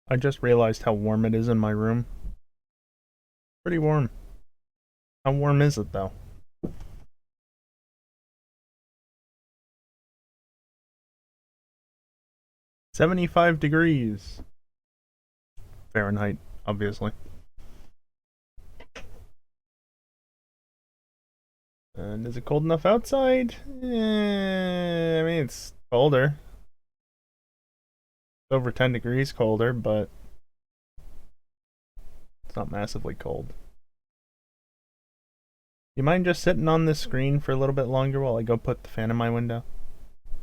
I just realized how warm it is in my room. Pretty warm. How warm is it though? $75 Fahrenheit, obviously. And is it cold enough outside? I mean, it's colder. It's over 10 degrees colder, but it's not massively cold. You mind just sitting on this screen for a little bit longer while I go put the fan in my window?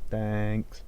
Thanks.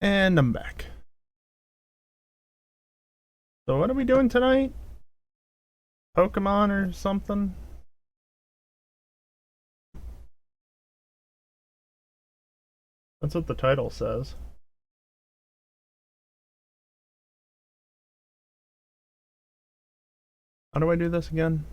And I'm back. So what are we doing tonight? Pokemon or something? That's what the title says. How do I do this again?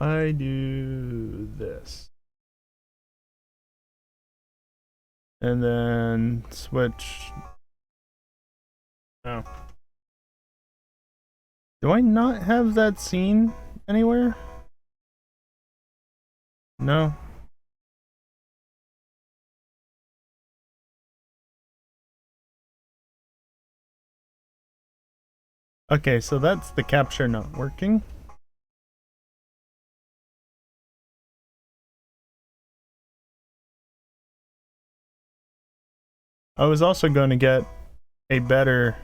I do this. And then switch. Oh. Do I not have that scene anywhere? No. Okay, so that's the capture not working. I was also going to get a better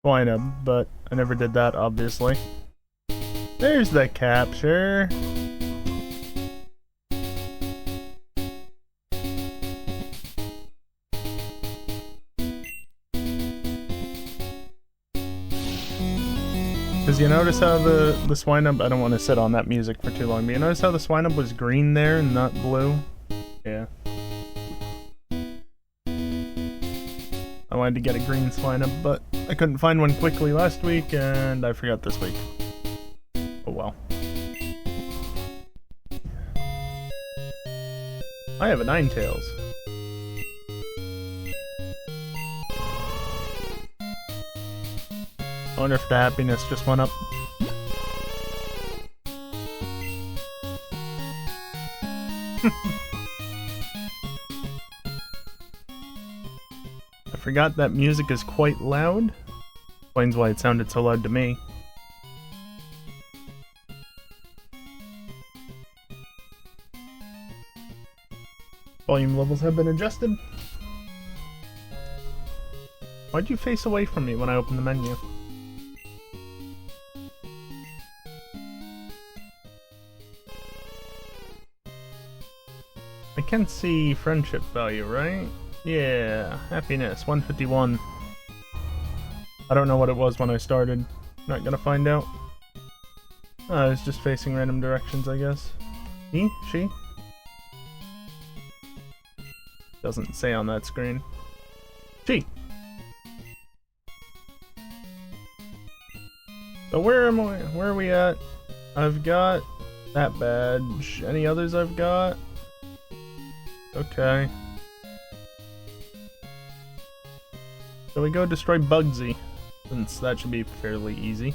lineup, but I never did that, obviously. There's the capture. Because you notice how the Swinub, I don't want to sit on that music for too long, but you notice how the Swinub was green there and not blue? Yeah. I wanted to get a green Swinub, but I couldn't find one quickly last week, and I forgot this week. Oh well. I have a Ninetales. I wonder if the happiness just went up. I forgot that music is quite loud. Explains why it sounded so loud to me. Volume levels have been adjusted. Why'd you face away from me when I opened the menu? I can see friendship value, right? Yeah, happiness, 151. I don't know what it was when I started. Not gonna find out. Oh, it's just facing random directions, I guess. He? She? Doesn't say on that screen. She! So where am I? Where are we at? I've got that badge. Any others I've got? Okay. So we go destroy Bugsy, since that should be fairly easy.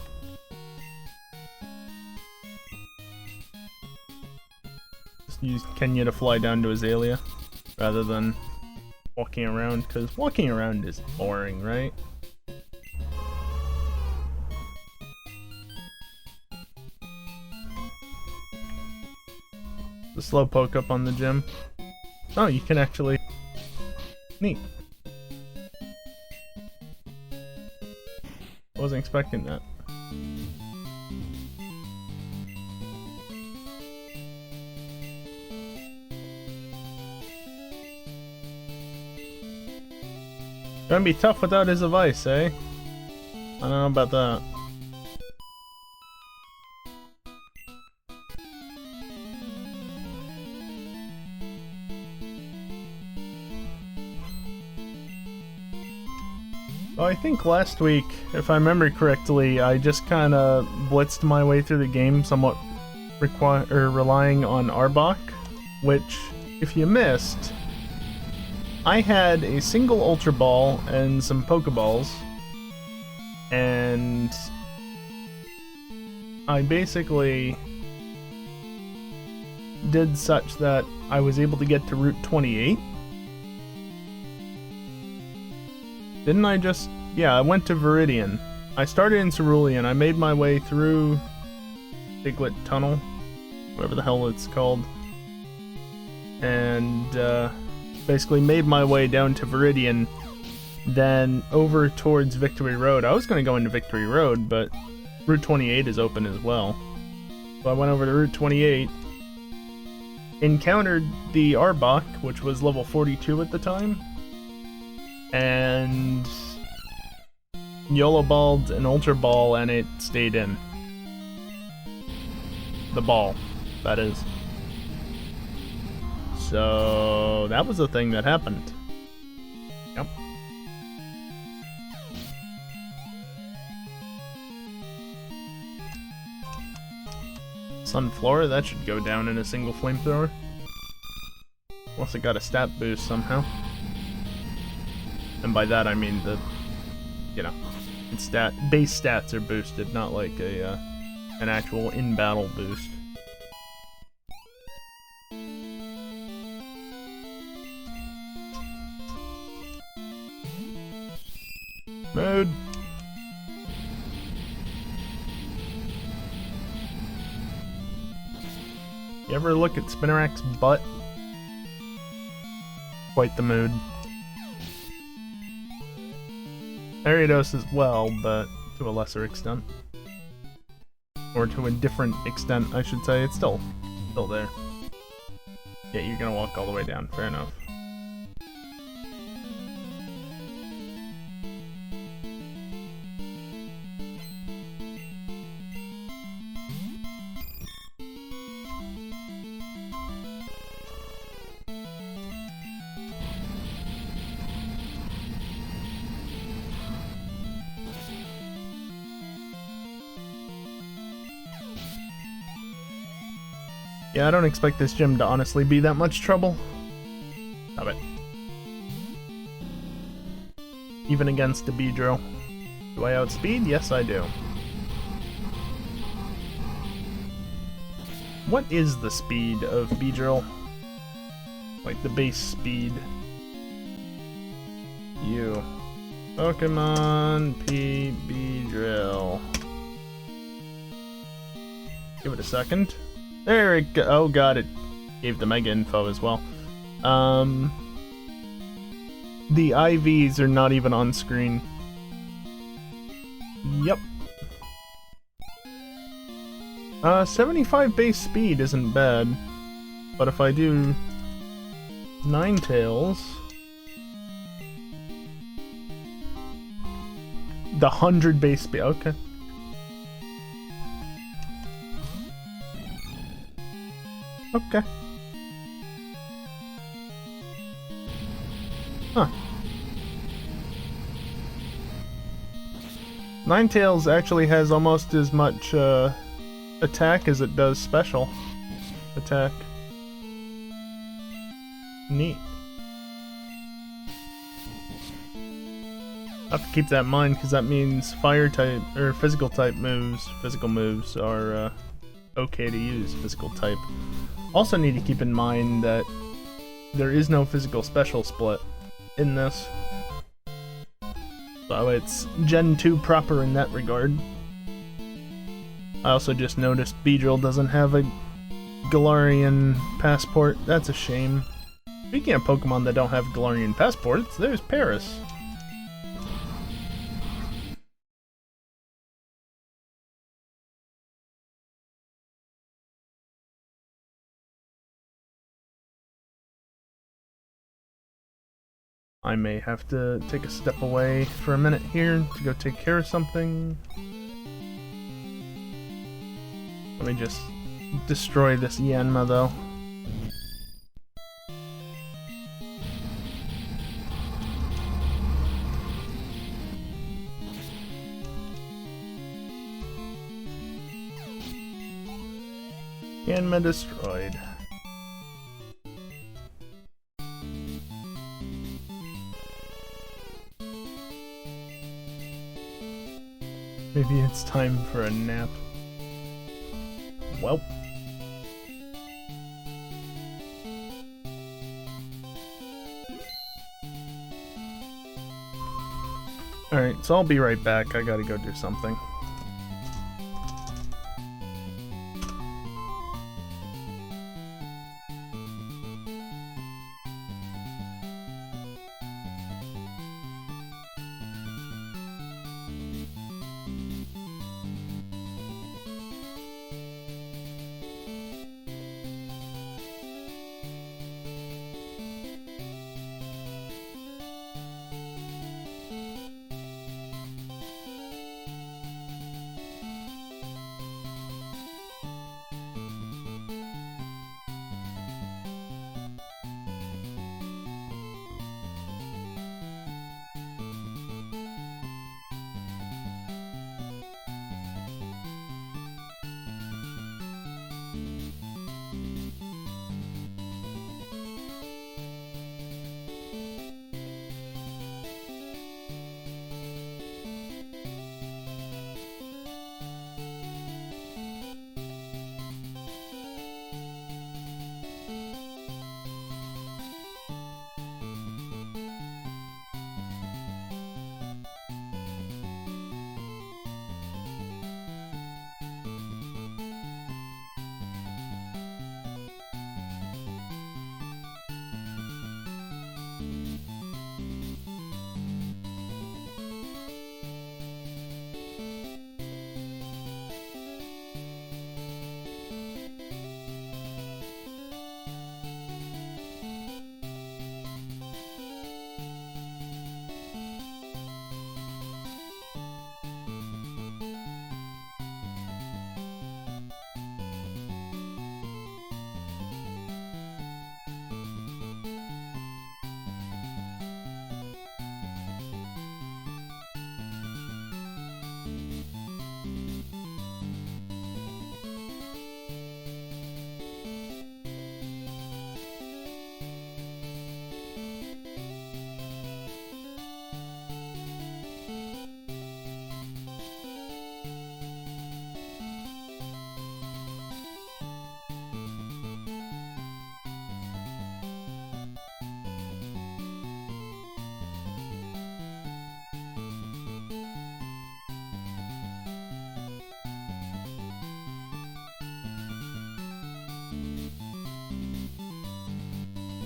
Just use Kenya to fly down to Azalea, rather than walking around, because walking around is boring, right? The slowpoke up on the gym. Oh, you can actually... Neat. Wasn't expecting that. Gonna be tough without his advice, eh? I don't know about that. Oh, I think last week, if I remember correctly, I just kind of blitzed my way through the game, somewhat relying on Arbok, which, if you missed, I had a single Ultra Ball and some Pokeballs, and I basically did such that I was able to get to Route 28. Didn't I just... Yeah, I went to Viridian. I started in Cerulean. I made my way through Diglett Tunnel, whatever the hell it's called, and basically made my way down to Viridian, then over towards Victory Road. I was going to go into Victory Road, but Route 28 is open as well. So I went over to Route 28, encountered the Arbok, which was level 42 at the time, and YOLO balled an Ultra Ball and it stayed in. The ball, that is. So that was the thing that happened. Yep. Sunflora, that should go down in a single flamethrower. Unless it got a stat boost somehow. And by that I mean the, you know, its base stats are boosted, not like a an actual in-battle boost. Mode. You ever look at Spinarak's butt? Quite the mood. Ariados as well, but to a lesser extent. Or to a different extent, I should say. It's still there. Yeah, you're gonna walk all the way down. Fair enough. Yeah, I don't expect this gym to honestly be that much trouble. Stop it. Even against a Beedrill. Do I outspeed? Yes, I do. What is the speed of Beedrill? Like the base speed. You. Pokemon P Beedrill. Give it a second. There it go. Oh god, it gave the mega info as well. The IVs are not even on screen. Yep. 75 base speed isn't bad. But if I do Ninetales, the 100 base speed, okay. Okay. Huh. Ninetales actually has almost as much attack as it does special attack. Neat. I have to keep that in mind because that means fire type or physical moves are okay to use physical type. Also need to keep in mind that there is no physical special split in this. So it's Gen 2 proper in that regard. I also just noticed Beedrill doesn't have a Galarian passport. That's a shame. Speaking of Pokemon that don't have Galarian passports, there's Paris. I may have to take a step away for a minute here to go take care of something. Let me just destroy this Yanma though. Yanma destroyed. Maybe it's time for a nap. Well. Alright, so I'll be right back. I gotta go do something.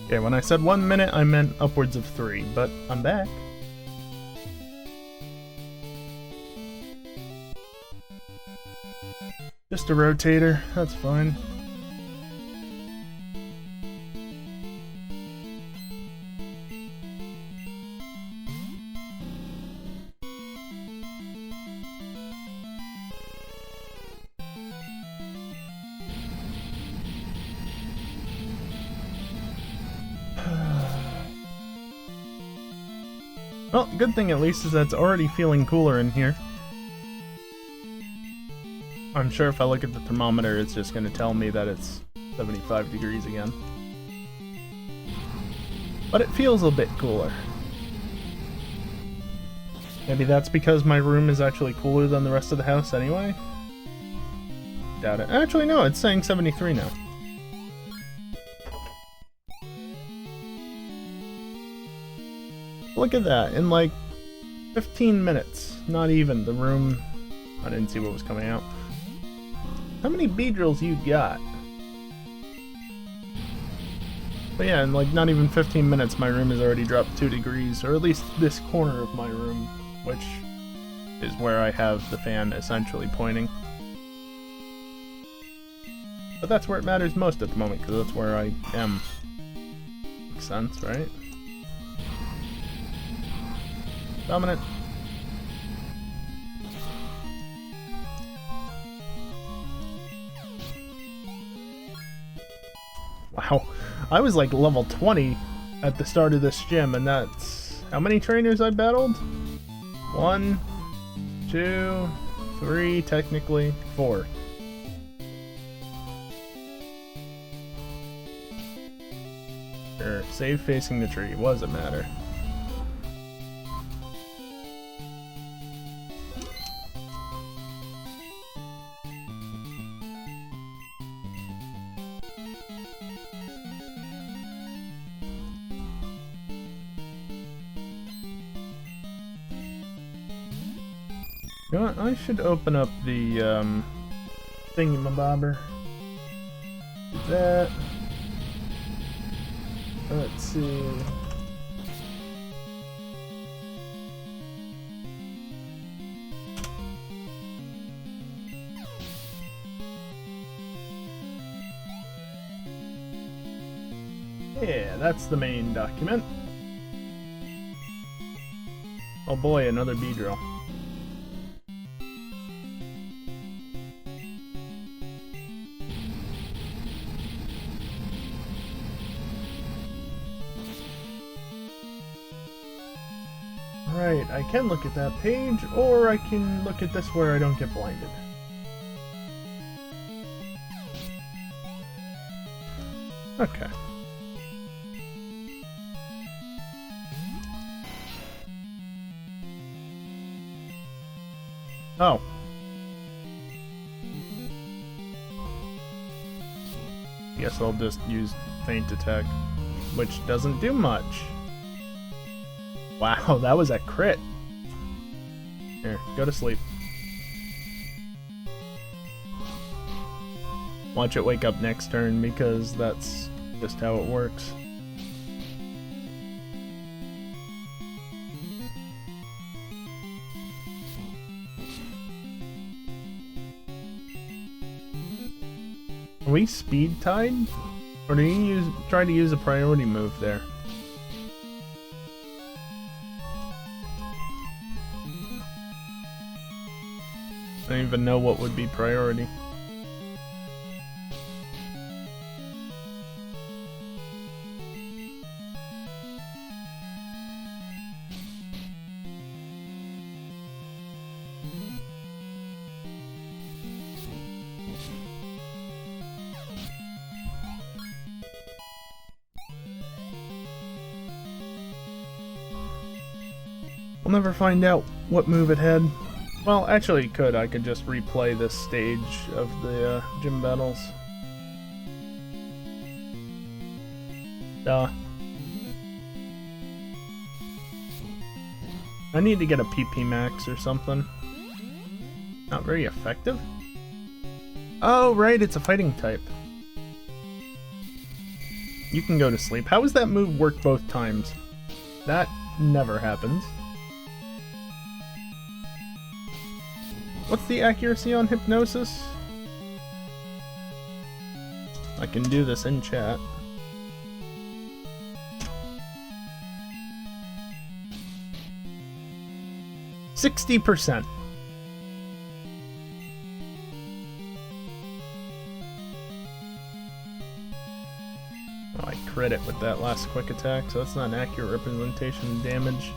Okay, when I said 1 minute, I meant upwards of 3, but I'm back. Just a rotator, that's fine. Well, good thing at least is that it's already feeling cooler in here. I'm sure if I look at the thermometer, it's just going to tell me that it's 75 degrees again. But it feels a bit cooler. Maybe that's because my room is actually cooler than the rest of the house anyway? Doubt it. Actually, no, it's saying 73 now. Look at that, in like 15 minutes. Not even, the room... I didn't see what was coming out. How many Beedrills you got? But yeah, in like not even 15 minutes my room has already dropped 2 degrees, or at least this corner of my room, which is where I have the fan essentially pointing. But that's where it matters most at the moment, because that's where I am. Makes sense, right? Dominant. Wow, I was like level 20 at the start of this gym, and that's how many trainers I battled? 1, 2, 3, technically 4. Sure, save facing the tree. What does it matter? You know what? I should open up the thingamabobber. Do that. Let's see. Yeah, that's the main document. Oh boy, another Beedrill. Right, I can look at that page, or I can look at this where I don't get blinded. Okay. Oh. Guess I'll just use Feint Attack, which doesn't do much. Wow, that was a crit. Here, go to sleep. Watch it wake up next turn, because that's just how it works. Are we speed tied? Or do you try to use a priority move there? I don't even know what would be priority. We'll never find out what move it had. Well, actually it could. I could just replay this stage of the gym battles. Duh. I need to get a PP max or something. Not very effective? Oh, right, it's a fighting type. You can go to sleep. How does that move work both times? That never happens. What's the accuracy on hypnosis? I can do this in chat. %60%. Oh, I crit it with that last quick attack, so that's not an accurate representation of damage.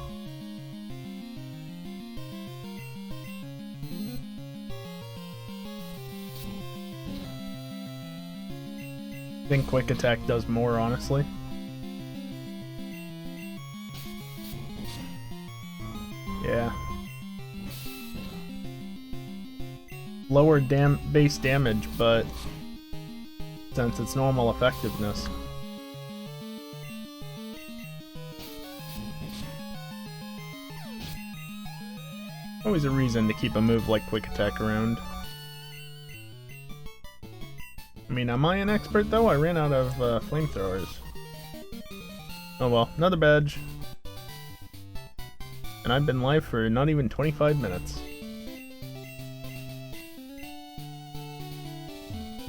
I think quick attack does more, honestly. Yeah. Lower base damage, but since it's normal effectiveness. Always a reason to keep a move like quick attack around. I mean, am I an expert though? I ran out of flamethrowers. Oh well, another badge. And I've been live for not even 25 minutes.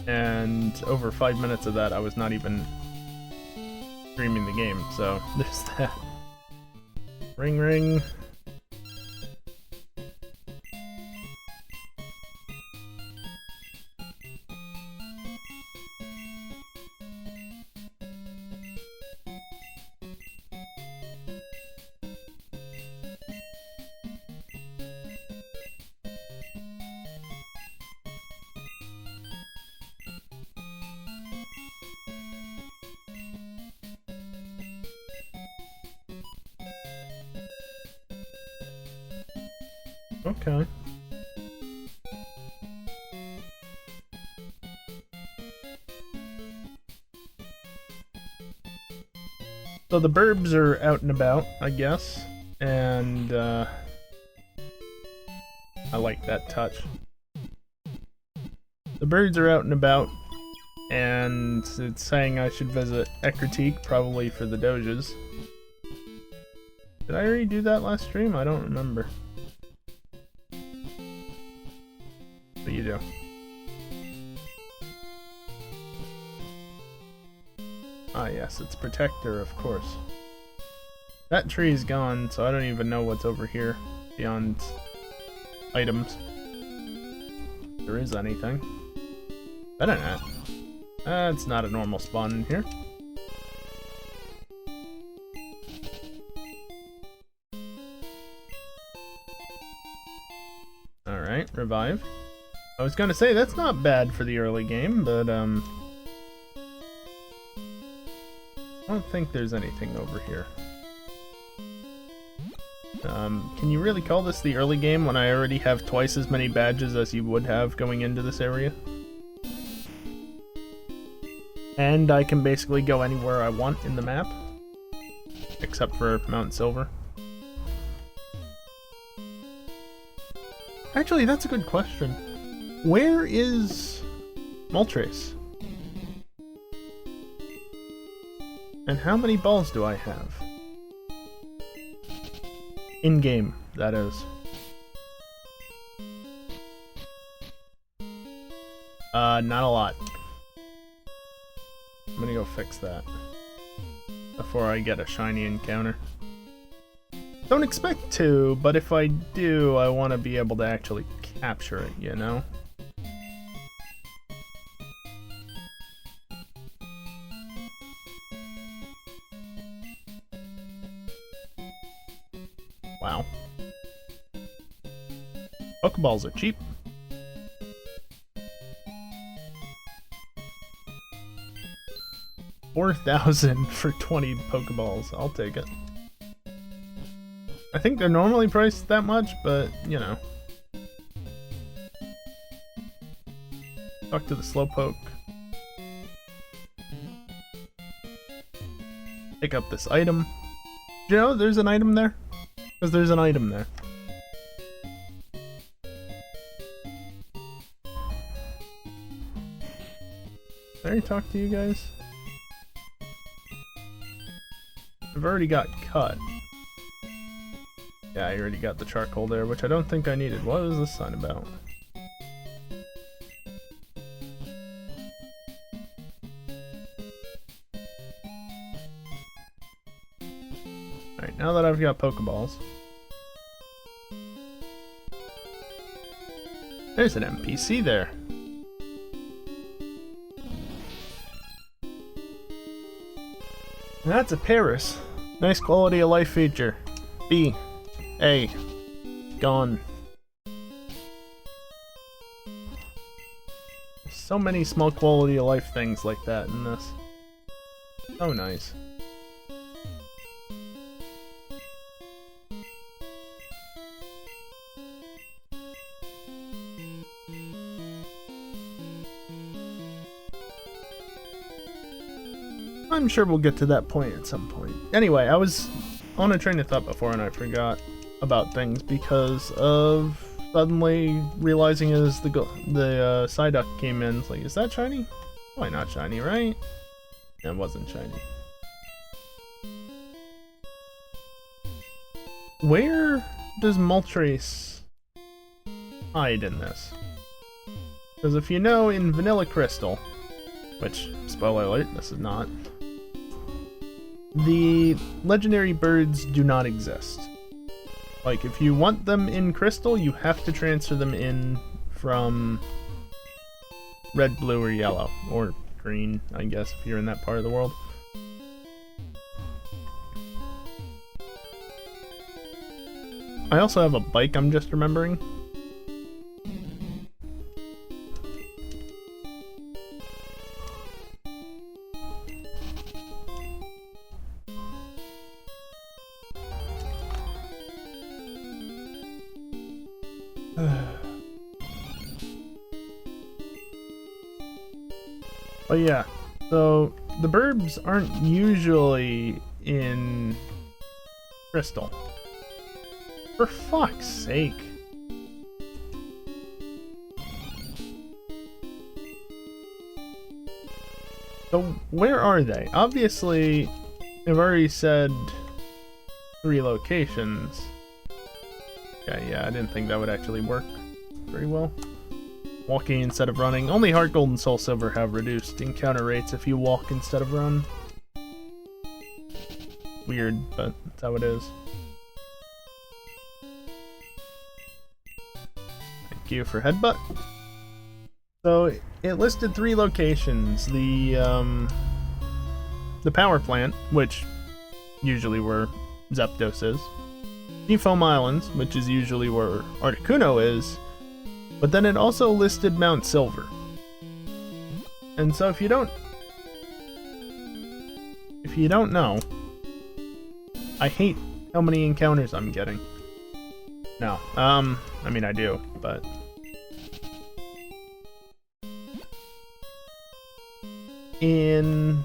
And over 5 minutes of that I was not even streaming the game, so there's that. Ring ring. Okay. So the burbs are out and about, I guess, and I like that touch. The birds are out and about, and it's saying I should visit Ekritique, probably for the doges. Did I already do that last stream? I don't remember. But you do. Ah yes, it's Protector, of course. That tree is gone, so I don't even know what's over here beyond items. If there is anything. Better not. It's not a normal spawn in here. Alright, revive. I was gonna say, that's not bad for the early game, but, I don't think there's anything over here. Can you really call this the early game when I already have twice as many badges as you would have going into this area? And I can basically go anywhere I want in the map, except for Mount Silver. Actually, that's a good question. Where is Moltres? And how many balls do I have? In-game, that is. Not a lot. I'm gonna go fix that before I get a shiny encounter. Don't expect to, but if I do, I want to be able to actually capture it, you know? Wow. Pokeballs are cheap. $4,000 for 20 Pokeballs. I'll take it. I think they're normally priced that much, but, you know. Talk to the Slowpoke. Pick up this item. Do you know there's an item there? Because there's an item there. Did I already talk to you guys? I've already got cut. Yeah, I already got the charcoal there, which I don't think I needed. What was this sign about? Alright, now that I've got Pokeballs. There's an NPC there. That's a Paris. Nice quality of life feature. B. A. Gone. so many small quality of life things like that in this. So nice. I'm sure we'll get to that point at some point. Anyway, I was on a train of thought before and I forgot about things because of suddenly realizing as the Psyduck came in, it's like, is that shiny? Why not shiny, right? It wasn't shiny. Where does Moltres hide in this? Because if you know, in Vanilla Crystal, which, spoiler alert, this is not, the legendary birds do not exist. Like, if you want them in Crystal, you have to transfer them in from red, blue, or yellow. Or green, I guess, if you're in that part of the world. I also have a bike I'm just remembering. Oh yeah, so the burbs aren't usually in Crystal. For fuck's sake. So where are they? Obviously, I've already said 3 locations. Yeah, I didn't think that would actually work very well. Walking instead of running. Only Heart Gold and Soul Silver have reduced encounter rates if you walk instead of run. Weird, but that's how it is. Thank you for Headbutt. So it listed 3 locations. The power plant, which usually where Zapdos is. Seafoam Islands, which is usually where Articuno is. But then it also listed Mount Silver. And so if you don't know, I hate how many encounters I'm getting. No, I mean I do, but in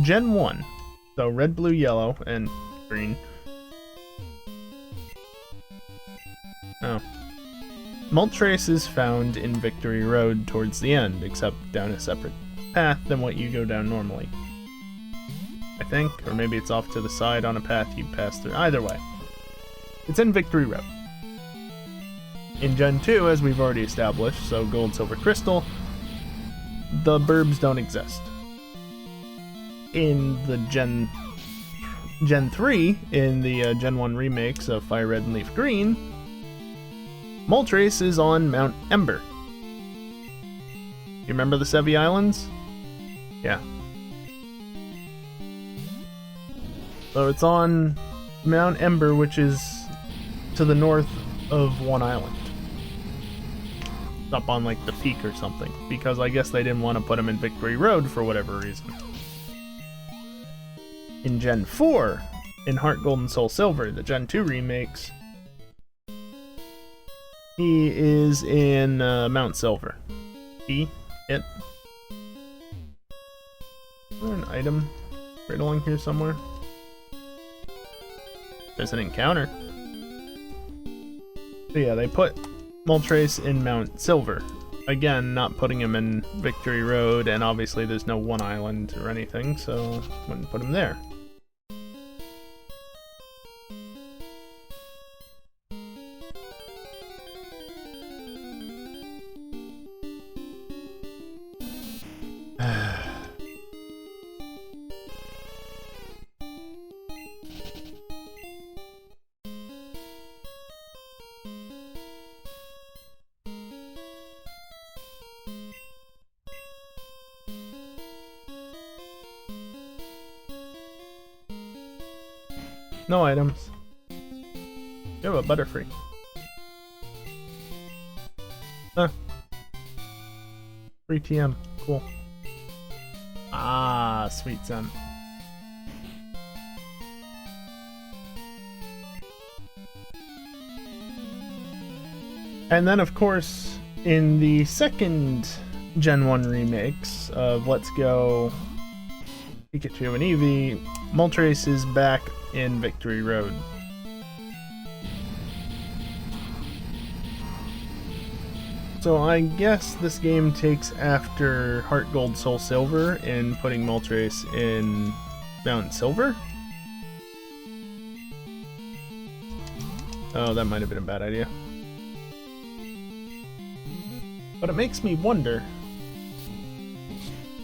Gen 1, so red, blue, yellow, and green. Oh. Moltres is found in Victory Road towards the end, except down a separate path than what you go down normally. I think, or maybe it's off to the side on a path you pass through. Either way, it's in Victory Road. In Gen 2, as we've already established, so Gold, Silver, Crystal, the burbs don't exist. In the Gen 3, in the Gen 1 remakes of Fire Red and Leaf Green, Moltres is on Mount Ember. You remember the Sevi Islands? Yeah. So it's on Mount Ember, which is to the north of one island. It's up on like the peak or something, because I guess they didn't want to put him in Victory Road for whatever reason. In Gen 4, in Heart Gold and Soul Silver, the Gen 2 remakes, he is in Mount Silver. It. Is there an item right along here somewhere? There's an encounter. So yeah, they put Moltres in Mount Silver. Again, not putting him in Victory Road, and obviously there's no one island or anything, so wouldn't put him there. No items. You have a Butterfree. Huh. Free TM. Cool. Ah, sweet son. And then, of course, in the second Gen 1 remakes of Let's Go, Pikachu, and Eevee, Moltres is back in Victory Road. So I guess this game takes after Heart Gold, Soul Silver in putting Moltres in Mountain Silver? Oh, that might have been a bad idea. But it makes me wonder,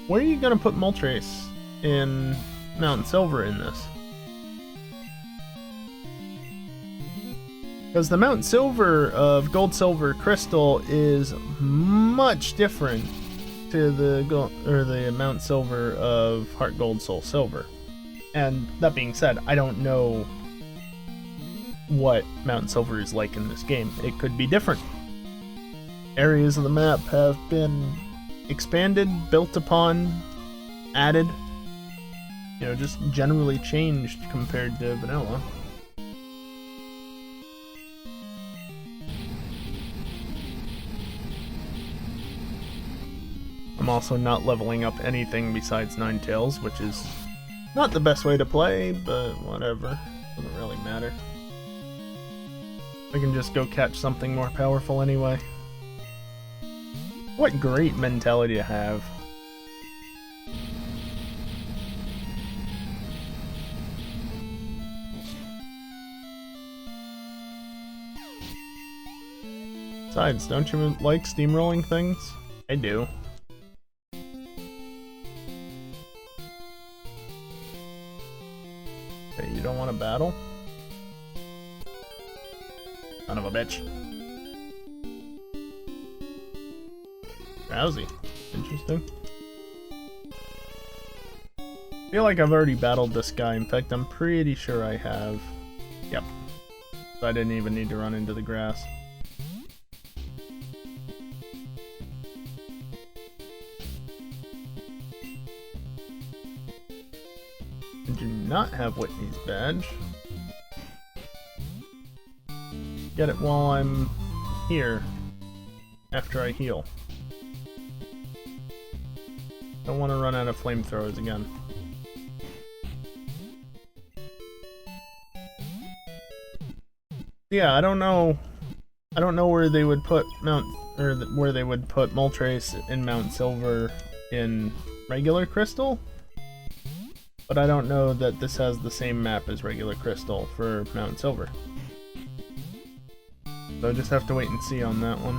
where are you gonna put Moltres in Mountain Silver in this? Because the Mountain Silver of Gold, Silver, Crystal is much different to the Mountain Silver of Heart Gold, Soul Silver. And that being said, I don't know what Mountain Silver is like in this game. It could be different. Areas of the map have been expanded, built upon, added, you know, just generally changed compared to vanilla. I'm also not leveling up anything besides Ninetales, which is not the best way to play, but whatever. Doesn't really matter. I can just go catch something more powerful anyway. What great mentality to have. Besides, don't you like steamrolling things? I do. Okay, you don't want to battle? Son of a bitch. Drowsy. Interesting. I feel like I've already battled this guy. In fact, I'm pretty sure I have. Yep. So I didn't even need to run into the grass. I do not have Whitney's badge. Get it while I'm here, after I heal. Don't want to run out of flamethrowers again. Yeah, I don't know where they would put where they would put Moltres in Mount Silver in regular Crystal. But I don't know that this has the same map as regular Crystal for Mount Silver. So I just have to wait and see on that one.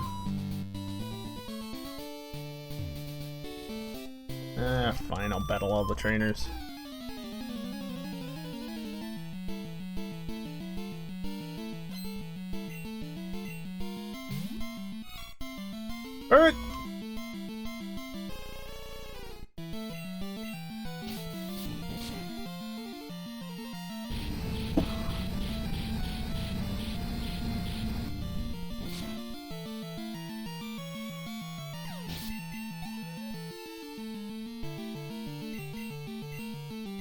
Ah, fine, I'll battle all the trainers. Alright!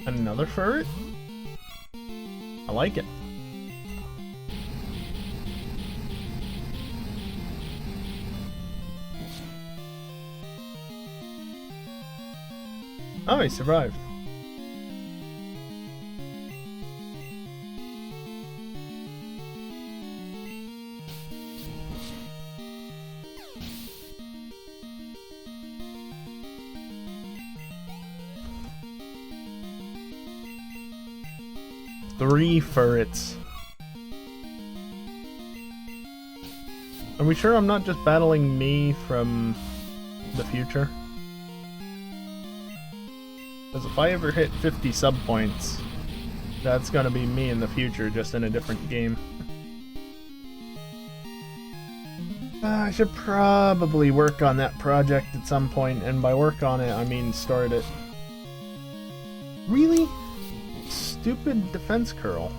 Another ferret? I like it. Oh, he survived. Three ferrets. Are we sure I'm not just battling me from the future? Because if I ever hit 50 sub points, that's gonna be me in the future, just in a different game. I should probably work on that project at some point, and by work on it, I mean start it. Really? Stupid defense curl.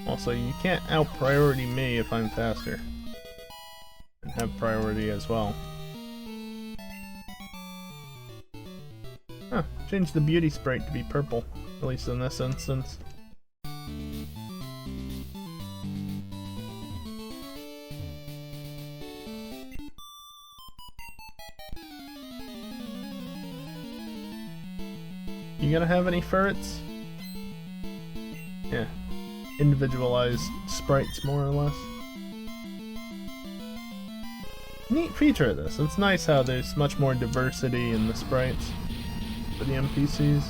Also, you can't out-priority me if I'm faster. And have priority as well. Huh, change the beauty sprite to be purple, at least in this instance. You gonna have any ferrets? Yeah. Individualized sprites, more or less. Neat feature of this. It's nice how there's much more diversity in the sprites for the NPCs.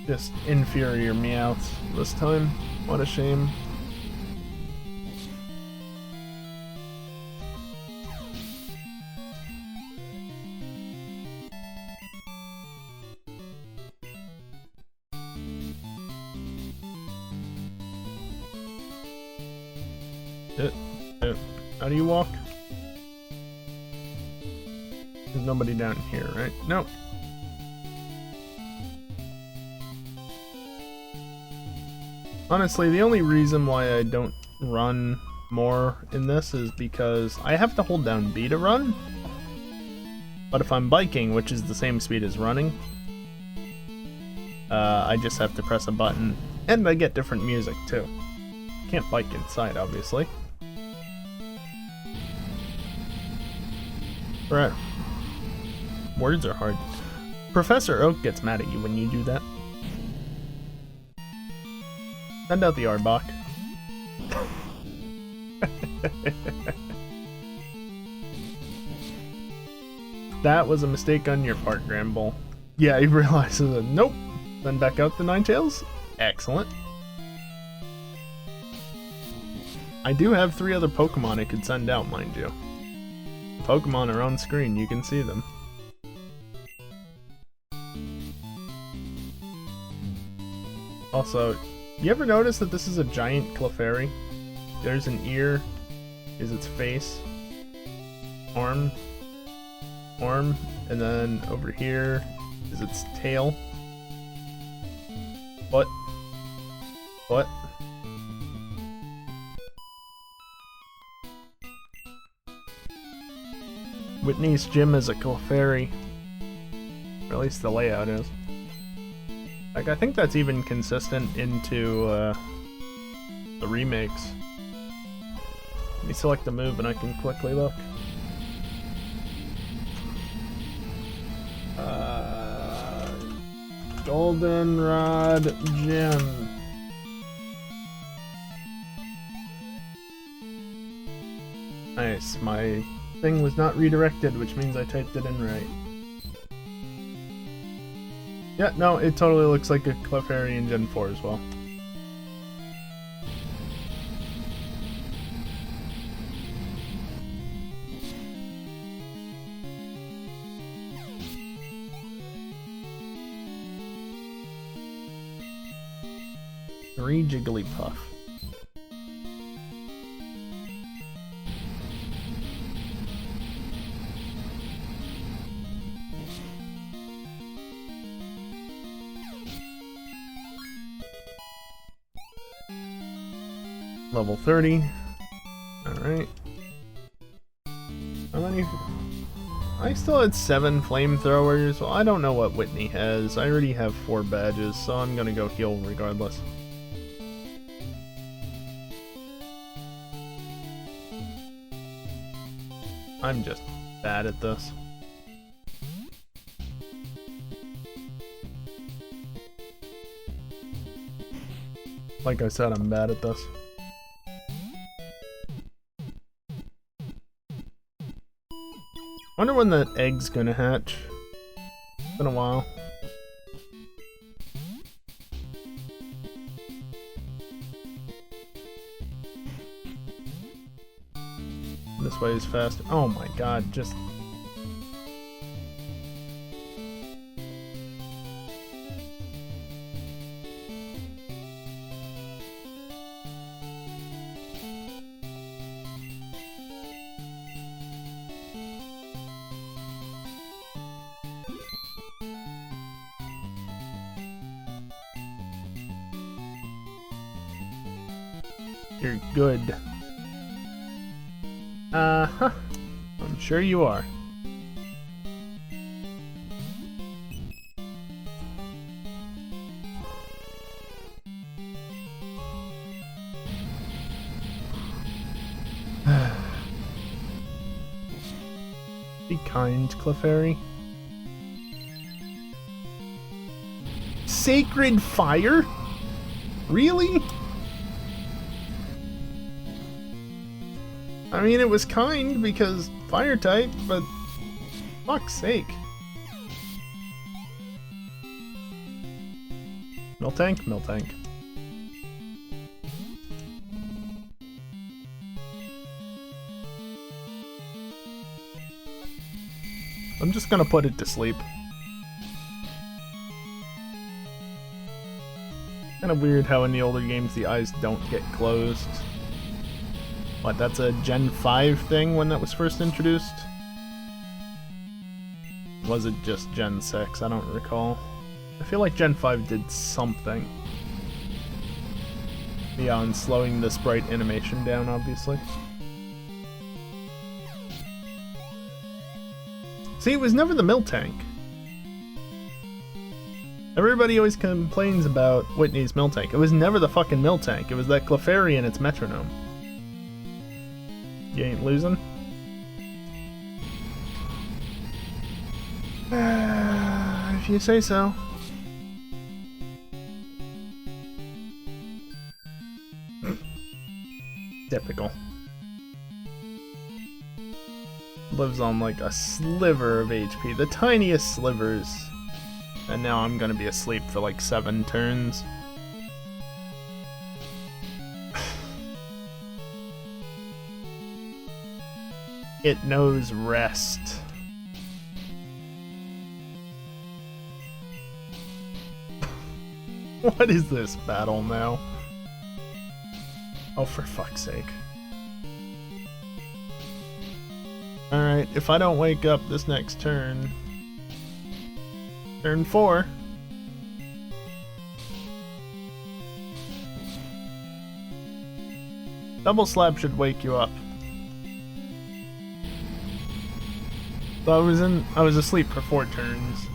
Just inferior meowths this time. What a shame. How do you walk? There's nobody down here, right? Nope. Honestly, the only reason why I don't run more in this is because I have to hold down B to run. But if I'm biking, which is the same speed as running, I just have to press a button, and I get different music too. Can't bike inside, obviously. Right. Words are hard. Professor Oak gets mad at you when you do that. Send out the Arbok. That was a mistake on your part, Gramble. Yeah, he realizes that. Nope. Send back out the Ninetales. Excellent. I do have 3 other Pokemon I could send out, mind you. The Pokemon are on screen, you can see them. Also, you ever notice that this is a giant Clefairy? There's an ear, is its face, arm, and then over here is its tail. What? Whitney's gym is a Clefairy. Or at least the layout is. Like, I think that's even consistent into the remakes. Let me select the move and I can quickly look. Goldenrod Gym. Nice, my thing was not redirected, which means I typed it in right. Yeah, no, it totally looks like a Clefairy in Gen 4 as well. Three Jigglypuff. Level 30. Alright. How many? I still had 7 flamethrowers. Well, I don't know what Whitney has. I already have 4 badges, so I'm gonna go heal regardless. I'm just bad at this. Like I said, I'm bad at this. Wonder when that egg's gonna hatch. It's been a while. This way is faster. Oh my god, just... You're good. Uh-huh. I'm sure you are. Be kind, Clefairy. Sacred Fire? Really? I mean, it was kind because fire type, but fuck's sake. Miltank, Miltank. I'm just gonna put it to sleep. Kinda weird how in the older games the eyes don't get closed. What, that's a Gen 5 thing when that was first introduced? Was it just Gen 6? I don't recall. I feel like Gen 5 did something. Beyond slowing the sprite animation down, obviously. See, it was never the Miltank. Everybody always complains about Whitney's Miltank. It was never the fucking Miltank. It was that Clefairy and its metronome. You ain't losing? If you say so. Typical. Lives on like a sliver of HP, the tiniest slivers. And now I'm gonna be asleep for like 7 turns. It knows rest. What is this battle now? Oh, for fuck's sake. Alright, if I don't wake up this next turn... Turn 4. Double slap should wake you up. So I was asleep for 4 turns.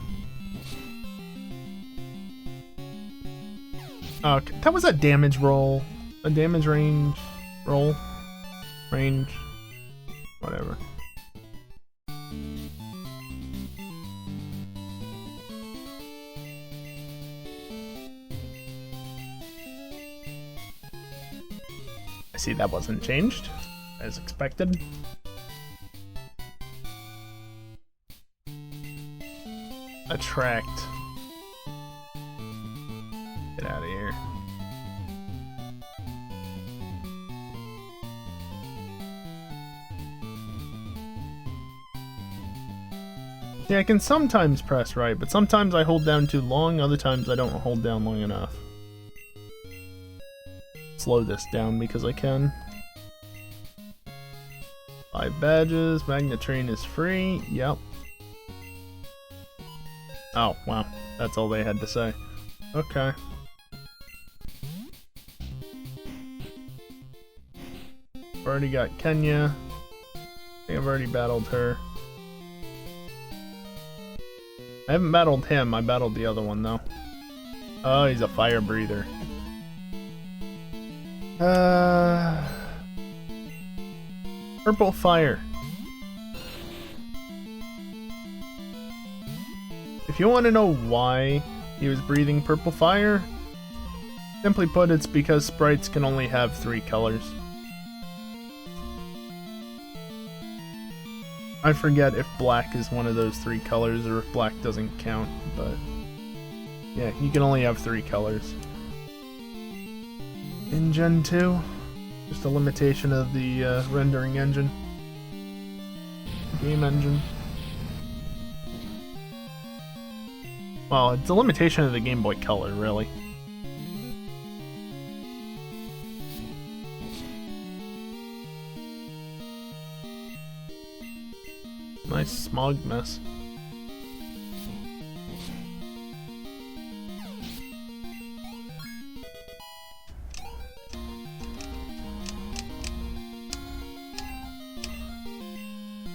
Okay, that was a damage roll. A damage range roll. Range. Whatever. I see that wasn't changed, as expected. Attract. Get out of here. Yeah, I can sometimes press right, but sometimes I hold down too long, other times I don't hold down long enough. Slow this down because I can. 5 badges, Magnetrain is free, yep. Oh, wow, that's all they had to say. Okay. I've already got Kenya. I think I've already battled her. I haven't battled him, I battled the other one though. Oh, he's a fire breather. Purple fire. If you want to know why he was breathing purple fire, simply put, it's because sprites can only have 3 colors. I forget if black is one of those 3 colors or if black doesn't count, but yeah, you can only have 3 colors. In Gen 2, just a limitation of the rendering engine. Game engine. Well, it's a limitation of the Game Boy Color, really. Nice smog mess.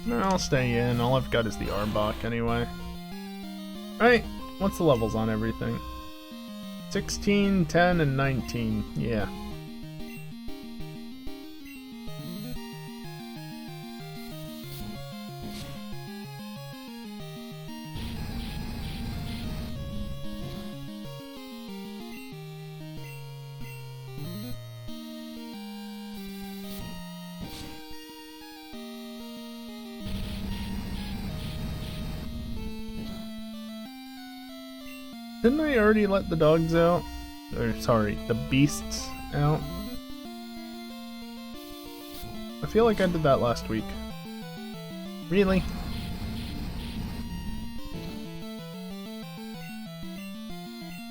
No, I'll stay in. All I've got is the Arbok anyway. Right, what's the levels on everything? 16, 10, and 19. Yeah. Didn't I already let the dogs out? Or, sorry, the beasts out? I feel like I did that last week. Really?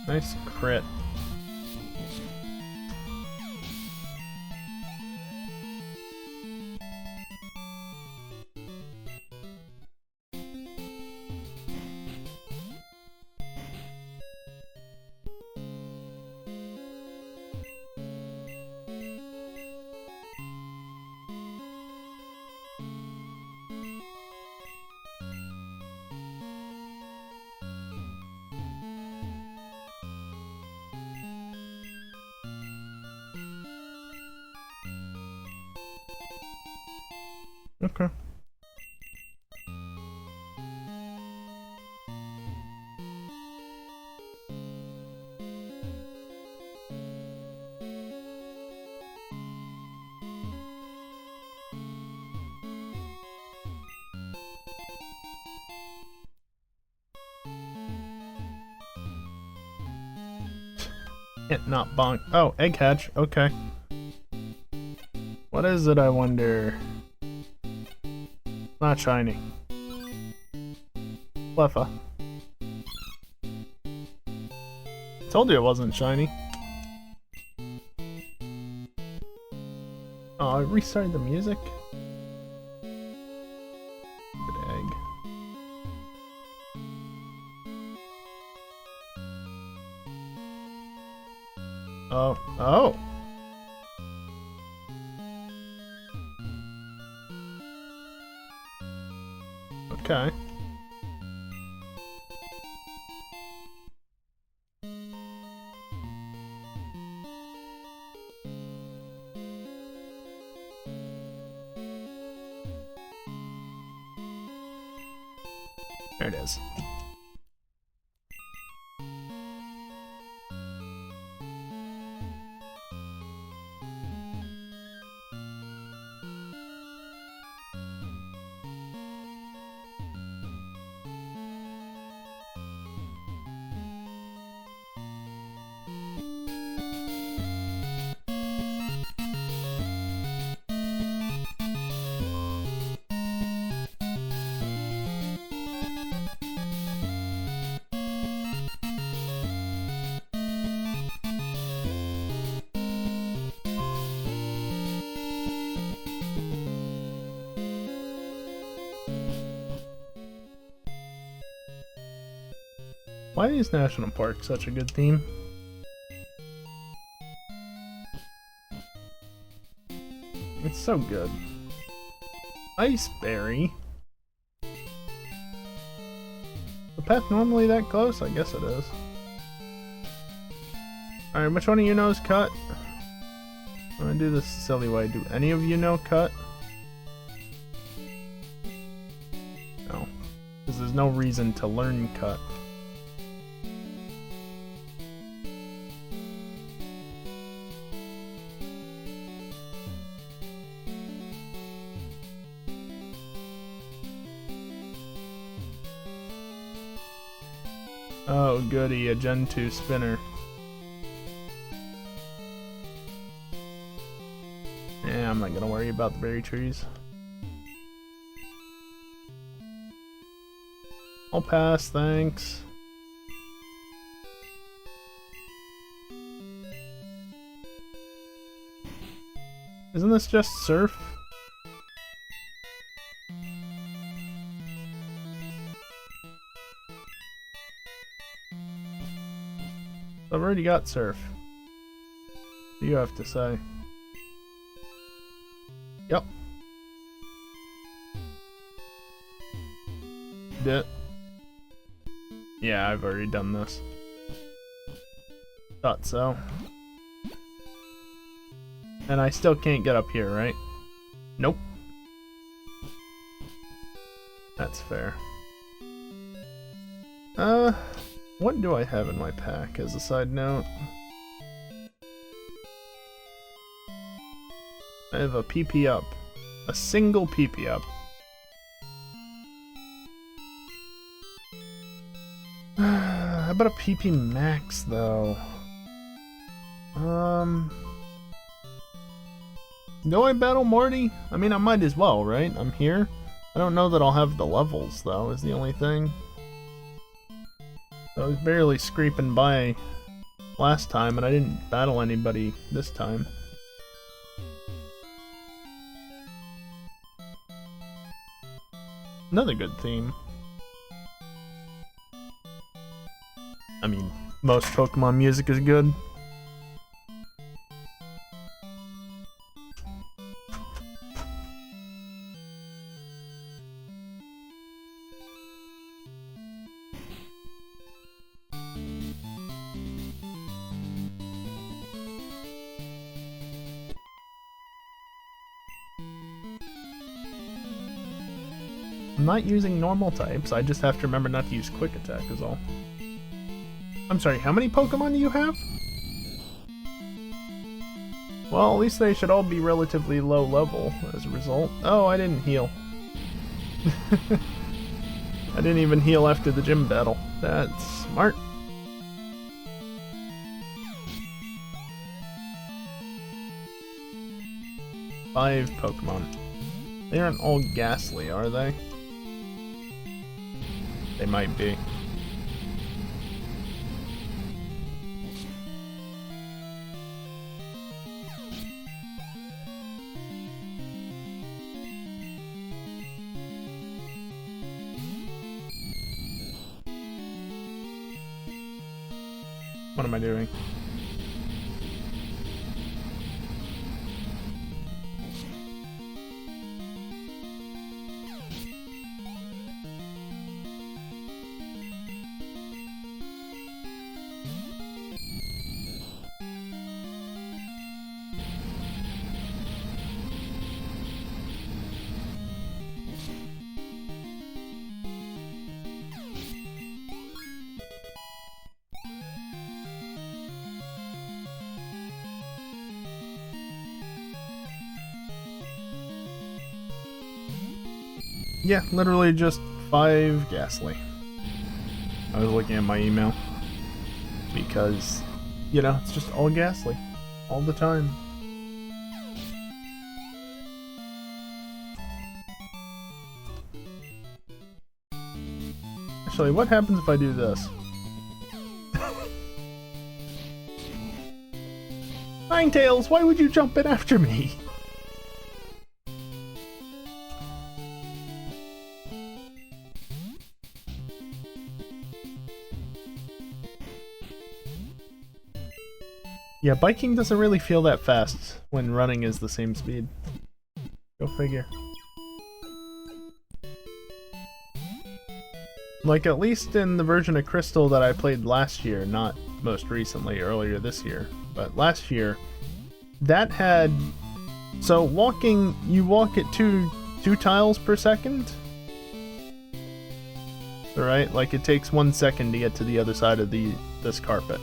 Nice crit. Okay. Can't not bonk. Oh, egg hatch. Okay. What is it, I wonder? Not shiny. Leffa. Told you it wasn't shiny. Oh, I restarted the music? Good egg. Oh. Oh! Okay. There it is. Why is National Park such a good theme? It's so good. Ice Berry? The path normally that close? I guess it is. Alright, which one of you knows cut? I'm gonna do this silly way. Do any of you know cut? No. Because there's no reason to learn cut. Oh goody, a Gen 2 spinner. Yeah, I'm not gonna worry about the berry trees. I'll pass, thanks. Isn't this just surf? I've already got surf. What do you have to say? Yeah. Yeah, I've already done this. Thought so. And I still can't get up here, right? Nope. That's fair. What do I have in my pack as a side note? I have a PP up. A single PP up. How about a PP max, though? Do I battle Morty? I mean, I might as well, right? I'm here. I don't know that I'll have the levels, though, is the only thing. I was barely scraping by last time, and I didn't battle anybody this time. Another good theme. I mean, most Pokemon music is good. I'm not using normal types, I just have to remember not to use quick attack is all. I'm sorry, how many Pokemon do you have? Well, at least they should all be relatively low level as a result. Oh, I didn't heal. I didn't even heal after the gym battle. That's smart. Five Pokemon. They aren't all ghastly, are they? They might be. What am I doing? Yeah, literally just 5 ghastly. I was looking at my email. Because, you know, it's just all ghastly. All the time. Actually, what happens if I do this? Ninetales, why would you jump in after me? Yeah, biking doesn't really feel that fast when running is the same speed. Go figure. Like, at least in the version of Crystal that I played last year, not most recently, earlier this year, but last year, that had... So, walking, you walk at two tiles per second? Right? Like, it takes 1 second to get to the other side of this carpet.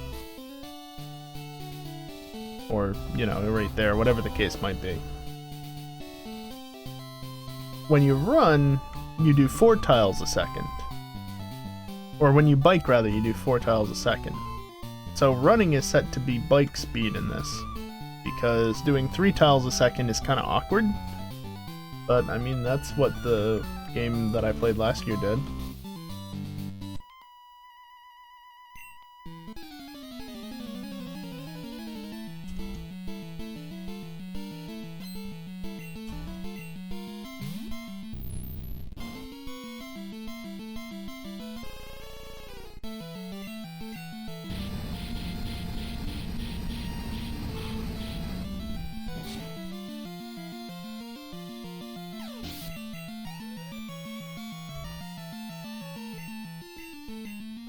Or, you know, right there, whatever the case might be. When you run, you do 4 tiles a second. Or when you bike, rather, you do 4 tiles a second. So running is set to be bike speed in this. Because doing 3 tiles a second is kind of awkward. But, I mean, that's what the game that I played last year did.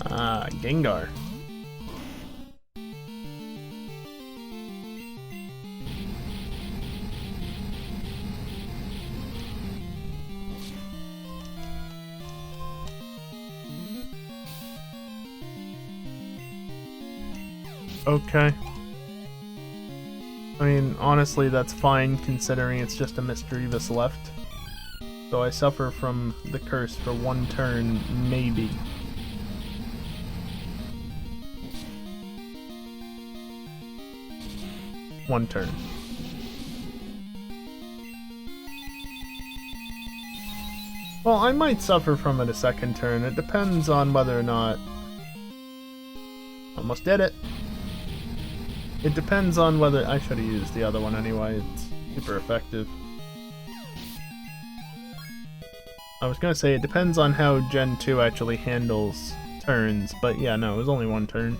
Ah, Gengar. Okay. I mean, honestly, that's fine considering it's just a Misdreavus left. So I suffer from the curse for one turn, maybe. One turn. Well, I might suffer from it a second turn. It depends on whether or not... Almost did it. It depends on whether... I should have used the other one anyway. It's super effective. I was gonna say, it depends on how Gen 2 actually handles turns, but yeah, no, it was only one turn.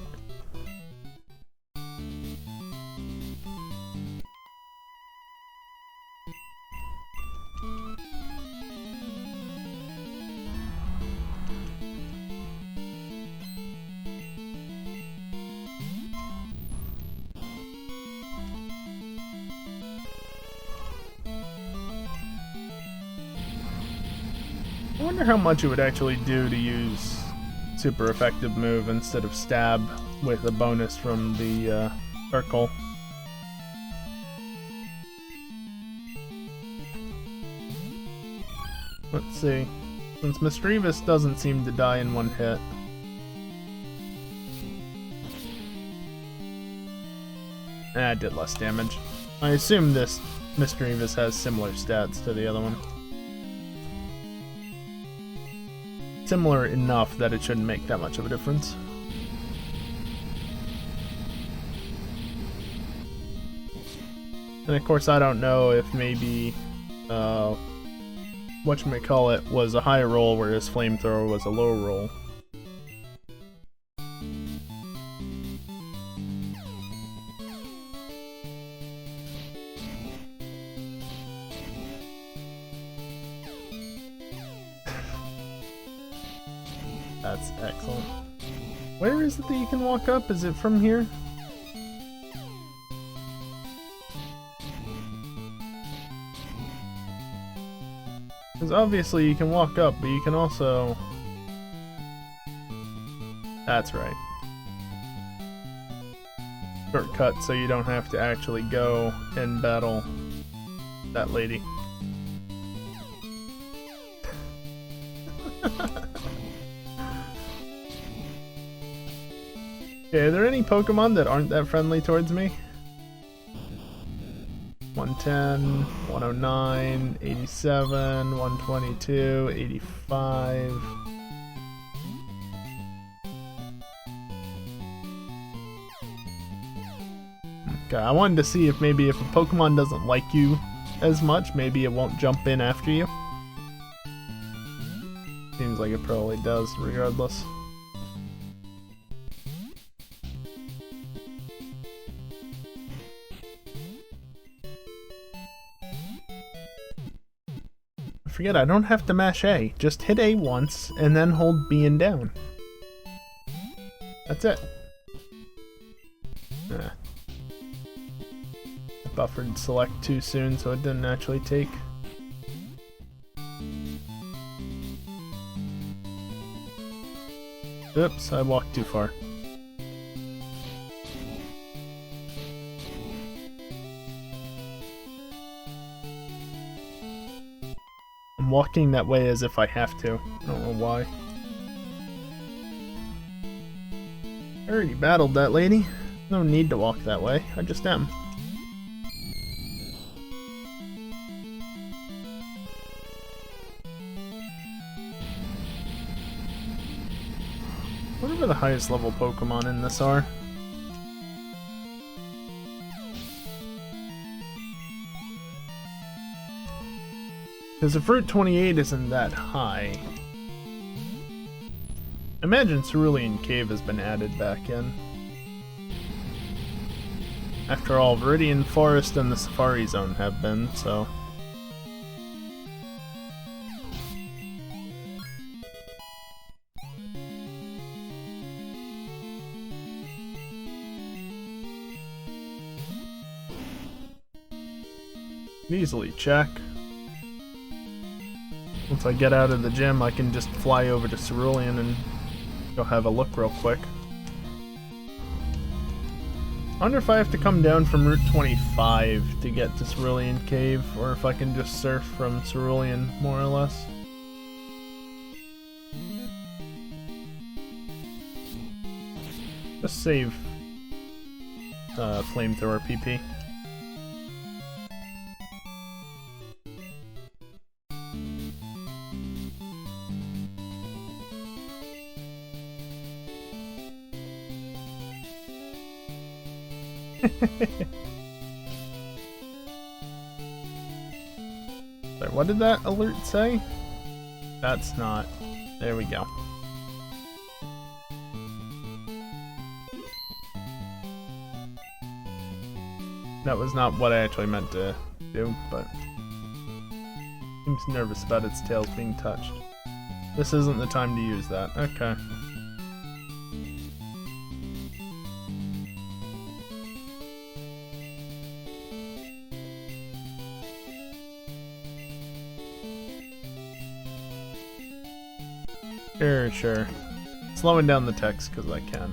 I wonder how much it would actually do to use super effective move instead of stab with a bonus from the circle. Let's see. Since Misdreavus doesn't seem to die in one hit. It did less damage. I assume this Misdreavus has similar stats to the other one. Similar enough that it shouldn't make that much of a difference. And of course I don't know if maybe whatchamacallit was a high roll whereas Flamethrower was a low roll. That's excellent. Where is it that you can walk up? Is it from here? Because obviously you can walk up, but you can also... That's right. Shortcut so you don't have to actually go and battle that lady. Okay, are there any Pokemon that aren't that friendly towards me? 110, 109, 87, 122, 85... Okay, I wanted to see if maybe if a Pokemon doesn't like you as much, maybe it won't jump in after you. Seems like it probably does, regardless. Forget, I don't have to mash A. Just hit A once, and then hold B and down. That's it. I buffered select too soon, so it didn't actually take. Oops, I walked too far. I'm walking that way as if I have to. I don't know why. I already battled that lady. No need to walk that way. I just am. Whatever the highest level Pokemon in this are. Because if Route 28 isn't that high... I imagine Cerulean Cave has been added back in. After all, Viridian Forest and the Safari Zone have been, so... Easily check. Once I get out of the gym, I can just fly over to Cerulean and go have a look real quick. I wonder if I have to come down from Route 25 to get to Cerulean Cave, or if I can just surf from Cerulean, more or less. Just save flamethrower PP. Sorry, what did that alert say? That's not. There we go. That was not what I actually meant to do, but seems nervous about its tails being touched. This isn't the time to use that. Okay. Sure. Slowing down the text because I can.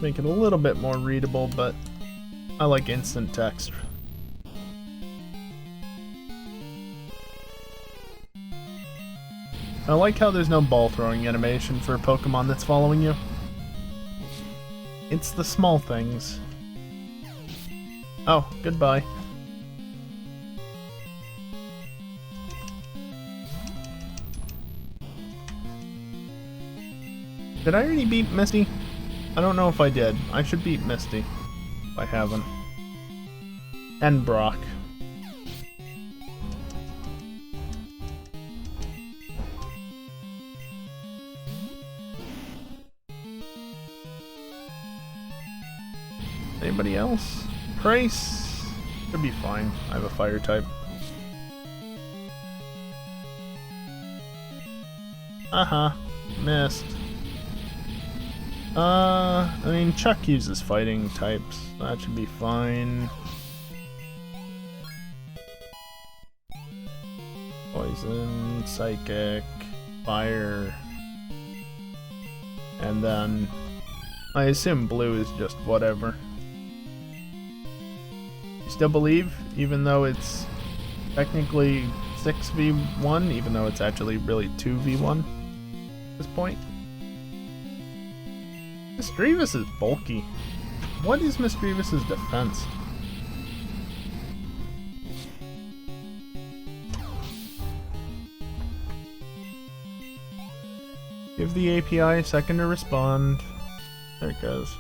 Make it a little bit more readable, but I like instant text. I like how there's no ball throwing animation for a Pokemon that's following you. It's the small things. Oh, goodbye. Did I already beat Misty? I don't know if I did. I should beat Misty. If I haven't. And Brock. Anybody else? Price? Should be fine. I have a fire type. Missed. I mean, Chuck uses fighting types. That should be fine. Poison, Psychic, Fire. And then I assume Blue is just whatever. You still believe, even though it's technically 6v1, even though it's actually really 2v1 at this point? Misdreavus is bulky. What is Misdreavus' defense? Give the API a second to respond. There it goes.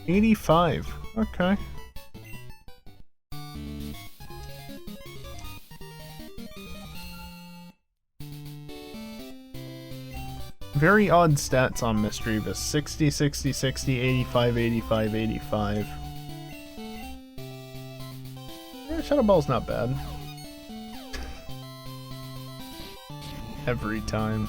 85. Okay. Very odd stats on Misdreavus. 60, 60, 60, 85, 85, 85. Yeah, Shadow Ball's not bad. Every time.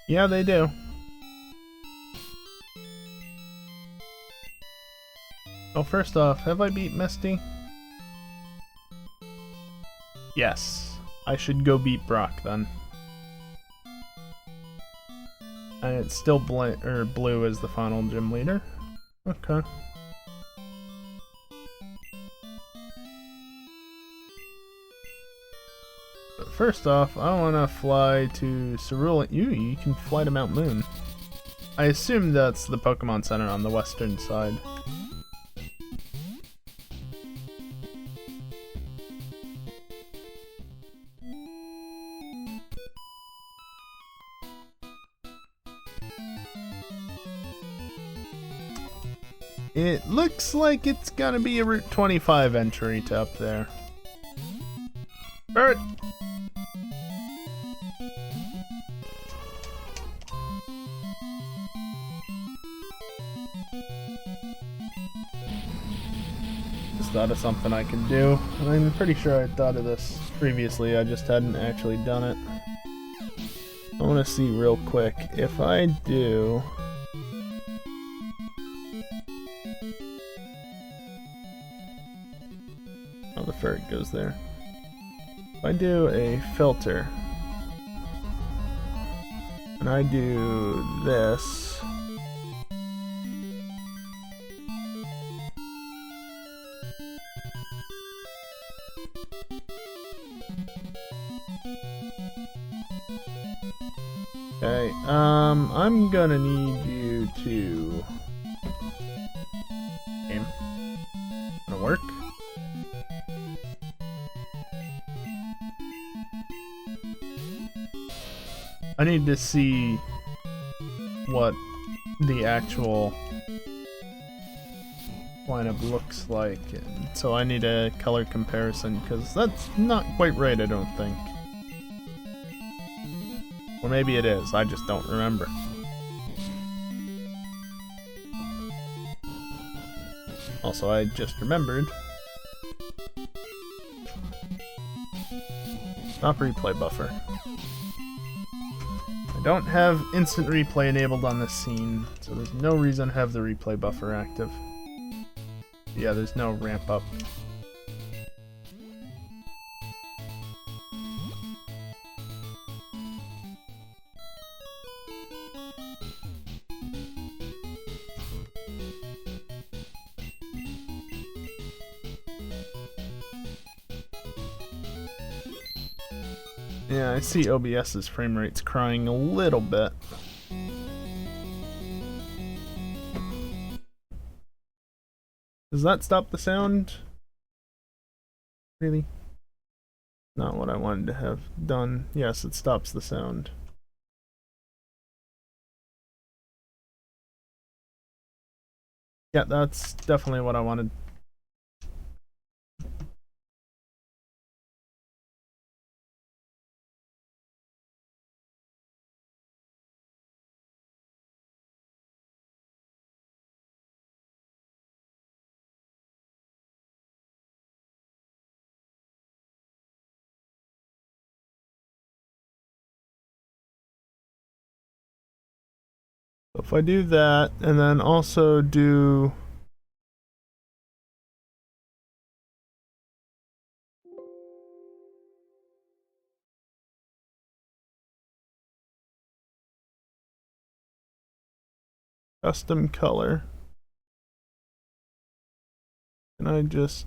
Yeah, they do. Well, first off, have I beat Misty? Yes. I should go beat Brock then. And it's still Blue as the final gym leader. Okay. But first off, I want to fly to Cerulean. You can fly to Mount Moon. I assume that's the Pokemon Center on the western side. It looks like it's gonna be a Route 25 entry to up there. Bert! just thought of something I could do. I'm pretty sure I thought of this previously, I just hadn't actually done it. I want to see real quick, if I do... Oh, the ferret goes there. If I do a filter, and I do this, okay, I'm gonna need you to... Game. Gonna work? I need to see what the actual lineup looks like, and so I need a color comparison, because that's not quite right, I don't think. Or maybe it is, I just don't remember. Also, I just remembered. Stop replay buffer. I don't have instant replay enabled on this scene, so there's no reason to have the replay buffer active. Yeah, there's no ramp up. Yeah, I see OBS's frame rate's crying a little bit. Does that stop the sound? Really? Not what I wanted to have done. Yes, it stops the sound. Yeah, that's definitely what I wanted. If I do that, and then also do... custom color. And I just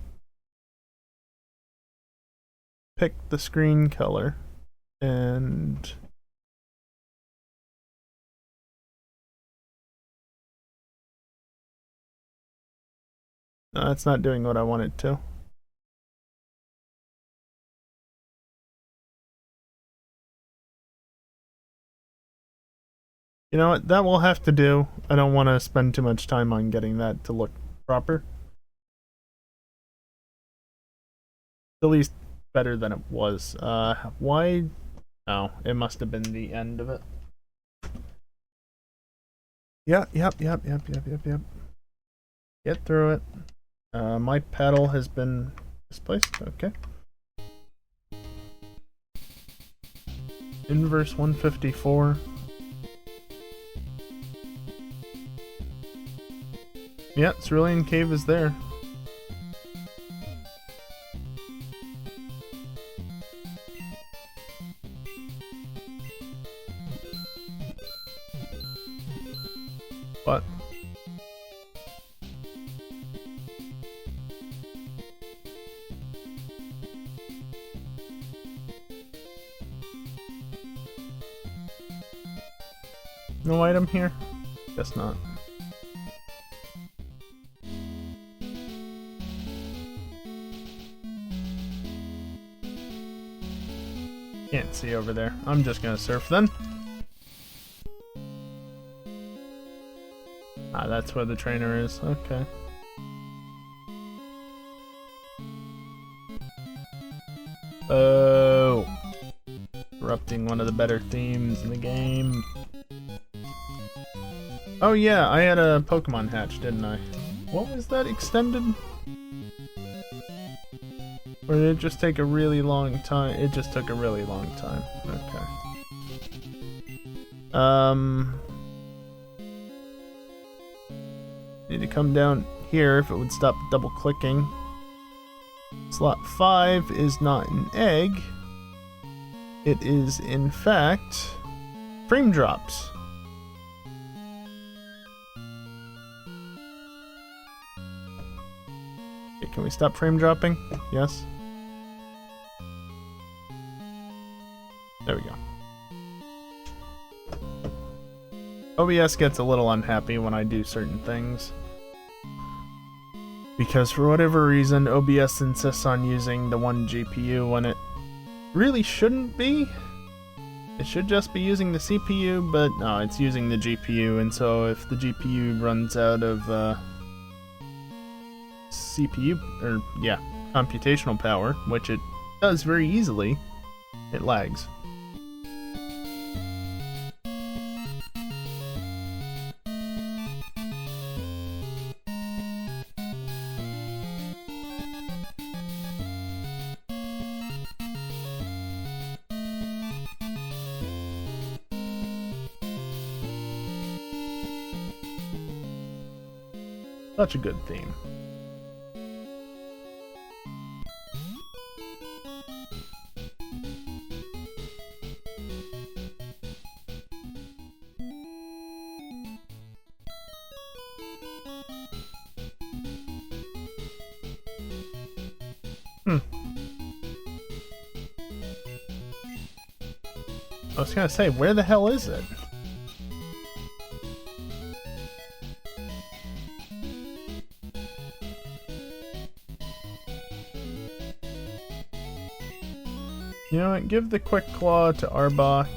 pick the screen color and no, it's not doing what I want it to. You know what, that will have to do. I don't want to spend too much time on getting that to look proper. At least better than it was. Why? Oh, it must have been the end of it. Yep. Get through it. My paddle has been displaced. Okay. Inverse 154. Yeah, Cerulean Cave is there. But no item here? Guess not. Can't see over there. I'm just gonna surf then. Ah, that's where the trainer is. Okay. Oh. Interrupting one of the better themes in the game. Oh yeah, I had a Pokemon hatch, didn't I? What was that extended? Or did it just take a really long time? It just took a really long time. Okay. Need to come down here if it would stop double clicking. Slot 5 is not an egg. It is, in fact, frame drops. Okay, can we stop frame dropping? Yes. There we go. OBS gets a little unhappy when I do certain things. Because for whatever reason, OBS insists on using the one GPU when it really shouldn't be. It should just be using the CPU, but no, it's using the GPU, and so if the GPU runs out of CPU, or yeah, computational power, which it does very easily, it lags. Such a good theme. I was gonna say, where the hell is it? You know what, give the quick claw to Arbok.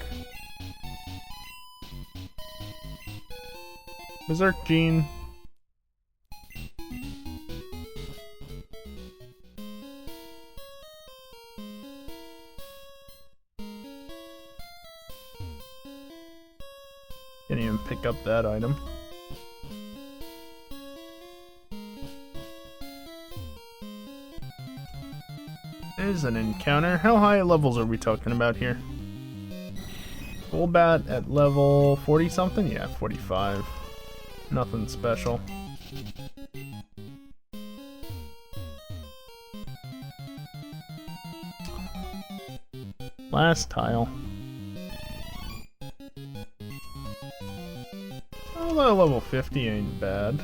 Berserk Gene. Can't even pick up that item. There's an encounter. How high levels are we talking about here? Golbat at level 40 something? Yeah, 45. Nothing special. Last tile. Although level 50 ain't bad.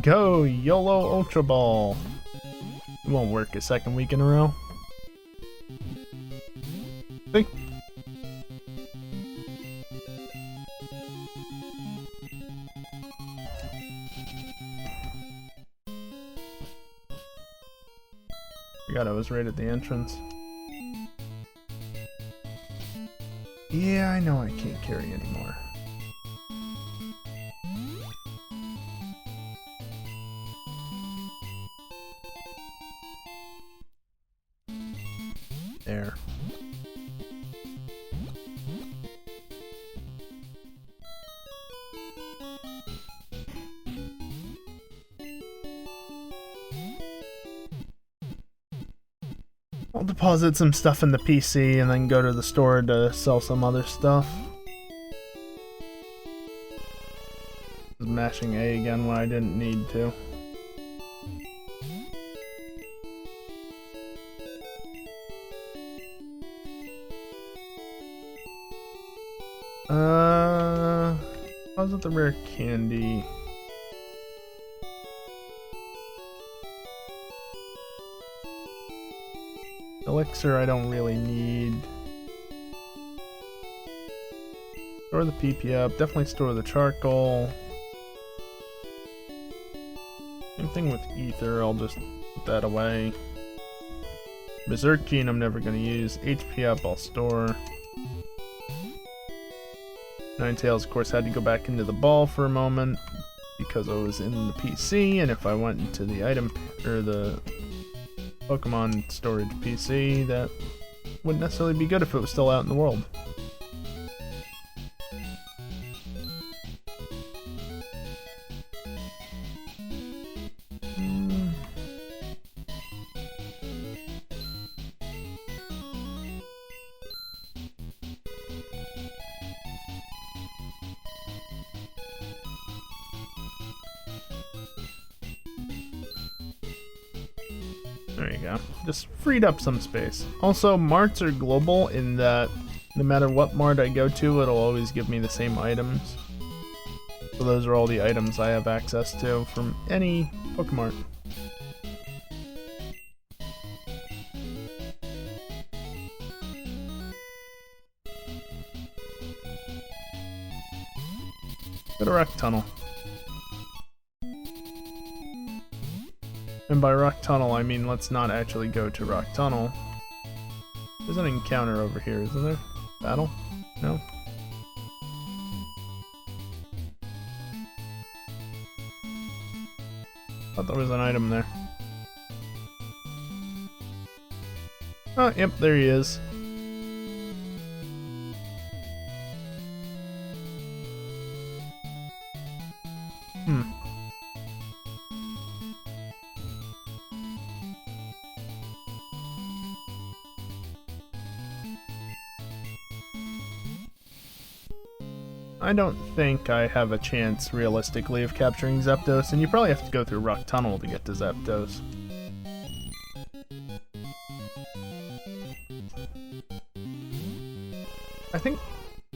Go, YOLO Ultra Ball! It won't work a second week in a row. See? Forgot I was right at the entrance. Yeah, I know I can't carry anymore. There. I'll deposit some stuff in the PC and then go to the store to sell some other stuff. Was mashing A again when I didn't need to. Deposit the rare candy. Elixir I don't really need. Store the PP up. Definitely store the charcoal. Same thing with ether. I'll just put that away. Berserk Gene I'm never going to use. HP up I'll store. Ninetales of course had to go back into the ball for a moment because I was in the PC, and if I went into the item or the Pokemon storage PC, that wouldn't necessarily be good if it was still out in the world. There you go. Just freed up some space. Also, marts are global in that no matter what mart I go to, it'll always give me the same items. So those are all the items I have access to from any Pokemart. Go to Rock Tunnel. And by Rock Tunnel, I mean let's not actually go to Rock Tunnel. There's an encounter over here, isn't there? Battle? No? Thought there was an item there. Oh, yep, there he is. I don't think I have a chance, realistically, of capturing Zapdos, and you probably have to go through Rock Tunnel to get to Zapdos. I think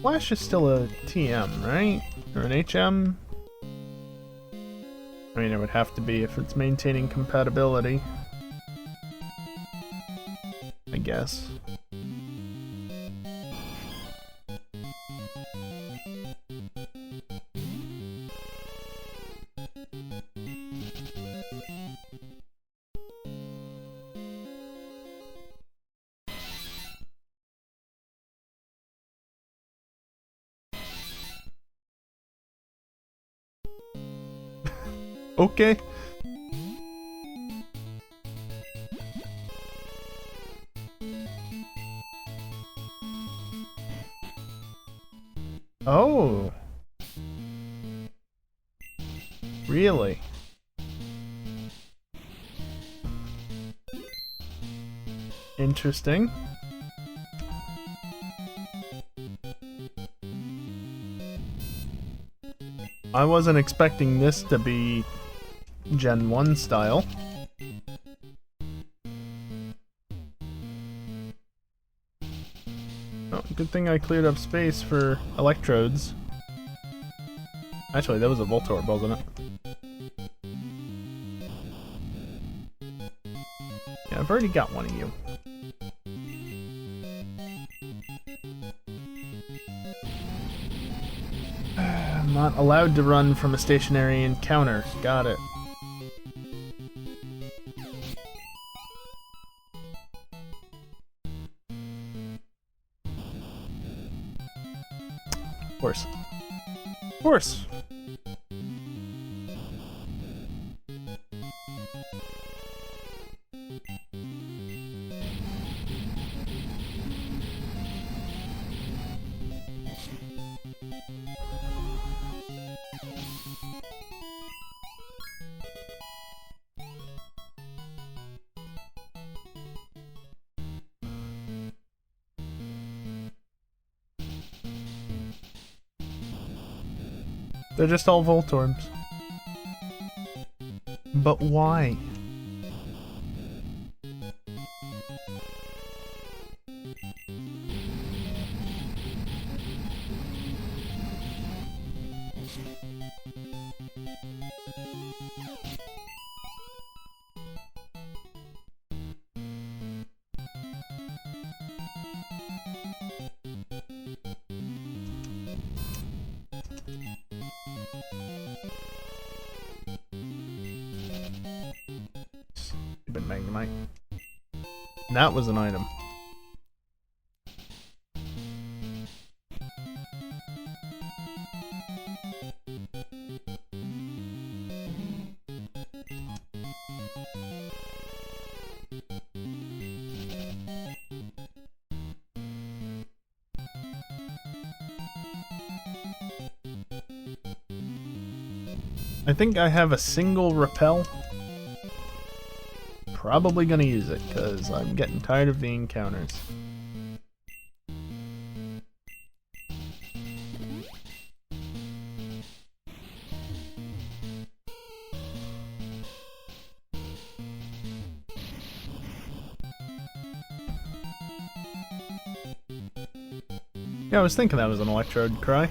Flash is still a TM, right? Or an HM? I mean, it would have to be if it's maintaining compatibility. I guess. Okay. Oh. Really? Interesting. I wasn't expecting this to be Gen 1 style. Oh, good thing I cleared up space for electrodes. Actually, that was a Voltorb, wasn't it? Yeah, I've already got one of you. I'm not allowed to run from a stationary encounter. Got it. Of course. Of course. They're just all Voltorbs. But why? Stupid Magnemite. That was an item. I think I have a single repel. Probably gonna use it, because I'm getting tired of the encounters. Yeah, I was thinking that was an electrode cry.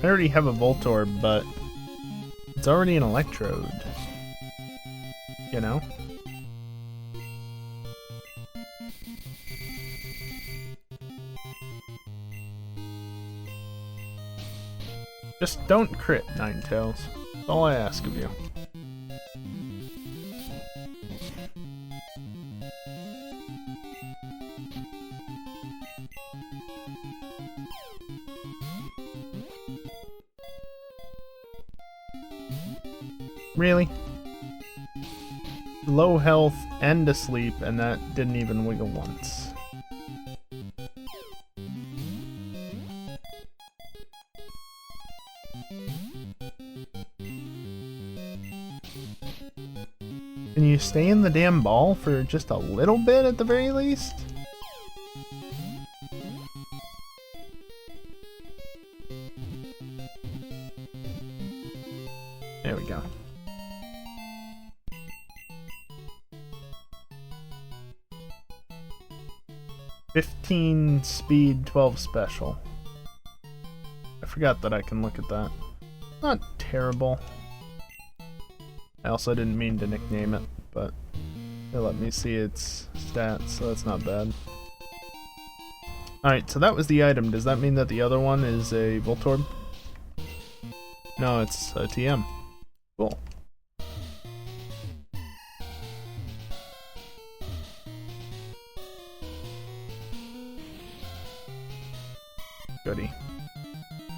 I already have a Voltorb, but it's already an electrode. You know? Just don't crit, Ninetales. That's all I ask of you. Really? Low health and asleep, and that didn't even wiggle once. Can you stay in the damn ball for just a little bit at the very least? There we go. "15 speed, 12 special." I forgot that I can look at that. Not terrible. I also didn't mean to nickname it, but they let me see its stats, so that's not bad. Alright, so that was the item. Does that mean that the other one is a Voltorb? No, it's a TM. Cool. Goody.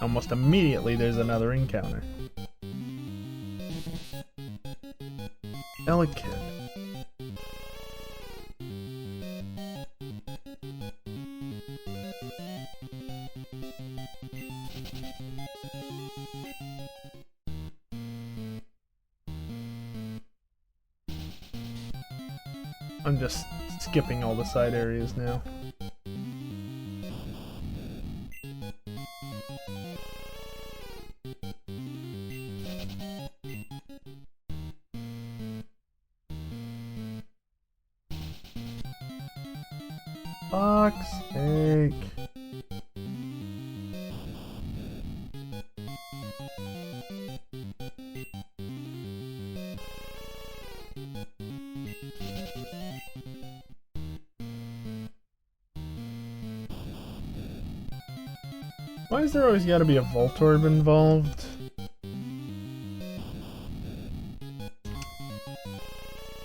Almost immediately there's another encounter. Delicate. I'm just skipping all the side areas now. Fuck's sake. Why is there always gotta be a Voltorb involved?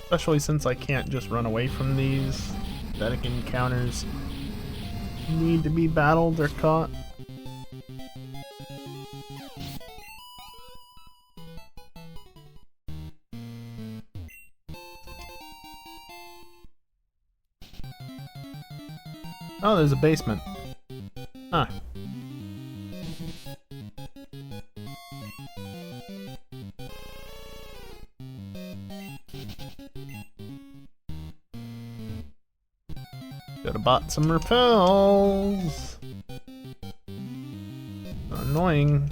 Especially since I can't just run away from these. Pathetic encounters need to be battled or caught. Oh, there's a basement. Huh. Could've bought some repels. Annoying.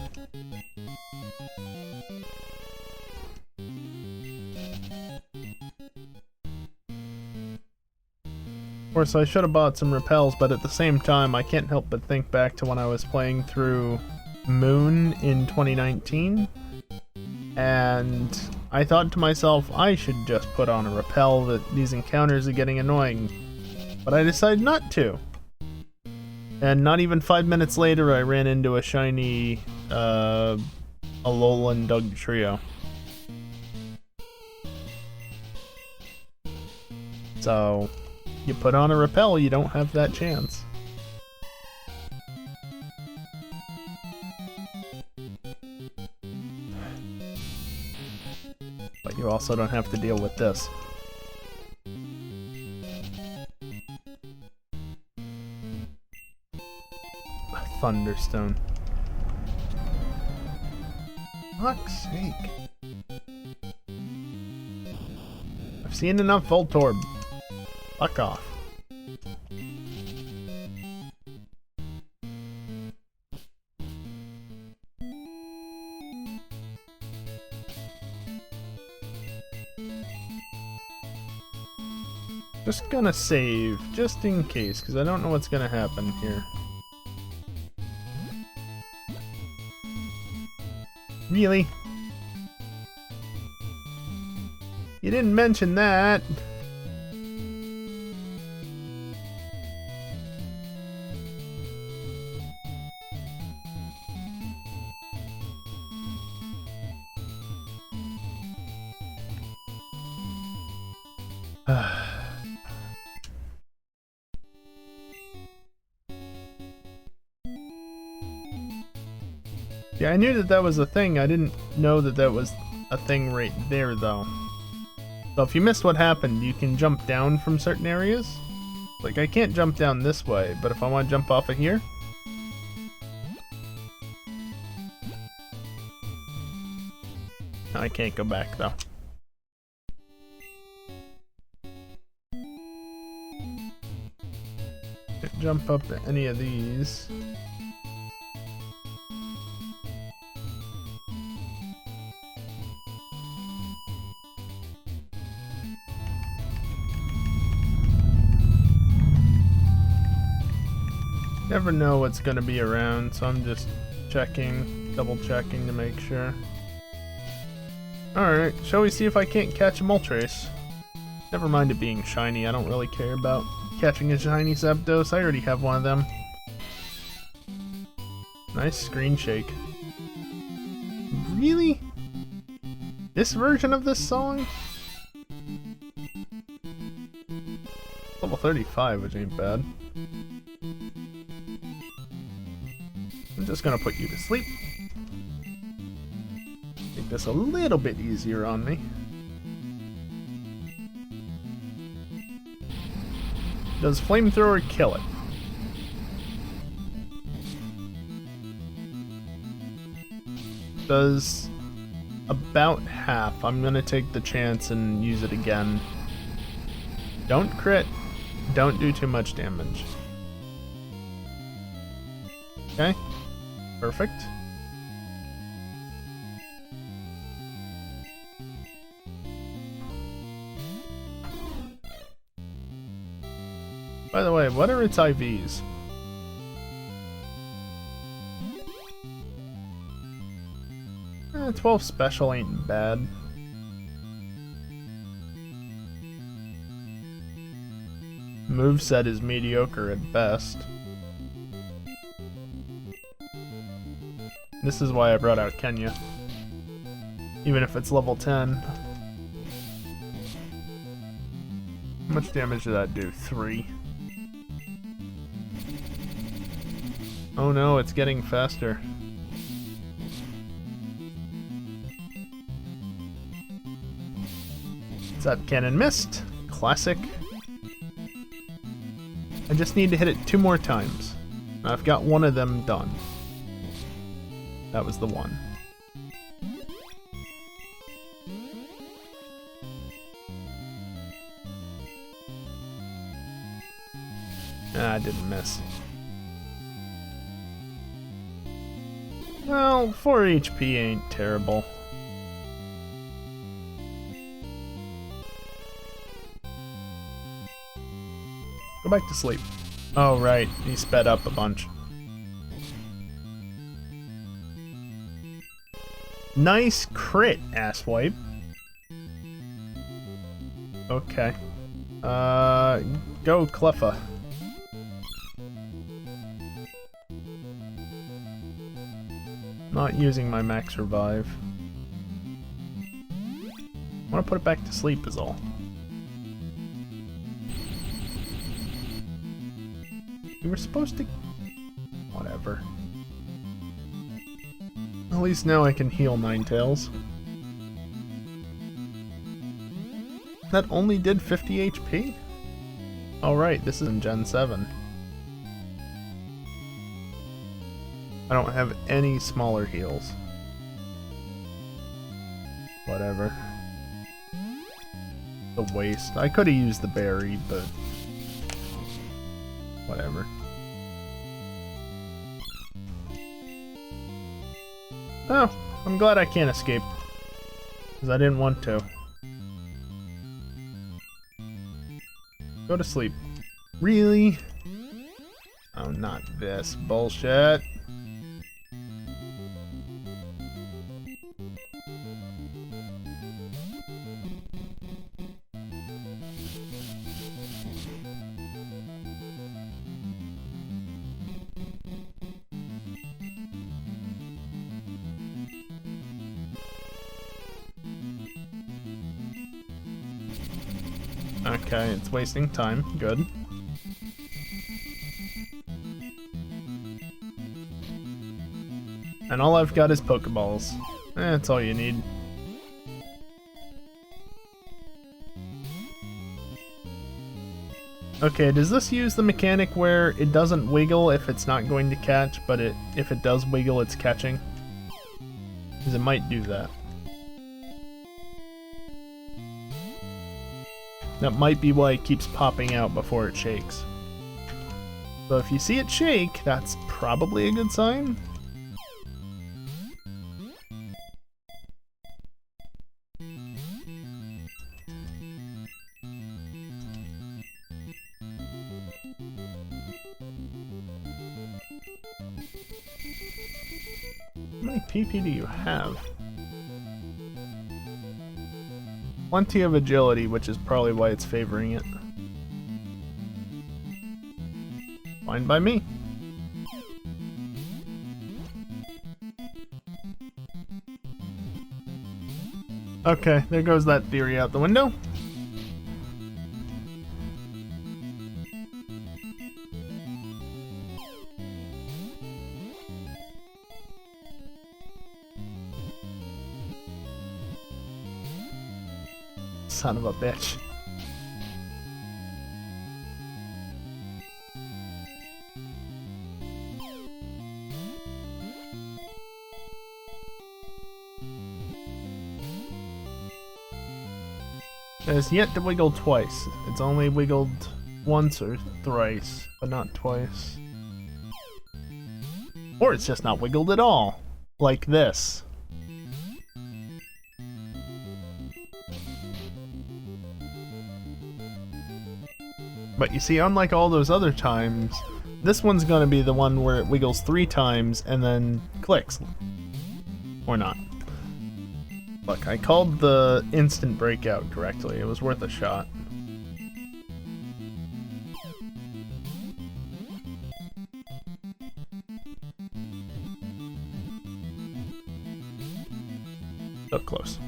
Of course, I should have bought some repels, but at the same time, I can't help but think back to when I was playing through Moon in 2019, and I thought to myself, I should just put on a repel, that these encounters are getting annoying. But I decided not to. And not even 5 minutes later, I ran into a shiny Alolan Dugtrio. So, you put on a repel, you don't have that chance. But you also don't have to deal with this. Thunderstone. Fuck's sake. I've seen enough Voltorb. Fuck off. Just gonna save, just in case, because I don't know what's gonna happen here. Really? You didn't mention that. Yeah, I knew that that was a thing. I didn't know that that was a thing right there, though. So if you missed what happened, you can jump down from certain areas. Like, I can't jump down this way, but if I want to jump off of here... I can't go back, though. Can't jump up to any of these. Never know what's gonna be around, so I'm just checking, double checking to make sure. Alright, shall we see if I can't catch a Moltres? Never mind it being shiny, I don't really care about catching a shiny Zapdos, I already have one of them. Nice screen shake. Really? This version of this song? Level 35, which ain't bad. I'm just gonna put you to sleep. Make this a little bit easier on me. Does Flamethrower kill it? Does about half. I'm gonna take the chance and use it again. Don't crit. Don't do too much damage. Okay. Perfect. By the way, what are its IVs? Eh, 12 special ain't bad. Moveset is mediocre at best. This is why I brought out Kenya. Even if it's level 10. How much damage did that do? 3. Oh no, it's getting faster. Zap Cannon missed. Classic. I just need to hit it 2 more times. I've got one of them done. That was the one. Ah, I didn't miss. Well, 4 HP ain't terrible. Go back to sleep. Oh, right. He sped up a bunch. Nice crit, asswipe. Okay. Go Cleffa. Not using my max revive. I want to put it back to sleep is all. We were supposed to... Whatever. At least now I can heal Ninetales. That only did 50 HP? Oh right, this is in Gen 7. I don't have any smaller heals. Whatever. The waste. I could have used the berry, but... Whatever. Oh, I'm glad I can't escape. Because I didn't want to. Go to sleep. Really? Oh, not this bullshit. Okay, it's wasting time. Good. And all I've got is Pokeballs. That's all you need. Okay, does this use the mechanic where it doesn't wiggle if it's not going to catch, but if it does wiggle, it's catching? Because it might do that. That might be why it keeps popping out before it shakes. So if you see it shake, that's probably a good sign. How many PP do you have? Plenty of agility, which is probably why it's favoring it. Fine by me. Okay, there goes that theory out the window. Son of a bitch. It has yet to wiggle twice. It's only wiggled once or thrice, but not twice. Or it's just not wiggled at all. Like this. But you see, unlike all those other times, this one's gonna be the one where it wiggles 3 times and then clicks. Or not. Look, I called the instant breakout correctly. It was worth a shot. So close.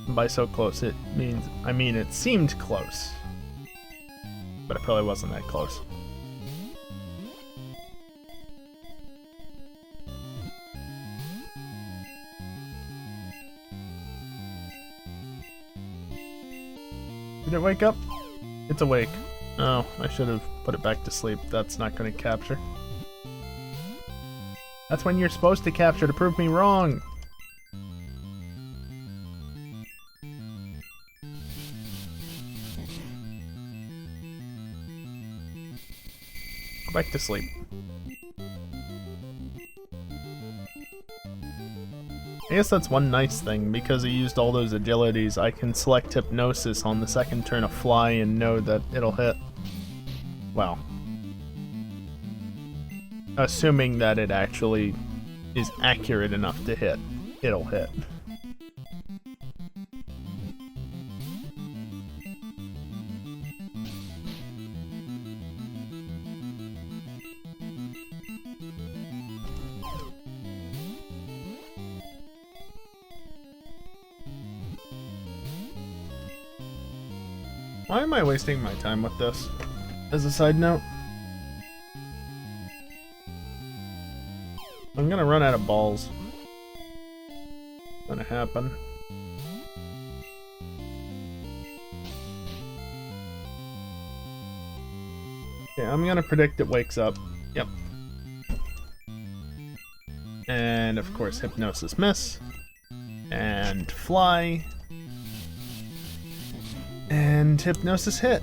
By so close, it means, I mean, it seemed close. But it probably wasn't that close. Did it wake up? It's awake. Oh, I should have put it back to sleep. That's not going to capture. That's when you're supposed to capture to prove me wrong. Go back to sleep. I guess that's one nice thing, because I used all those agilities, I can select Hypnosis on the second turn of Fly and know that it'll hit. Well. Assuming that it actually is accurate enough to hit, it'll hit. Why am I wasting my time with this? As a side note, I'm gonna run out of balls. It's gonna happen. Okay, I'm gonna predict it wakes up. Yep. And of course, Hypnosis miss. And Fly. And Hypnosis hit.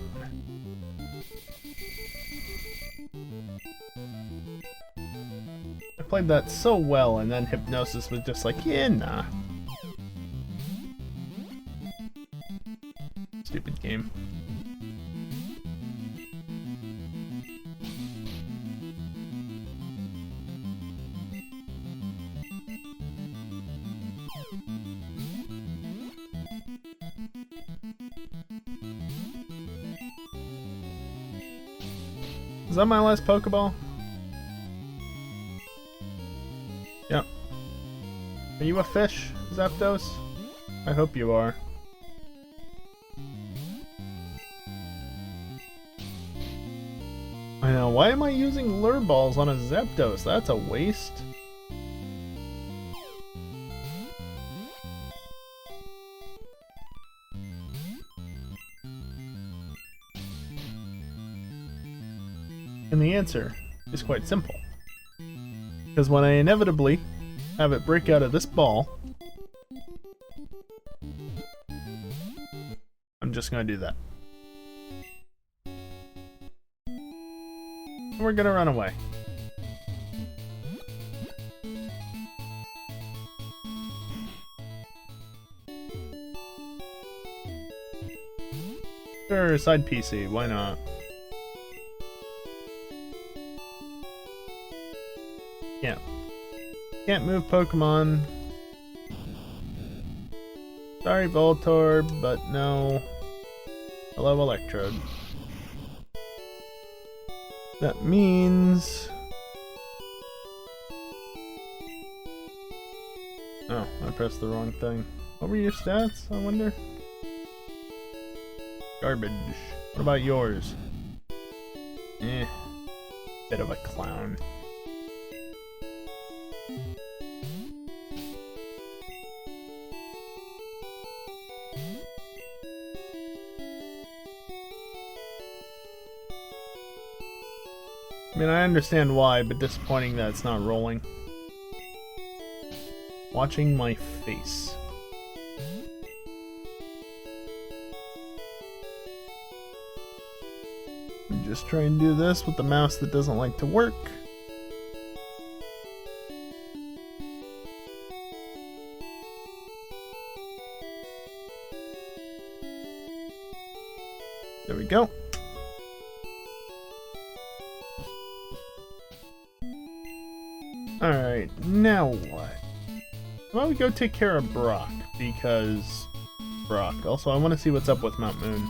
I played that so well, and then Hypnosis was just like, yeah, nah. Stupid game. Is that my last Pokeball? Yep. Are you a fish, Zapdos? I hope you are. I know, why am I using lure balls on a Zapdos? That's a waste. And the answer is quite simple. Because when I inevitably have it break out of this ball, I'm just gonna do that. We're gonna run away. Sure, side PC, why not? Yeah. Can't move Pokemon. Sorry, Voltorb, but no. Hello, Electrode. That means... Oh, I pressed the wrong thing. What were your stats, I wonder? Garbage. What about yours? Eh. Bit of a clown. I mean, I understand why, but disappointing that it's not rolling. Watching my face. Just try and do this with the mouse that doesn't like to work. There we go. Alright, now what? How about we go take care of Brock? Because... Brock. Also, I want to see what's up with Mount Moon.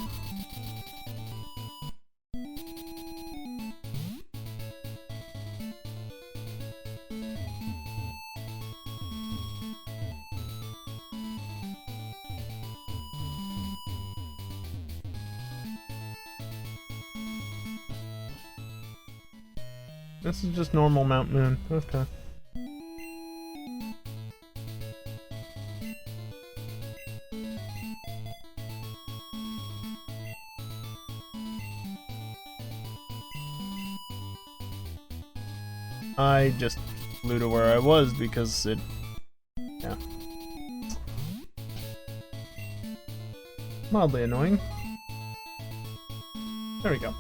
This is just normal Mount Moon. Okay. I just flew to where I was because it... yeah. Mildly annoying. There we go.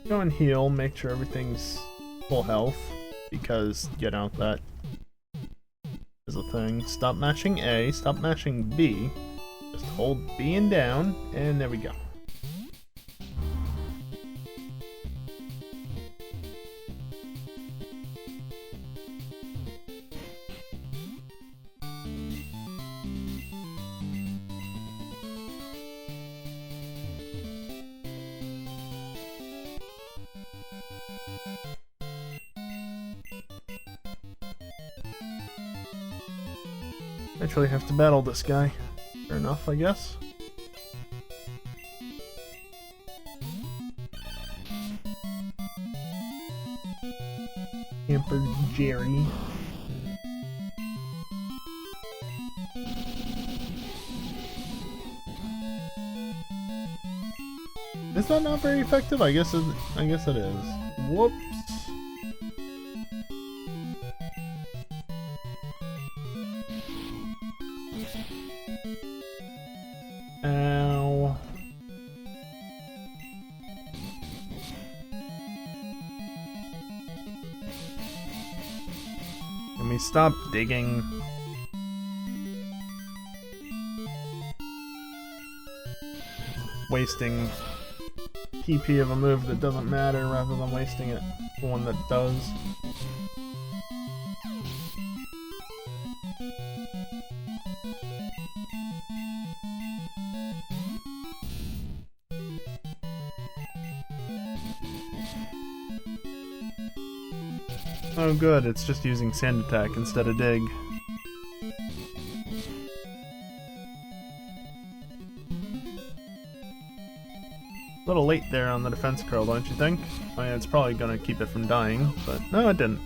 Go and heal, make sure everything's full health, because, you know, that is a thing. Stop mashing A, stop mashing B, just hold B and down, and there we go. Actually have to battle this guy. Fair enough, I guess. Hampered Jerry. Is that not very effective? I guess it is. Whoops. Ow. Can we stop digging? Wasting PP of a move that doesn't matter rather than wasting it for one that does. Oh good, it's just using Sand Attack instead of Dig. A little late there on the defense curl, don't you think? I mean, it's probably gonna keep it from dying, but no, it didn't.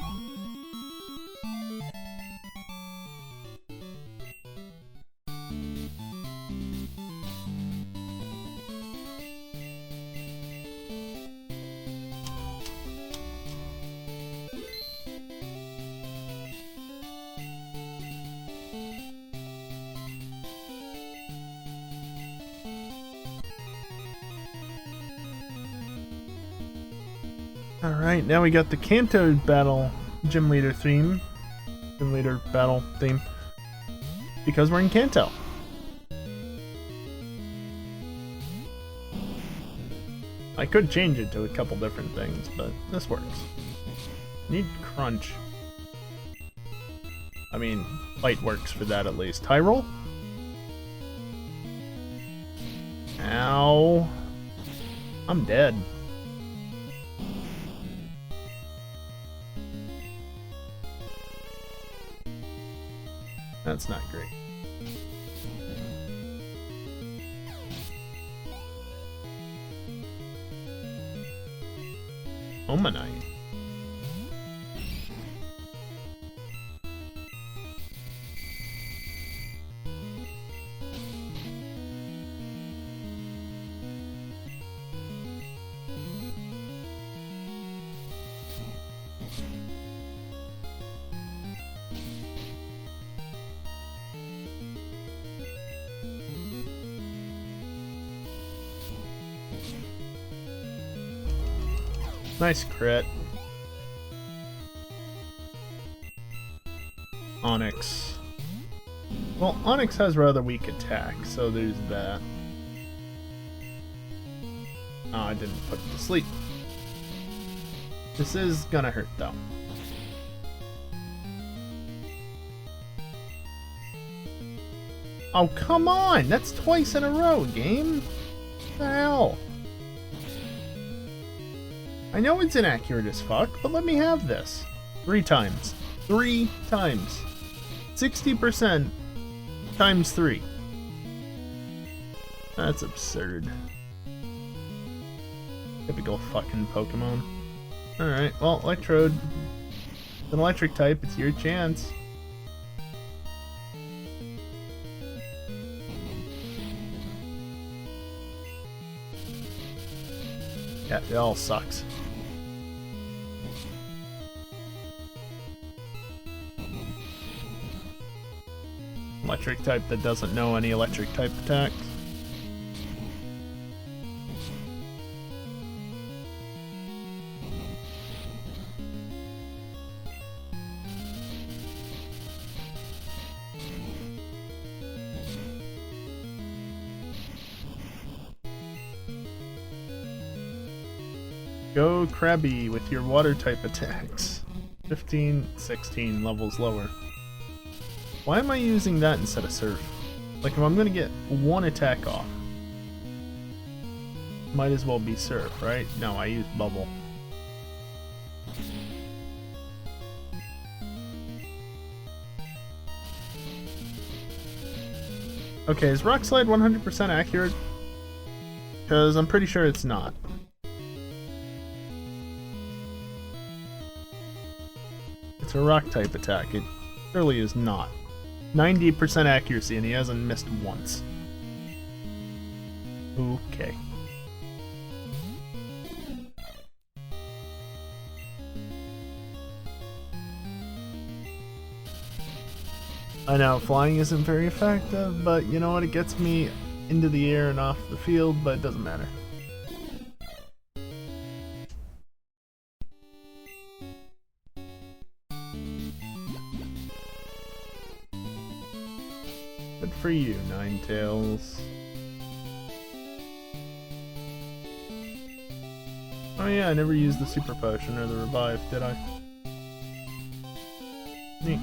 Alright, now we got the Kanto battle gym leader theme. Gym leader battle theme. Because we're in Kanto. I could change it to a couple different things, but this works. Need crunch. I mean, fight works for that at least. High roll? Ow. I'm dead. That's not great. Omanite. Nice crit. Onyx. Well, Onyx has rather weak attack, so there's that. Oh, I didn't put it to sleep. This is gonna hurt, though. Oh, come on! That's twice in a row, game! What the hell? I know it's inaccurate as fuck, but let me have this. 3 times. 3 times. 60% times 3. That's absurd. Typical fucking Pokemon. Alright, well, Electrode. It's an electric type, it's your chance. Yeah, it all sucks. Electric type that doesn't know any electric type attacks. Go Krabby with your water type attacks. 15, 16 levels lower. Why am I using that instead of Surf? Like, if I'm gonna get 1 attack off, might as well be Surf, right? No, I use Bubble. Okay, is Rock Slide 100% accurate? Because I'm pretty sure it's not. It's a rock type attack. It surely is not. 90% accuracy and he hasn't missed once. Okay. I know, flying isn't very effective, but you know what? It gets me into the air and off the field, but it doesn't matter. Good for you, Ninetales. Oh yeah, I never used the super potion or the revive, did I? Neat.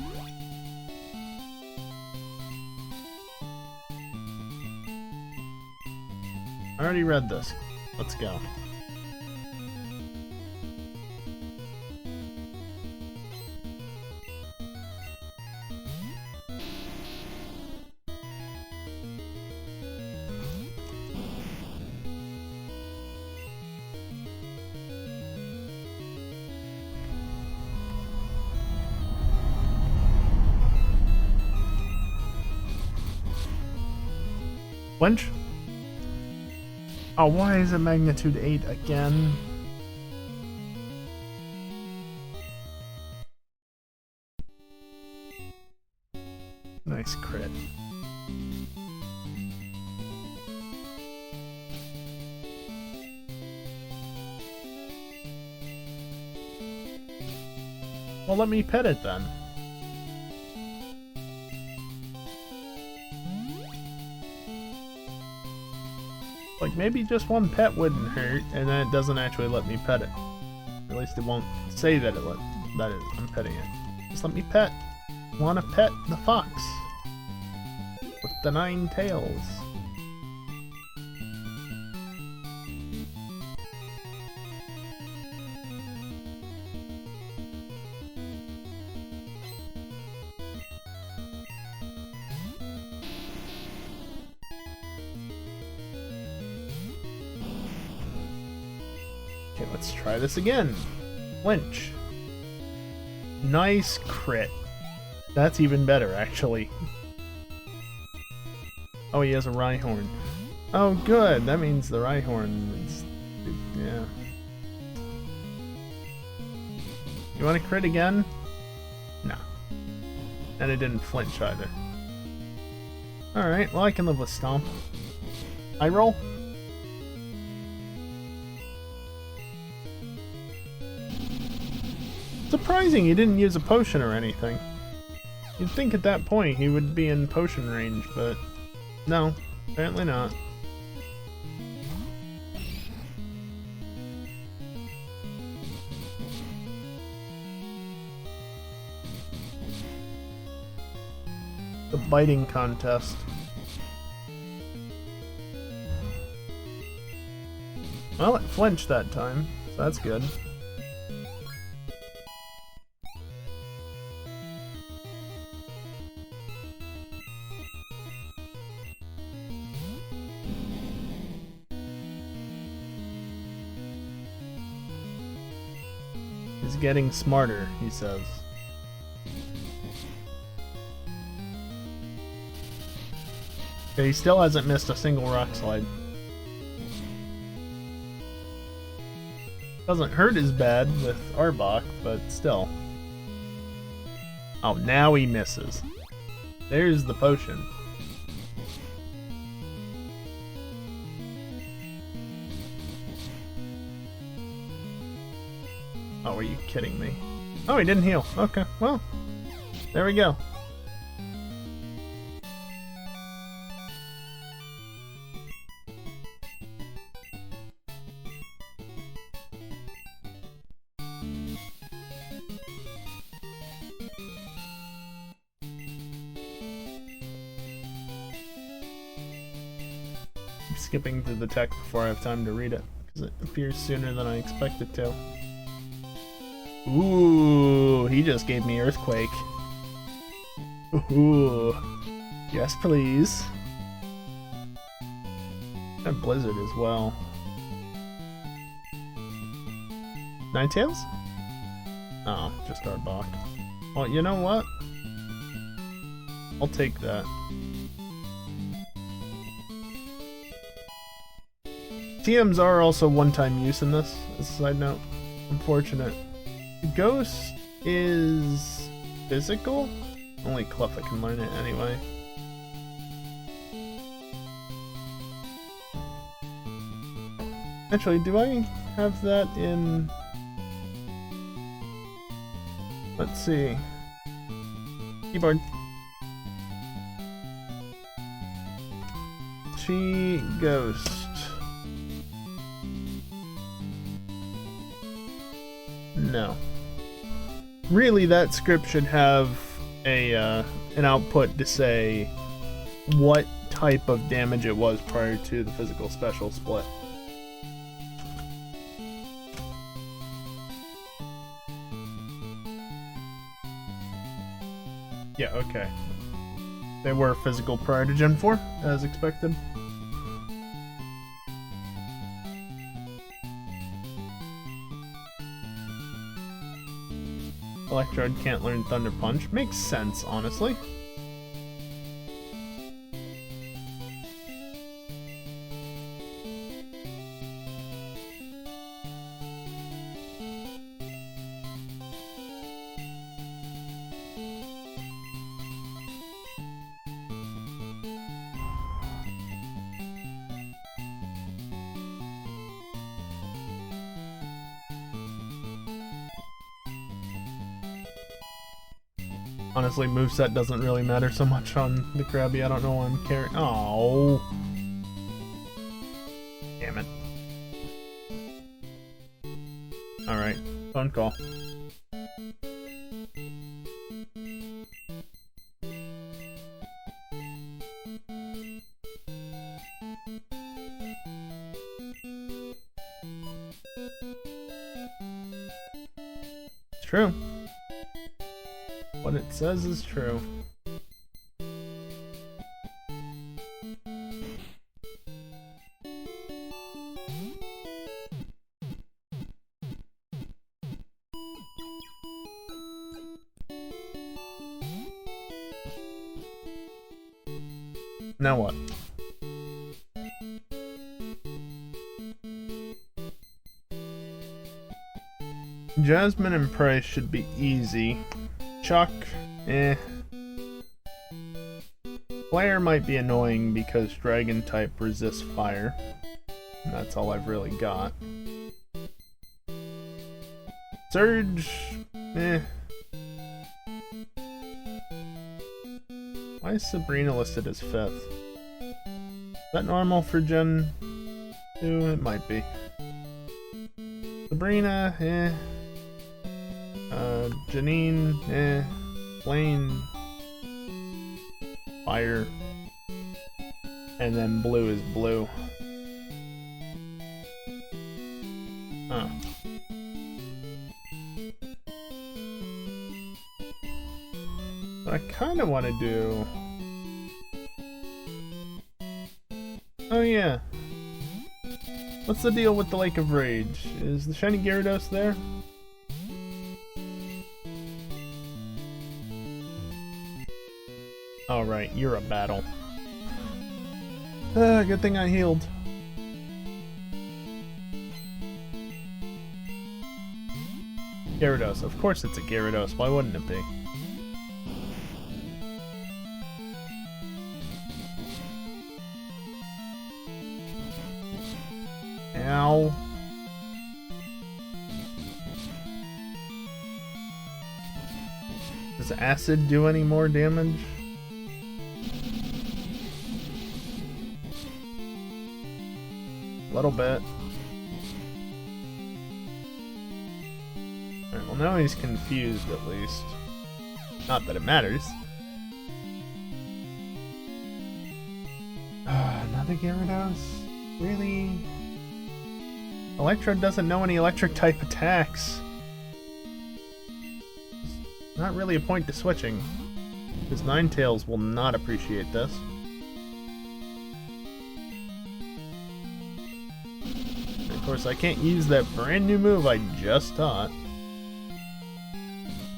I already read this. Let's go. Wench? Oh, why is it magnitude 8 again? Nice crit. Well, let me pet it then. Like, maybe just one pet wouldn't hurt, and then it doesn't actually let me pet it. At least it won't say that I'm petting it. Just let me pet. Wanna pet the fox with the 9 tails. Okay, let's try this again. Flinch. Nice crit. That's even better, actually. Oh, he has a Rhyhorn. Oh, good. That means the Rhyhorn is... yeah. You want to crit again? No. And it didn't flinch either. Alright, well I can live with Stomp. I roll. Surprising he didn't use a potion or anything. You'd think at that point he would be in potion range, but no, apparently not. The biting contest. Well, it flinched that time, so that's good. He's getting smarter, he says. Okay, he still hasn't missed a single rock slide. Doesn't hurt as bad with Arbok, but still. Oh, now he misses. There's the potion. Oh, are you kidding me? Oh, he didn't heal. Okay, well, there we go. I'm skipping through the text before I have time to read it, because it appears sooner than I expect it to. Ooh, he just gave me Earthquake. Ooh. Yes, please. And Blizzard as well. Ninetales? Oh, just Arbok. Well, you know what? I'll take that. TMs are also one-time use in this, as a side note. Unfortunate. Ghost is physical? Only Cleffa can learn it anyway. Actually, do I have that in... Let's see. Keyboard. Ghost. No. Really, that script should have a an output to say what type of damage it was prior to the physical special split. Yeah, okay. They were physical prior to Gen 4, as expected. Electrode can't learn Thunder Punch. Makes sense, honestly. Honestly, moveset doesn't really matter so much on the Krabby. I don't know why I'm carrying. Oh, damn it! All right, phone call. It's true. What it says is true. Now what? Jasmine and Price should be easy. Chuck, eh. Flare might be annoying because Dragon type resists fire. And that's all I've really got. Surge, eh. Why is Sabrina listed as 5th? Is that normal for Gen 2? It might be. Sabrina, eh. Janine, eh. Blaine, fire, and then blue is blue. Huh. What I kind of want to do... Oh yeah. What's the deal with the Lake of Rage? Is the shiny Gyarados there? Oh right, you're a battle. Good thing I healed. Gyarados, of course it's a Gyarados, why wouldn't it be? Ow. Does acid do any more damage? A little bit. Alright, well now he's confused at least. Not that it matters. Another Gyarados? Really? Electrode doesn't know any electric type attacks. Not really a point to switching, because Ninetales will not appreciate this. And of course, I can't use that brand new move I just taught.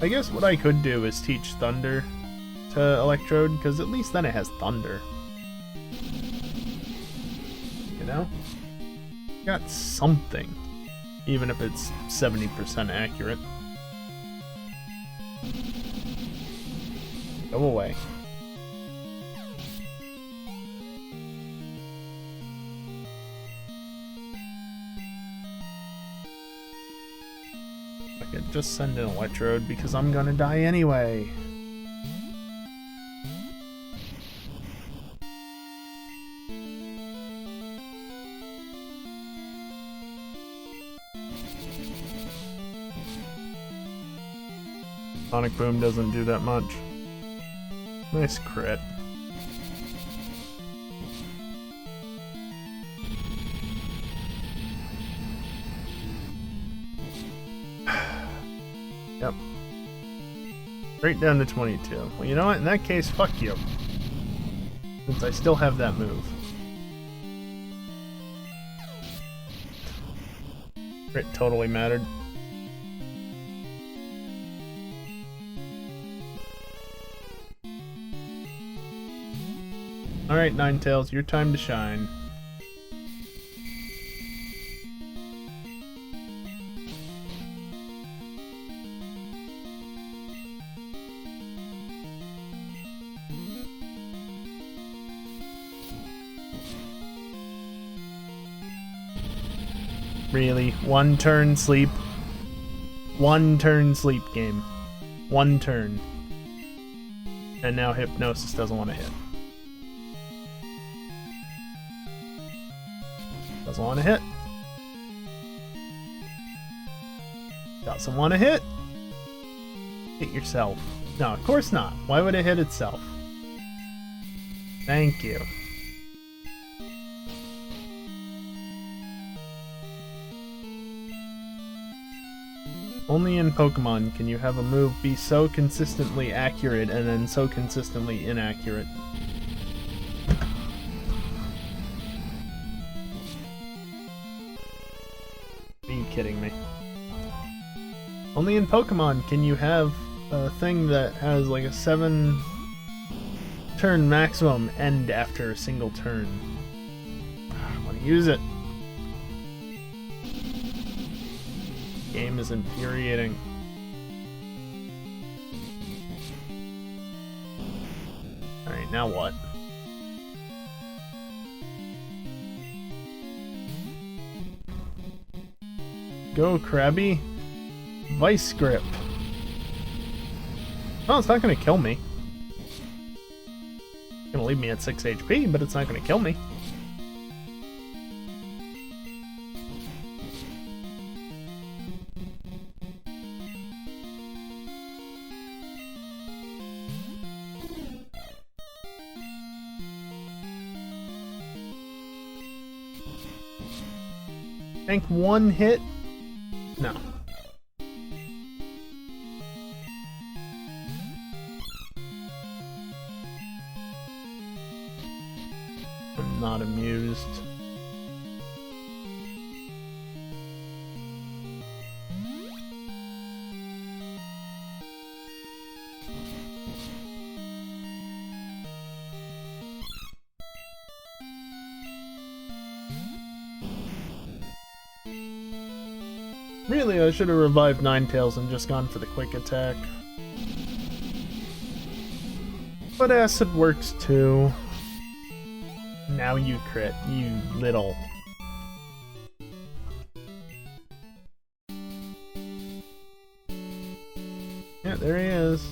I guess what I could do is teach Thunder to Electrode, because at least then it has Thunder. You know? Got something, even if it's 70% accurate. Go away. I could just send an Electrode because I'm gonna die anyway. Sonic Boom doesn't do that much. Nice crit. Yep. Straight down to 22. Well, you know what? In that case, fuck you. Since I still have that move. Crit totally mattered. Alright, Ninetales, your time to shine. Really? One turn sleep? One turn sleep game. One turn. And now Hypnosis doesn't want to hit. Doesn't want to hit. Doesn't want to hit. Hit yourself. No, of course not. Why would it hit itself? Thank you. Only in Pokemon can you have a move be so consistently accurate and then so consistently inaccurate. Are you kidding me? Only in Pokemon can you have a thing that has like a 7-turn maximum end after a single turn. I want to use it. Game is infuriating. Alright, now what? Go, Krabby. Vice Grip. Well, it's not gonna kill me. It's gonna leave me at 6 HP, but it's not gonna kill me. Think one hit? No. I'm not amused. Really, I should have revived Ninetales and just gone for the quick attack. But acid works too. Now you crit, you little. Yeah, there he is.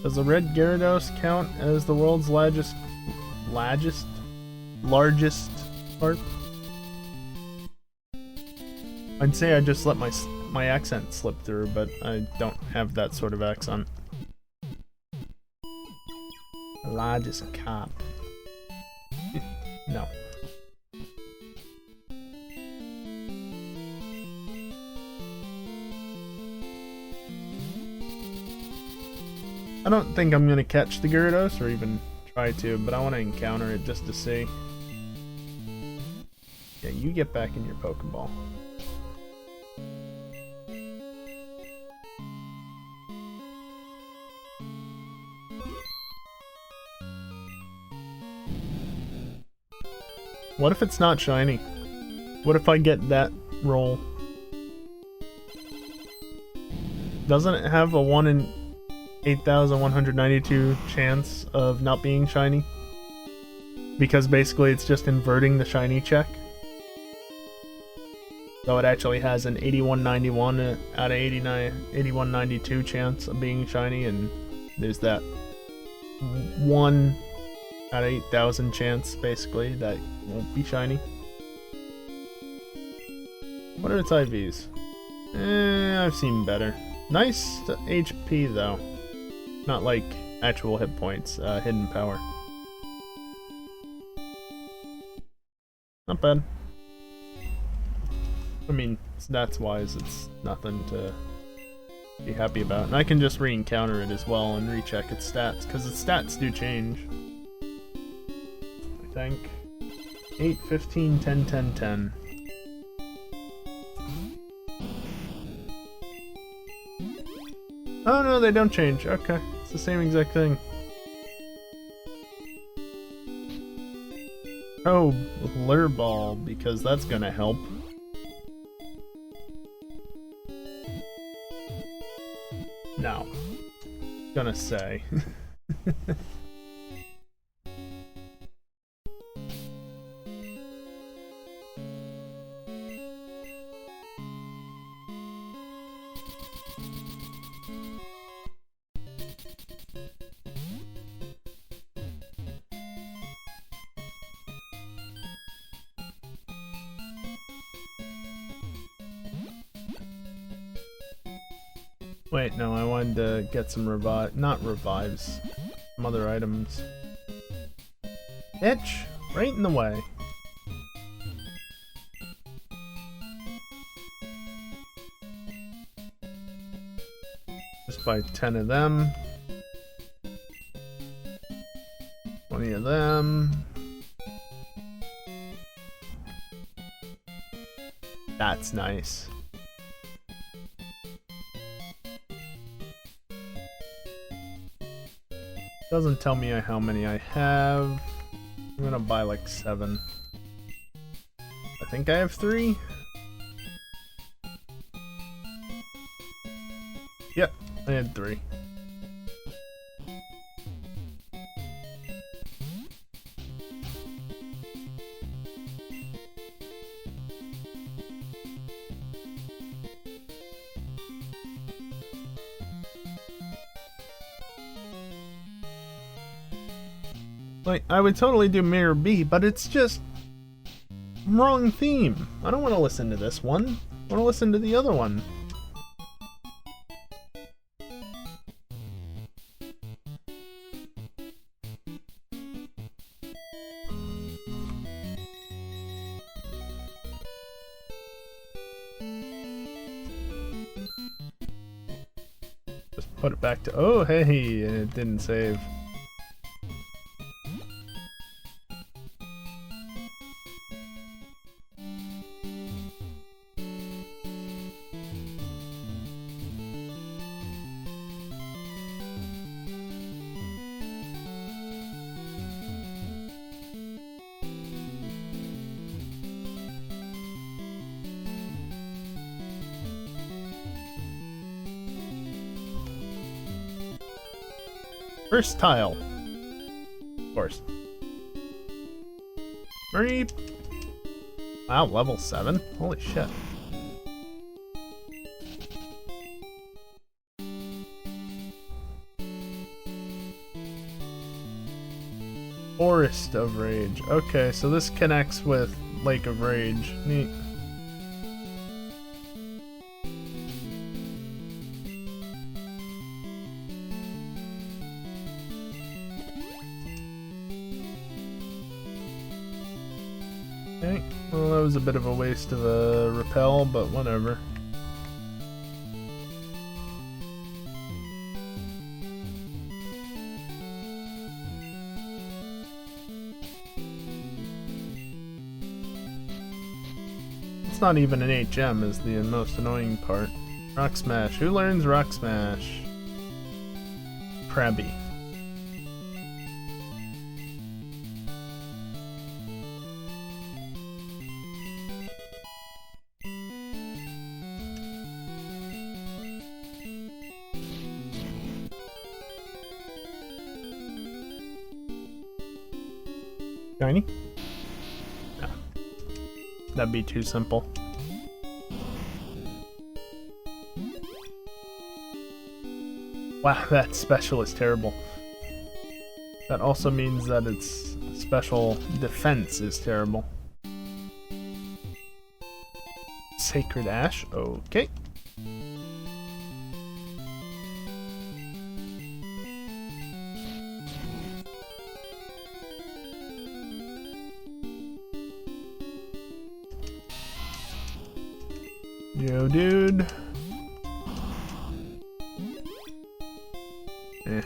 Does the red Gyarados count as the world's largest harp? I'd say I just let my accent slip through, but I don't have that sort of accent. Largest carp. No. I don't think I'm gonna catch the Gyarados, or even try to, but I want to encounter it just to see. Yeah, you get back in your Pokeball. What if it's not shiny? What if I get that roll? Doesn't it have a 1 in 8,192 chance of not being shiny? Because basically it's just inverting the shiny check. So it actually has an 8191 out of 8192 chance of being shiny, and there's that 1 out of 8,000 chance, basically, that won't be shiny. What are its IVs? I've seen better. Nice HP, though. Not like actual hit points, hidden power. Not bad. I mean, stats-wise, it's nothing to be happy about. And I can just re-encounter it as well and recheck its stats, because its stats do change. I think. 8, 15, 10, 10, 10. Oh no, they don't change. Okay, it's the same exact thing. Oh, Lure Ball, because that's gonna help. No. Gonna say. Wait, no, I wanted to get some not revives, some other items. Bitch! Right in the way. Just buy 10 of them. 20 of them. That's nice. Doesn't tell me how many I have. I'm gonna buy like 7. I think I have 3. Yep, I had 3. Like, I would totally do Mirror B, but it's just wrong theme. I don't want to listen to this one. I want to listen to the other one. Just put it back to, oh hey, it didn't save. First tile. Of course. Marie. Wow, level 7? Holy shit. Forest of Rage. Okay, so this connects with Lake of Rage. Neat. Okay, well that was a bit of a waste of a repel, but whatever. It's not even an HM is the most annoying part. Rock Smash. Who learns Rock Smash? Krabby. Shiny? No. That'd be too simple. Wow, that special is terrible. That also means that its special defense is terrible. Sacred Ash, okay. Yo, dude. Eh.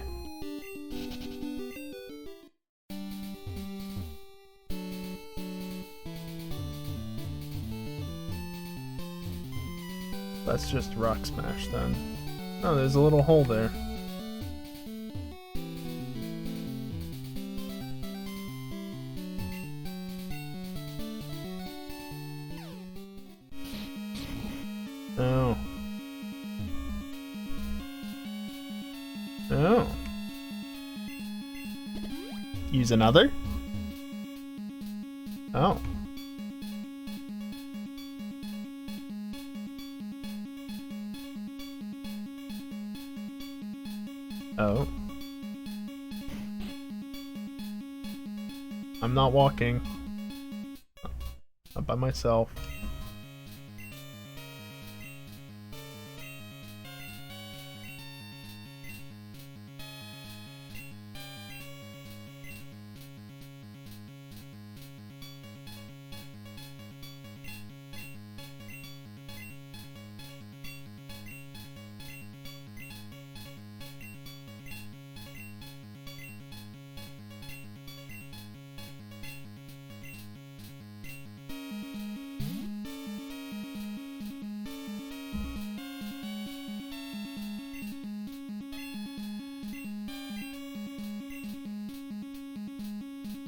That's just Rock Smash then. Oh, there's a little hole there. Oh. Oh. Use another? Oh. Oh. I'm not walking. Not by myself.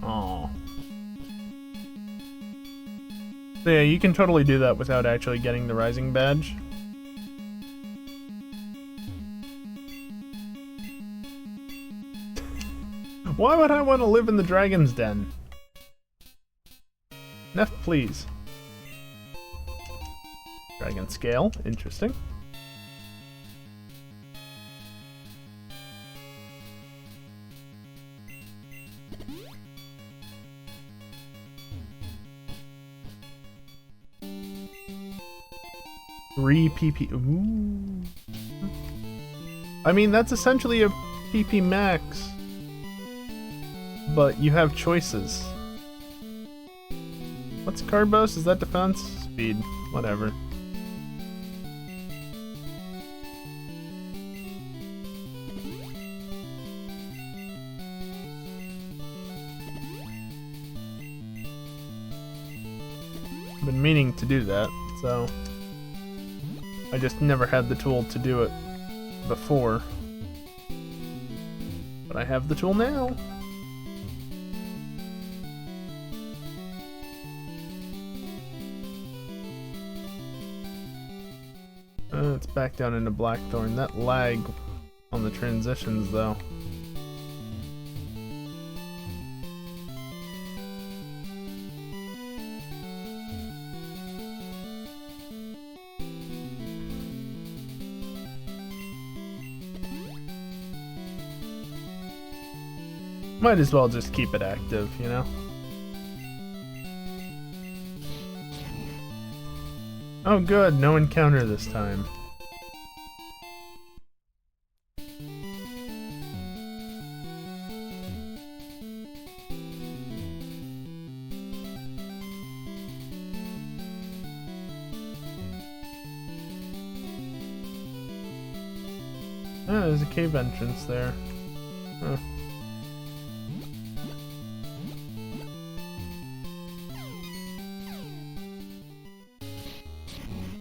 Oh. So yeah, you can totally do that without actually getting the Rising Badge. Why would I want to live in the Dragon's Den? Neff, please. Dragon Scale, interesting. Three PP. Ooh. I mean, that's essentially a PP max. But you have choices. What's Carbos? Is that defense? Speed. Whatever. I've been meaning to do that, so I just never had the tool to do it before. But I have the tool now. It's back down into Blackthorn. That lag on the transitions, though. Might as well just keep it active, you know? Oh good, no encounter this time. Oh, there's a cave entrance there. Huh.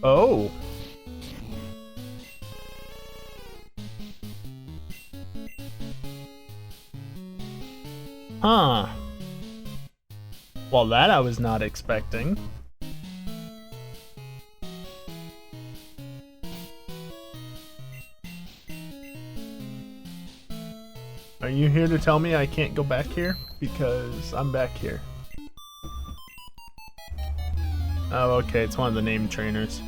Oh. Huh. Well, that I was not expecting. Are you here to tell me I can't go back here? Because I'm back here. Oh, okay, it's one of the named trainers.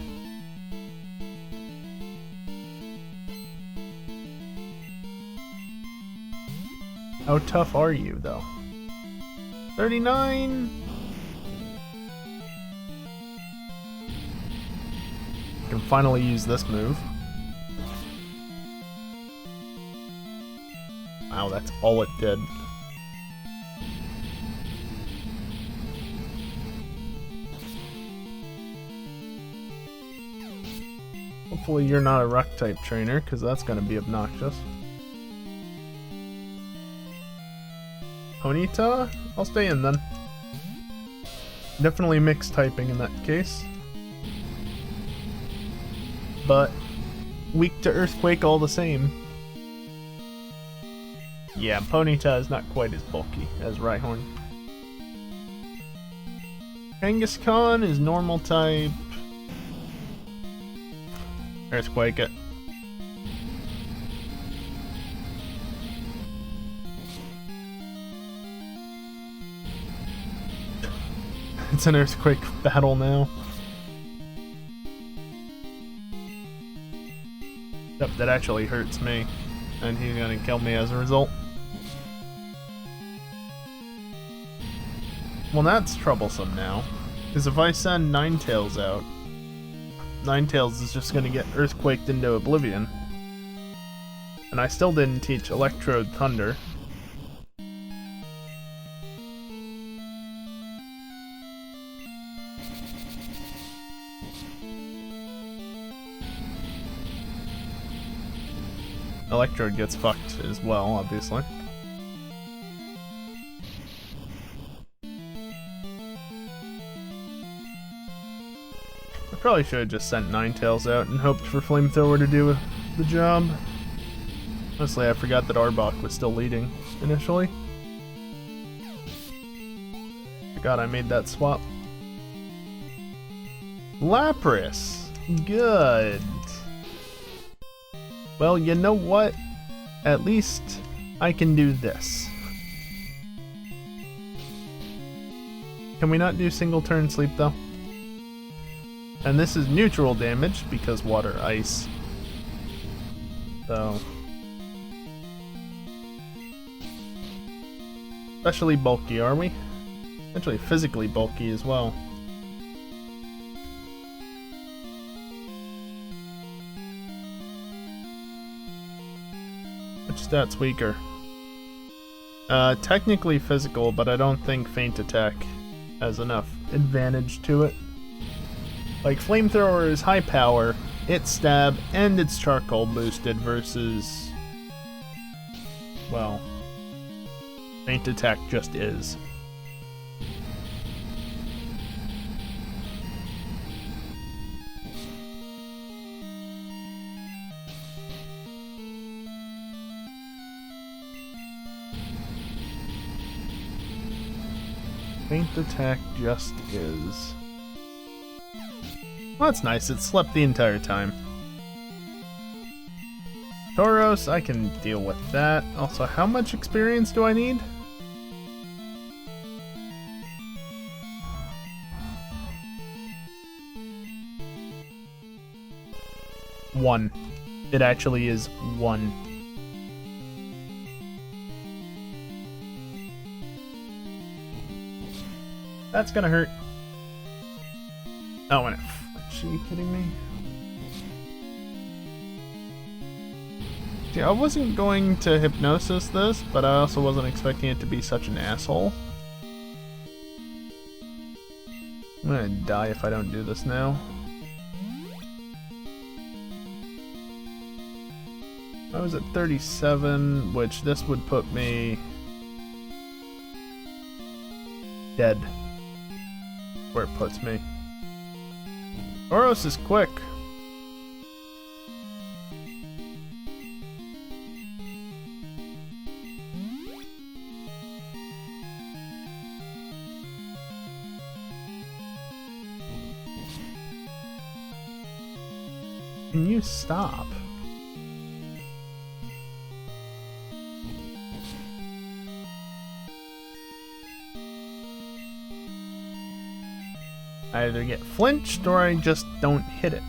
How tough are you, though? 39? I can finally use this move. Wow, that's all it did. Hopefully you're not a rock type trainer, because that's going to be obnoxious. Ponyta? I'll stay in then. Definitely mixed typing in that case. But weak to Earthquake all the same. Yeah, Ponyta is not quite as bulky as Rhyhorn. Kangaskhan is normal type. Earthquake it. It's an earthquake battle now. Yep, that actually hurts me. And he's gonna kill me as a result. Well, that's troublesome now. Because if I send Ninetales out, Ninetales is just gonna get earthquaked into oblivion. And I still didn't teach Electrode Thunder. Electrode gets fucked as well, obviously. I probably should have just sent Ninetales out and hoped for Flamethrower to do the job. Honestly, I forgot that Arbok was still leading initially. Forgot I made that swap. Lapras! Good. Well, you know what? At least I can do this. Can we not do single turn sleep though? And this is neutral damage because water ice. So especially bulky, are we? Actually physically bulky as well. Which stat's weaker? Technically physical, but I don't think Feint Attack has enough advantage to it. Like, Flamethrower is high power, its stab, and its charcoal boosted versus... well... Feint Attack just is. Feint Attack just is. Well, that's nice. It slept the entire time. Tauros, I can deal with that. Also, how much experience do I need? One. It actually is 1. That's gonna hurt. Oh, and it flinched. Are you kidding me? See, I wasn't going to Hypnosis this, but I also wasn't expecting it to be such an asshole. I'm gonna die if I don't do this now. I was at 37, which this would put me dead. Where it puts me. Tauros is quick. Can you stop? I either get flinched or I just don't hit it.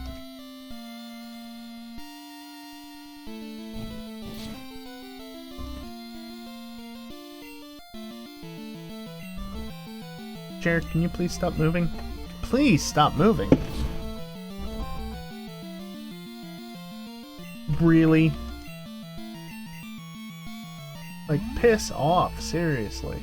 chair, can you please stop moving? Please stop moving. Really? Like, piss off, seriously.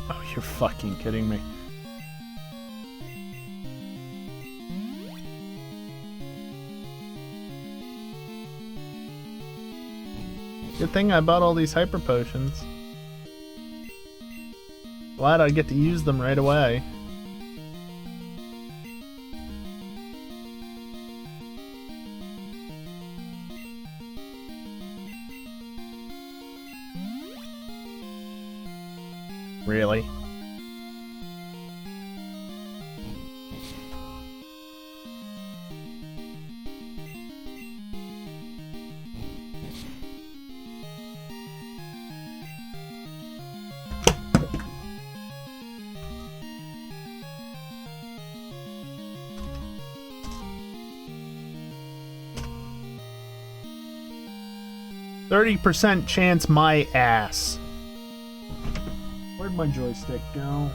Oh, you're fucking kidding me. Good thing I bought all these hyper potions. Glad I get to use them right away. Really? %30 chance my ass. Where'd my joystick go?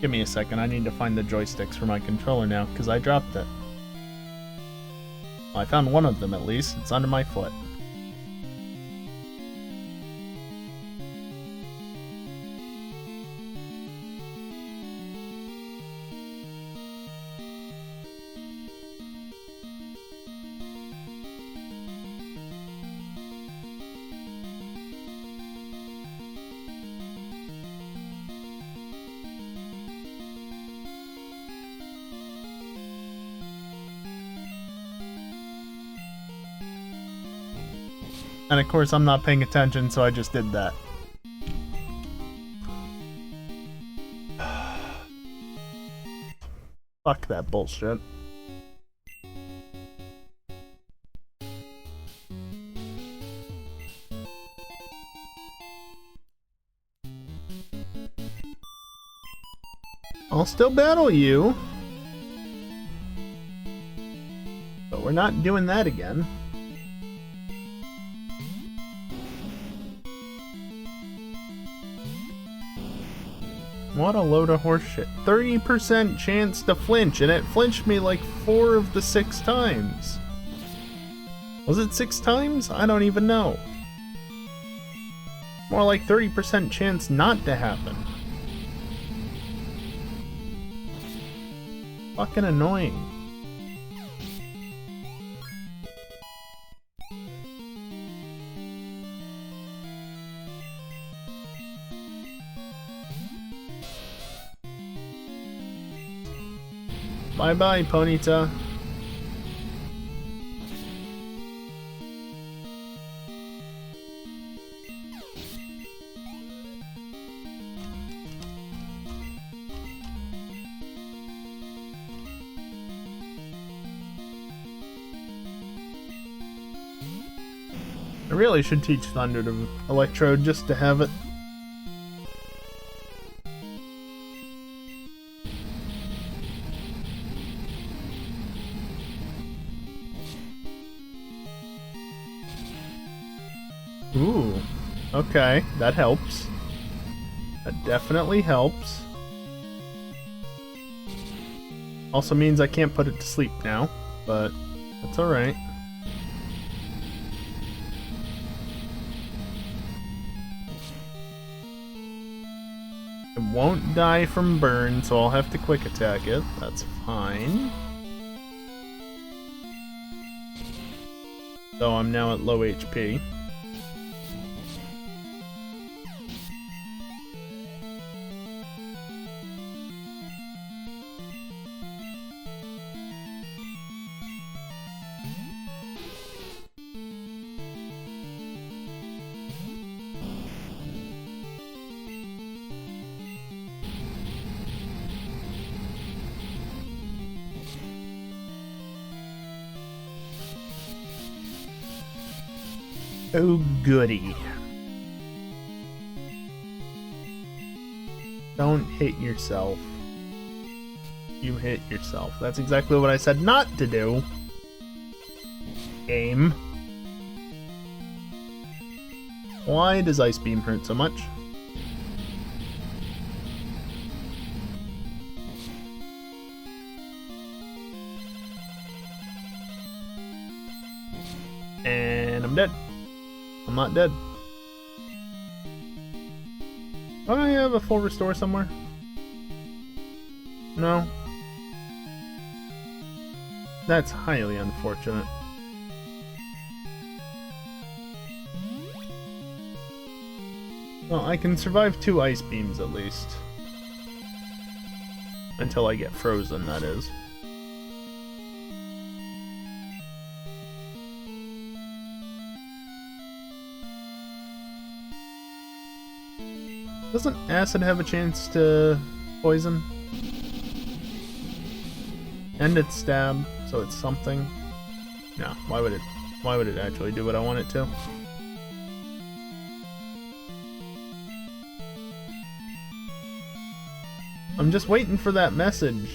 Give me a second, I need to find the joysticks for my controller now, because I dropped it. Well, I found one of them at least, it's under my foot. And of course I'm not paying attention, so I just did that. Fuck that bullshit. I'll still battle you. But we're not doing that again. What a load of horseshit. 30% chance to flinch, and it flinched me like 4 of the 6 times. Was it 6 times? I don't even know. More like 30% chance not to happen. Fucking annoying. Bye-bye, Ponyta. I really should teach Thunder to Electrode just to have it. Ooh, okay, that helps. That definitely helps. Also means I can't put it to sleep now, but that's alright. It won't die from burn, so I'll have to quick attack it. That's fine. Though I'm now at low HP. Oh goody. Don't hit yourself. You hit yourself. That's exactly what I said not to do. Game. Why does Ice Beam hurt so much? And I'm dead. I'm not dead. Do I have a full restore somewhere? No. That's highly unfortunate. Well, I can survive 2 ice beams at least. Until I get frozen, that is. Doesn't acid have a chance to poison? And it's stab, so it's something. No, why would it actually do what I want it to? I'm just waiting for that message.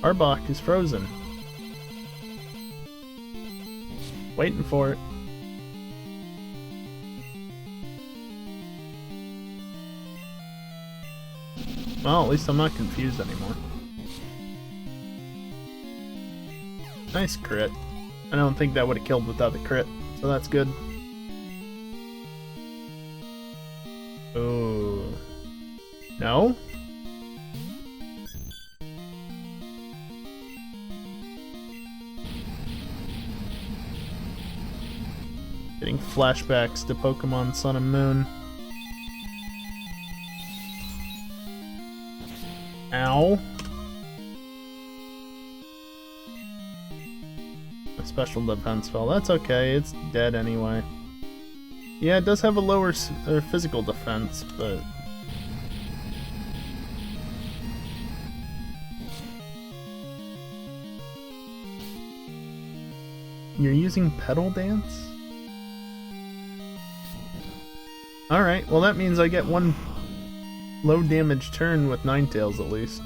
Arbok is frozen. Waiting for it. Well, at least I'm not confused anymore. Nice crit. I don't think that would have killed without the crit, so that's good. Oh. No? Getting flashbacks to Pokemon Sun and Moon. Ow. A special defense spell. That's okay, it's dead anyway. Yeah, it does have a lower physical defense, but... You're using Petal Dance? Alright, well that means I get one low damage turn with Ninetales at least.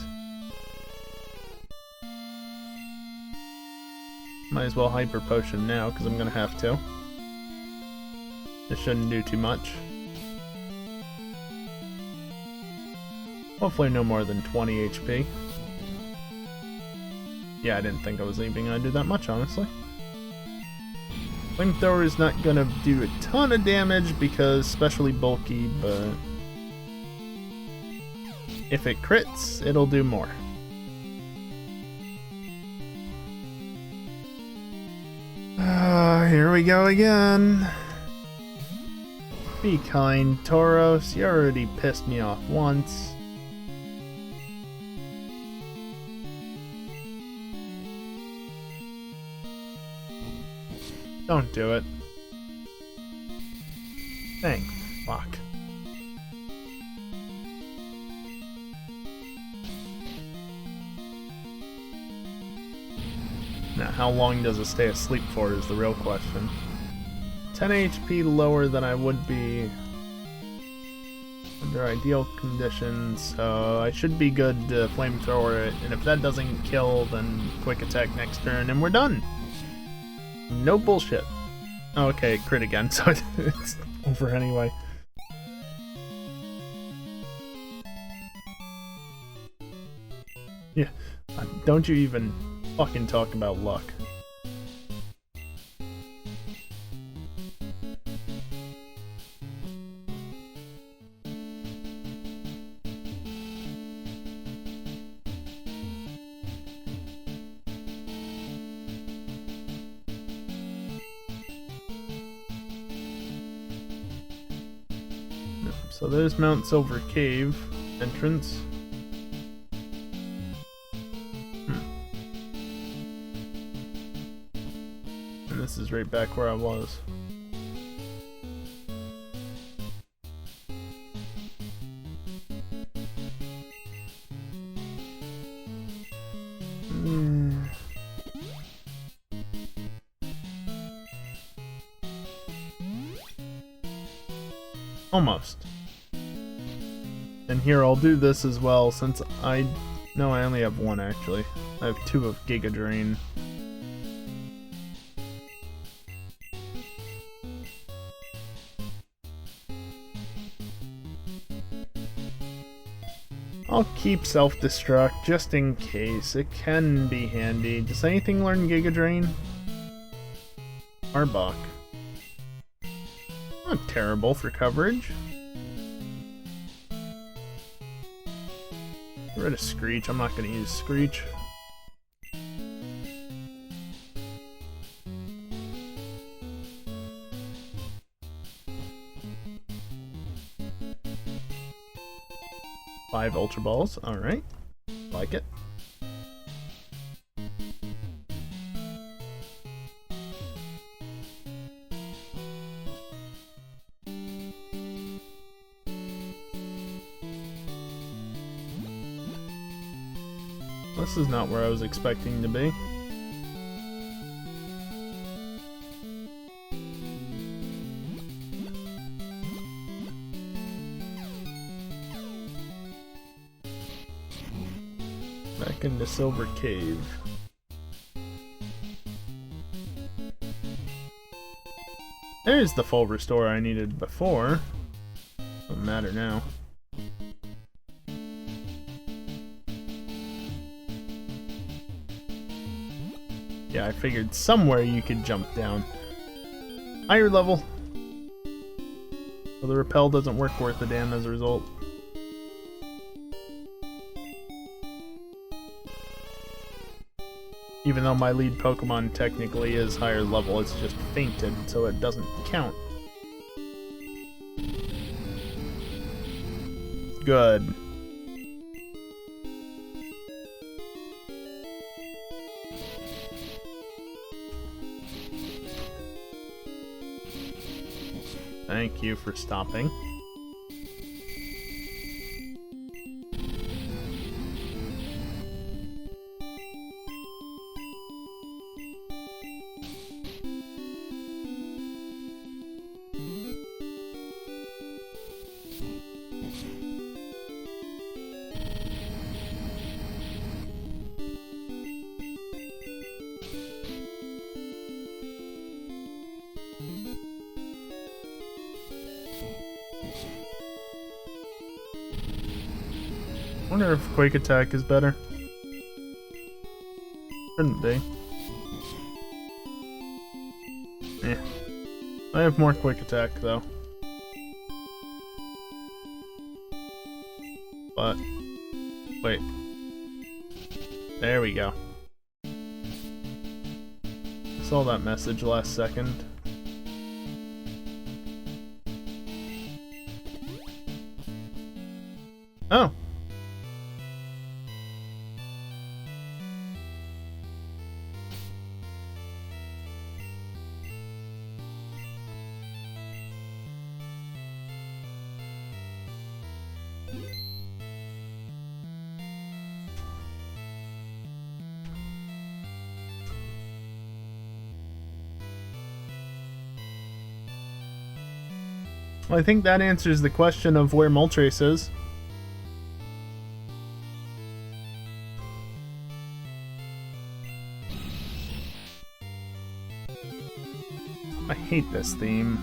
Might as well Hyper Potion now, because I'm gonna have to. This shouldn't do too much. Hopefully no more than 20 HP. Yeah, I didn't think I was even gonna do that much, honestly. Flamethrower is not gonna do a ton of damage because especially bulky, but if it crits, it'll do more. Here we go again. Be kind, Tauros. You already pissed me off once. Don't do it. Thank fuck. Now, how long does it stay asleep for is the real question. 10 HP lower than I would be under ideal conditions, so I should be good to flamethrower it, and if that doesn't kill, then quick attack next turn, and we're done! No bullshit. Oh, okay, crit again, so it's over anyway. Yeah, don't you even fucking talk about luck. So there's Mount Silver Cave entrance. And this is right back where I was. Almost. And here, I'll do this as well, since I only have one, actually. I have 2 of Giga Drain. I'll keep self-destruct, just in case. It can be handy. Does anything learn Giga Drain? Arbok. Not terrible for coverage. Get rid of Screech. I'm not going to use Screech. Five Ultra Balls. Alright. Like it. This is not where I was expecting to be. Back into Silver Cave. There's the full restore I needed before. Doesn't matter now. Yeah, I figured somewhere you could jump down. Higher level. So the repel doesn't work worth a damn as a result. Even though my lead Pokemon technically is higher level, it's just fainted, so it doesn't count. Good. Thank you for stopping. I wonder if Quake Attack is better. Shouldn't be. Eh. I have more Quick Attack though. But wait. There we go. I saw that message last second. Oh. Well, I think that answers the question of where Moltres is. I hate this theme.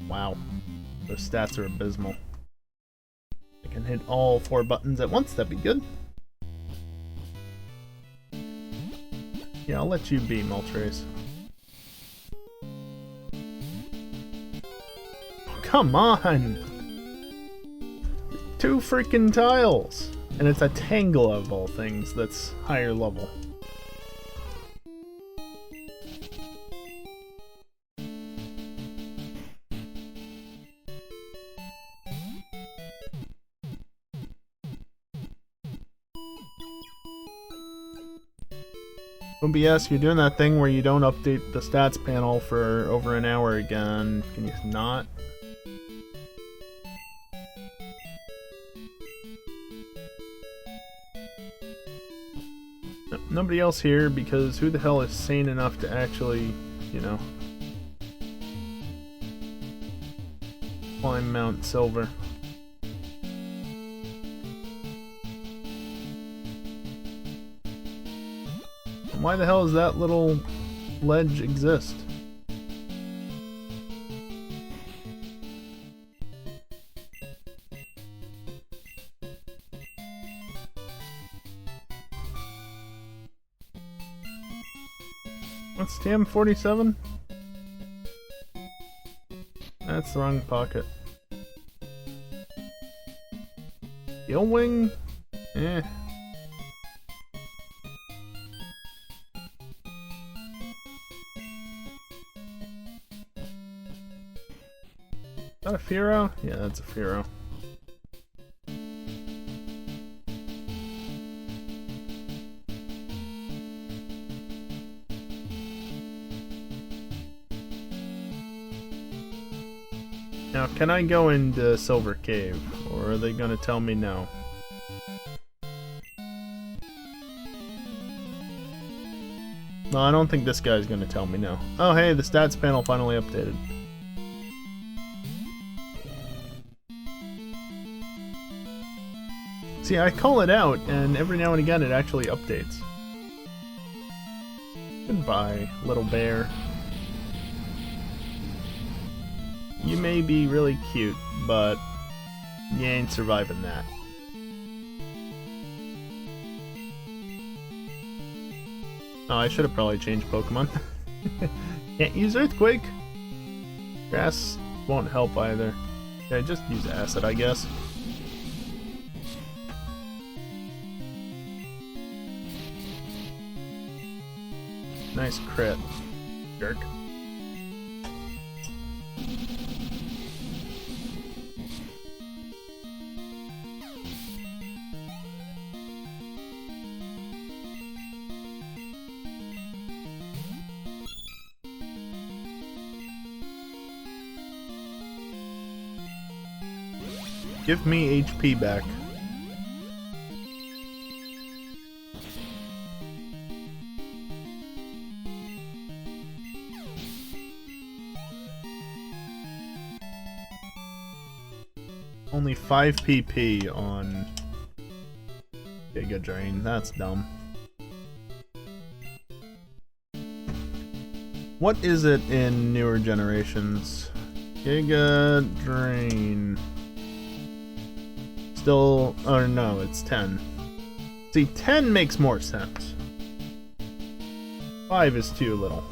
Wow. Those stats are abysmal. I can hit all 4 buttons at once, that'd be good. Yeah, I'll let you be, Moltres. Oh, come on! 2 freaking tiles! And it's a Tangle of all things that's higher level. OBS, you're doing that thing where you don't update the stats panel for over an hour again. Can you not? nobody else here because who the hell is sane enough to actually, you know, climb Mount Silver? And why the hell does that little ledge exist? What's TM47? That's the wrong pocket. Steel wing? Eh. Is that a Firo? Yeah, that's a Firo. Now, can I go into Silver Cave, or are they gonna tell me no? No, I don't think this guy's gonna tell me no. Oh hey, the stats panel finally updated. See, I call it out, and every now and again it actually updates. Goodbye, little bear. You may be really cute, but you ain't surviving that. Oh, I should have probably changed Pokemon. Can't use Earthquake. Grass won't help either. Yeah, just use Acid, I guess. Nice crit, jerk. Give me HP back. Only 5 PP on Giga Drain. That's dumb. What is it in newer generations? Giga Drain. Still, oh no, it's 10. See, 10 makes more sense. 5 is too little.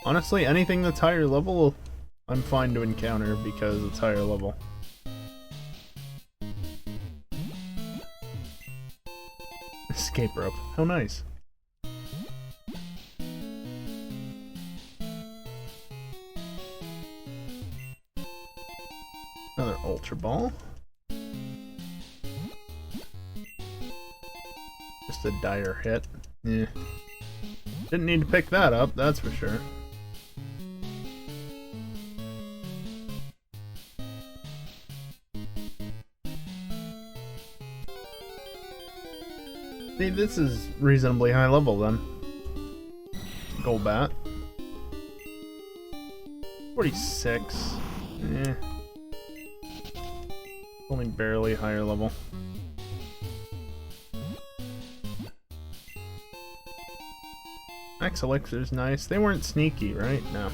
Honestly, anything that's higher level, I'm fine to encounter because it's higher level. Escape rope. How nice. Another Ultra Ball. Just a dire hit. Yeah. Didn't need to pick that up, that's for sure. See, this is reasonably high level then. Golbat. 46. Eh. Only barely higher level. Max Elixir's nice. They weren't sneaky, right? No.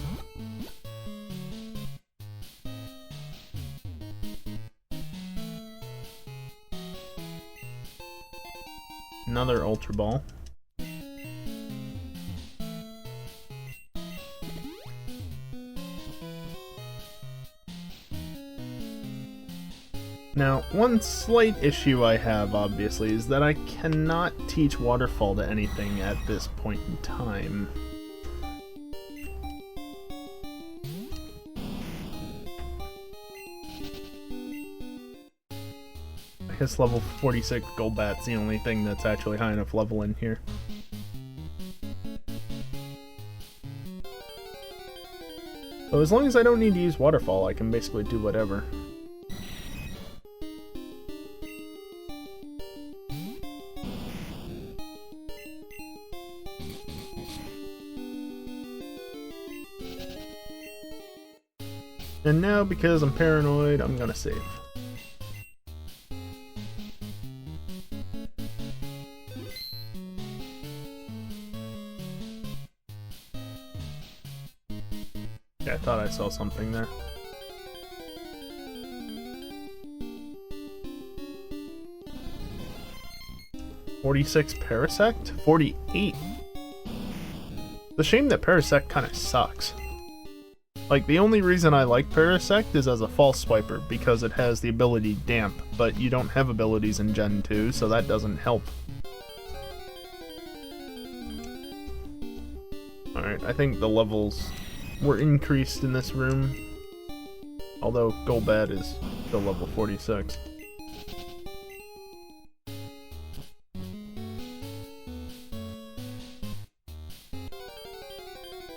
Another Ultra Ball. Now, one slight issue I have, obviously, is that I cannot teach Waterfall to anything at this point in time. I guess level 46 Golbat's the only thing that's actually high enough level in here. So as long as I don't need to use Waterfall, I can basically do whatever. And now, because I'm paranoid, I'm gonna save. Yeah, I thought I saw something there. $46 Parasect? 48. The shame that Parasect kind of sucks. Like, the only reason I like Parasect is as a false swiper, because it has the ability Damp, but you don't have abilities in Gen 2, so that doesn't help. Alright, I think the levels were increased in this room, although Golbat is still level 46.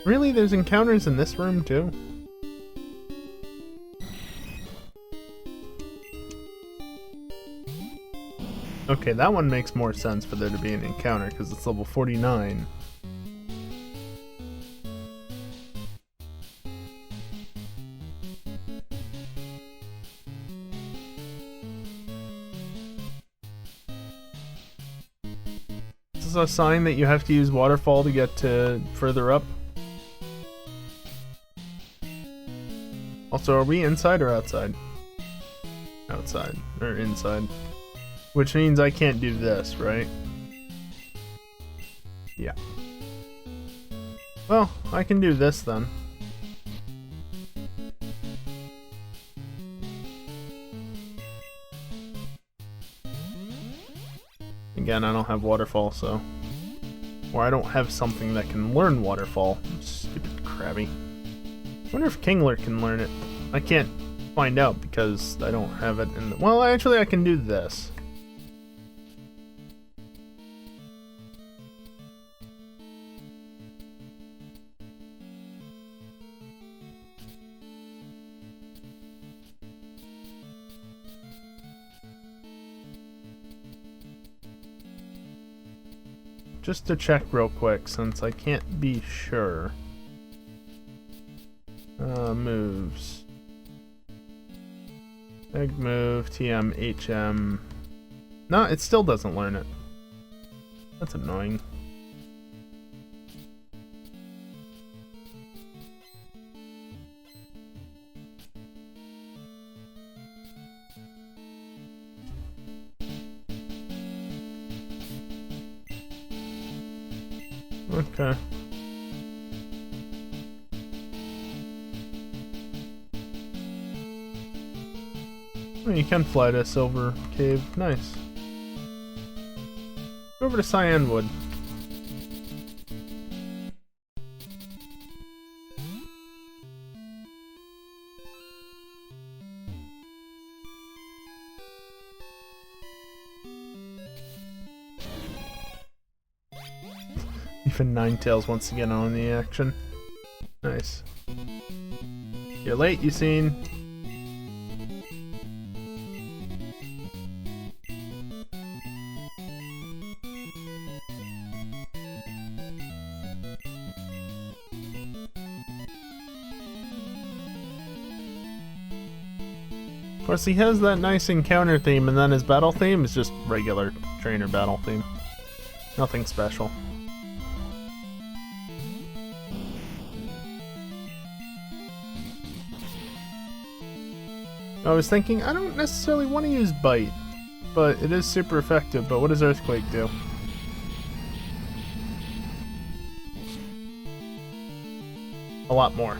Really? There's encounters in this room, too? Okay, that one makes more sense for there to be an encounter, because it's level 49. Is this a sign that you have to use Waterfall to get to further up? Also, are we inside or outside? Outside. Or inside. Which means I can't do this, right? Yeah. Well, I can do this then. Again, I don't have Waterfall, so... Or I don't have something that can learn Waterfall. Stupid Krabby. I wonder if Kingler can learn it. I can't find out because I don't have it in the... Well, actually I can do this. Just to check real quick, since I can't be sure. Moves. Egg move, TM, HM. No, it still doesn't learn it. That's annoying. Okay. Oh, you can fly to Silver Cave. Nice. Go over to Cyanwood. Even Ninetales wants to get on the action. Nice. You're late, you seen. Of course, he has that nice encounter theme, and then his battle theme is just regular trainer battle theme. Nothing special. I was thinking, I don't necessarily want to use Bite, but it is super effective, but what does Earthquake do? A lot more.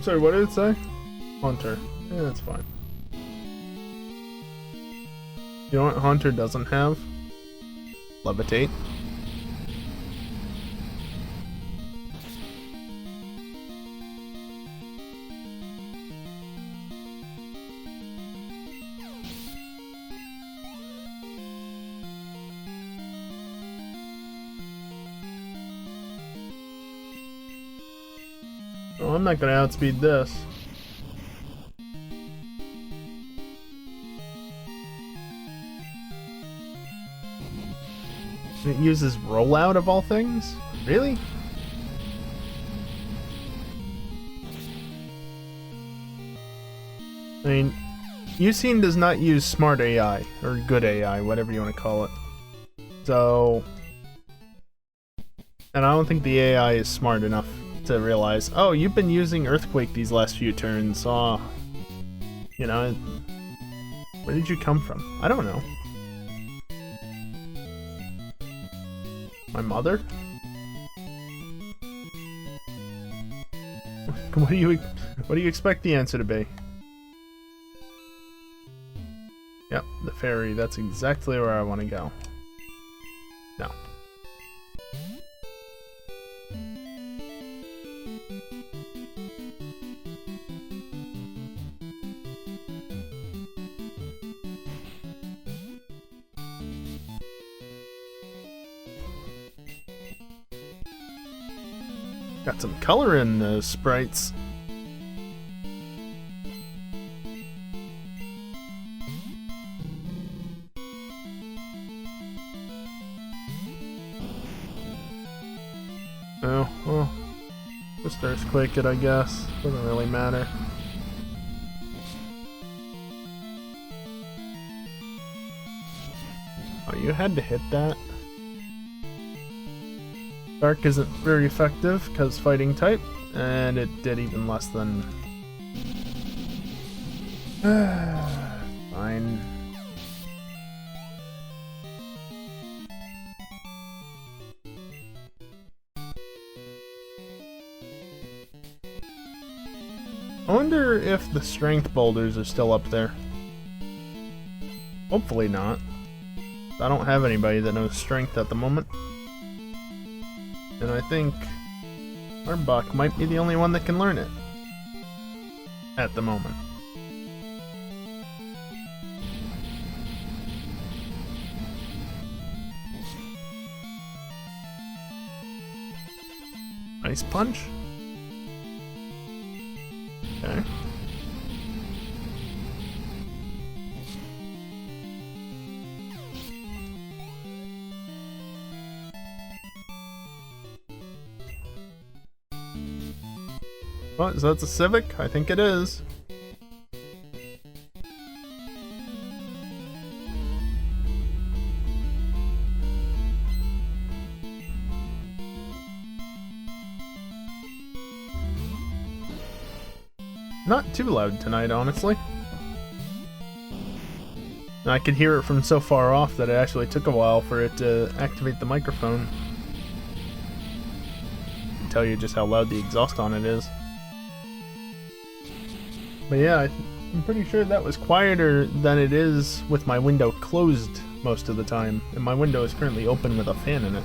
Sorry, what did it say? Haunter. Yeah, that's fine. You know what Haunter doesn't have? Levitate. I'm not gonna outspeed this. It uses rollout of all things? Really? I mean, Usein does not use smart AI, or good AI, whatever you want to call it. So... And I don't think the AI is smart enough to realize, oh, you've been using Earthquake these last few turns, oh... You know, where did you come from? I don't know. My mother? What do you expect the answer to be? Yep, the ferry. That's exactly where I want to go. No. Got some color in the sprites. Oh, well, just earthquake it, I guess. Doesn't really matter. Oh, you had to hit that. Dark isn't very effective because fighting type, and it did even less than. Fine. I wonder if the strength boulders are still up there. Hopefully not. I don't have anybody that knows strength at the moment. And I think Arbok might be the only one that can learn it. At the moment. Ice Punch? Okay. What, is that the Civic? I think it is. Not too loud tonight, honestly. I could hear it from so far off that it actually took a while for it to activate the microphone. I can tell you just how loud the exhaust on it is. But yeah, I'm pretty sure that was quieter than it is with my window closed most of the time. And my window is currently open with a fan in it.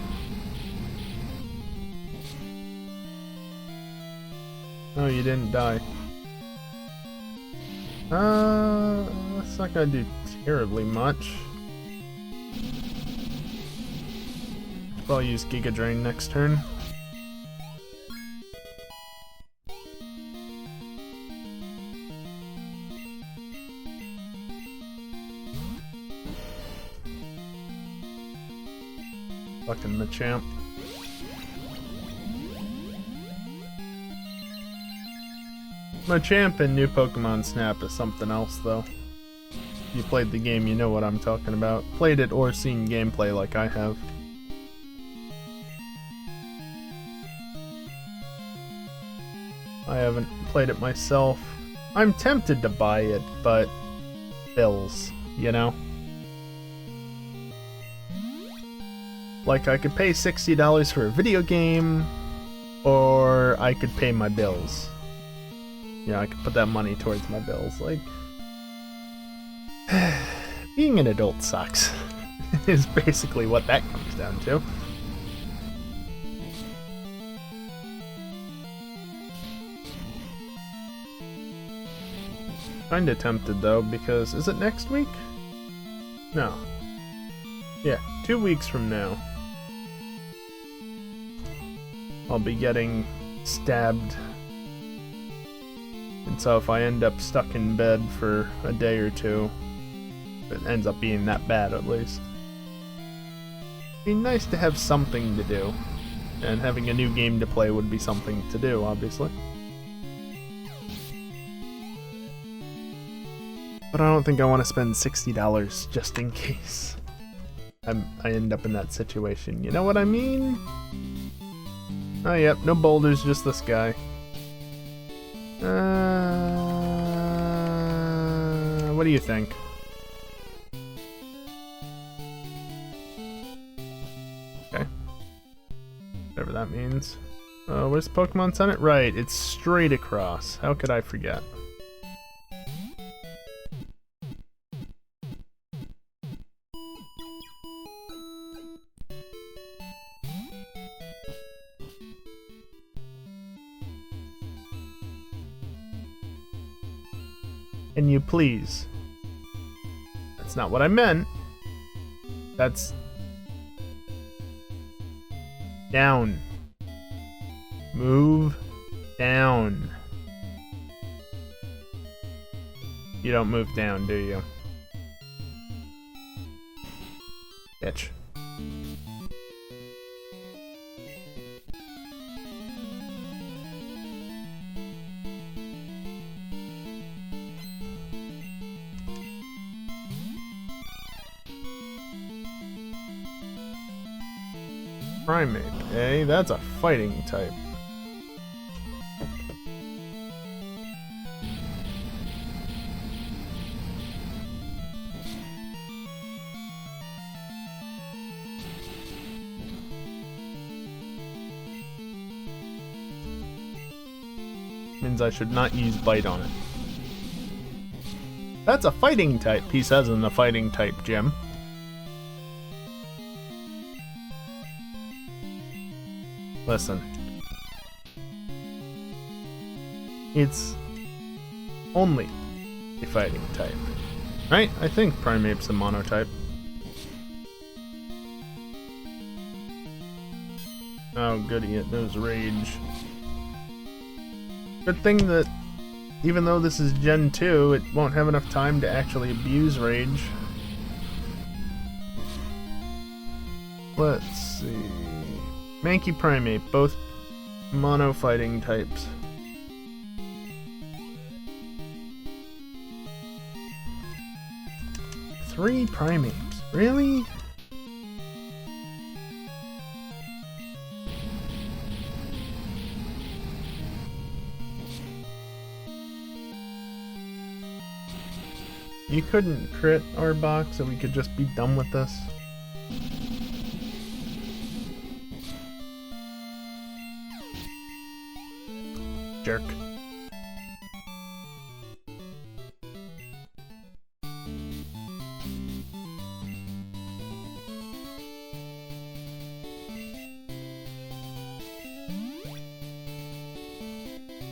Oh, you didn't die. That's not gonna do terribly much. Should probably use Giga Drain next turn. Fucking Machamp. Machamp in New Pokemon Snap is something else, though. If you played the game, you know what I'm talking about. Played it or seen gameplay like I have. I haven't played it myself. I'm tempted to buy it, but bills, you know? Like, I could pay $60 for a video game, or I could pay my bills. Yeah, I could put that money towards my bills. Like, being an adult sucks, is basically what that comes down to. Kinda tempted though, because is it next week? No. Yeah, 2 weeks from now. I'll be getting stabbed And so if I end up stuck in bed for a day or two, it ends up being that bad at least. It'd be nice to have something to do. And having a new game to play would be something to do, obviously. But I don't think I want to spend $60 just in case I end up in that situation. You know what I mean? Oh, yep, no boulders, just this guy. What do you think? Okay. Whatever that means. Where's Pokemon Summit? Right, it's straight across. How could I forget? Can you please? That's not what I meant. That's... down. Move down. You don't move down, do you? Bitch. Primate, eh? That's a fighting type. Means I should not use bite on it. That's a fighting type, he says in the fighting type gym. Listen. It's only a fighting type. Right? I think Primate's a monotype. Oh goody, it knows Rage. Good thing that even though this is Gen 2, it won't have enough time to actually abuse Rage. Let's see... Mankey Primate, both mono fighting types. Three primates, really? You couldn't crit our box so we could just be done with this? Jerk.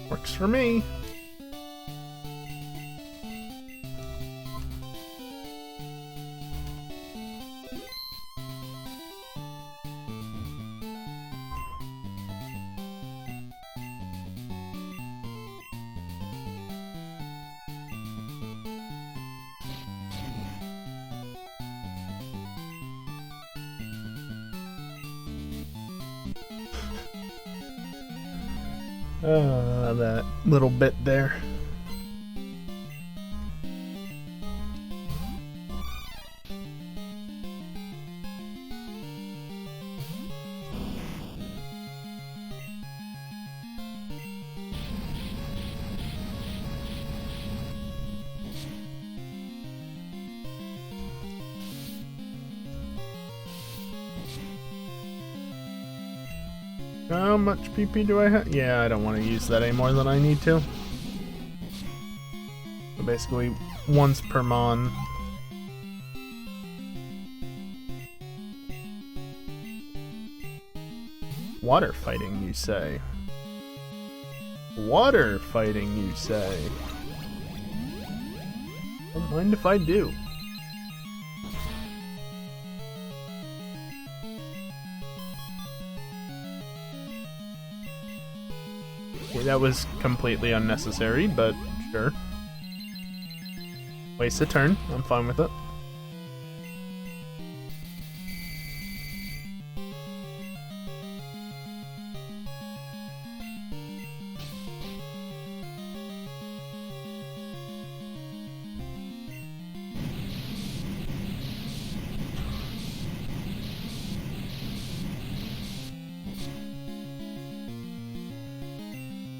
Works for me. That little bit there. How much PP do I have? Yeah, I don't want to use that any more than I need to. So basically, once per mon. Water fighting, you say? Water fighting, you say? Don't mind if I do. that was completely unnecessary, but sure. Waste a turn. I'm fine with it.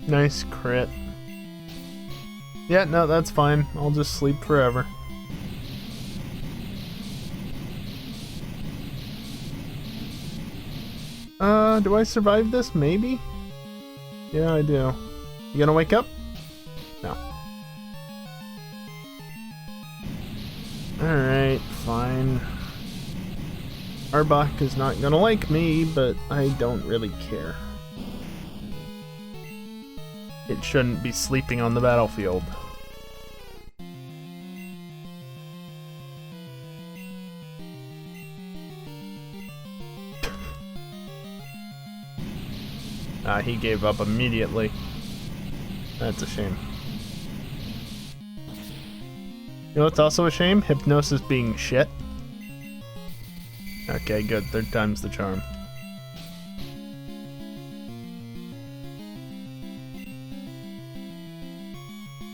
Nice crit. Yeah, no, that's fine. I'll just sleep forever. Do I survive this? Maybe? Yeah, I do. You gonna wake up? No. Alright, fine. Arbok is not gonna like me, but I don't really care. It shouldn't be sleeping on the battlefield. He gave up immediately. That's a shame. You know what's also a shame? Hypnosis being shit. Okay, good. Third time's the charm.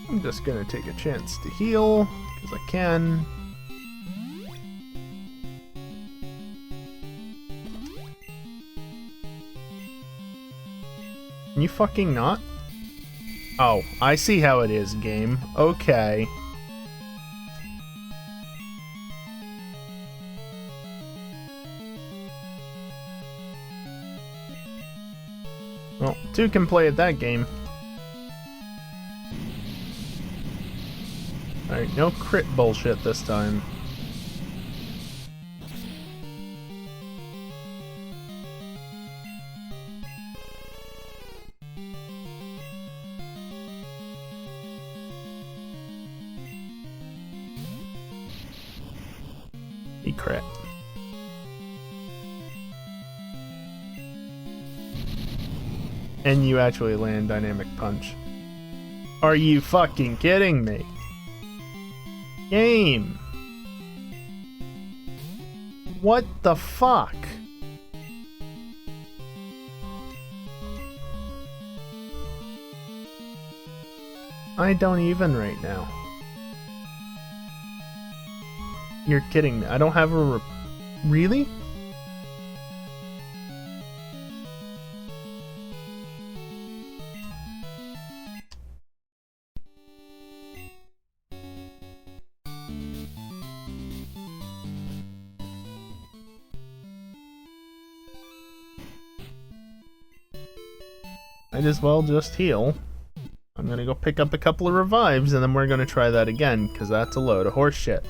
I'm just gonna take a chance to heal, because I can. Can you fucking not? Oh, I see how it is, game. Okay. Well, two can play at that game. Alright, no crit bullshit this time. He crit. And you actually land dynamic punch. Are you fucking kidding me? Game. What the fuck? I don't even right now. You're kidding me. I don't have a really? Might as well just heal. I'm gonna go pick up a couple of revives and then we're gonna try that again, because that's a load of horse shit.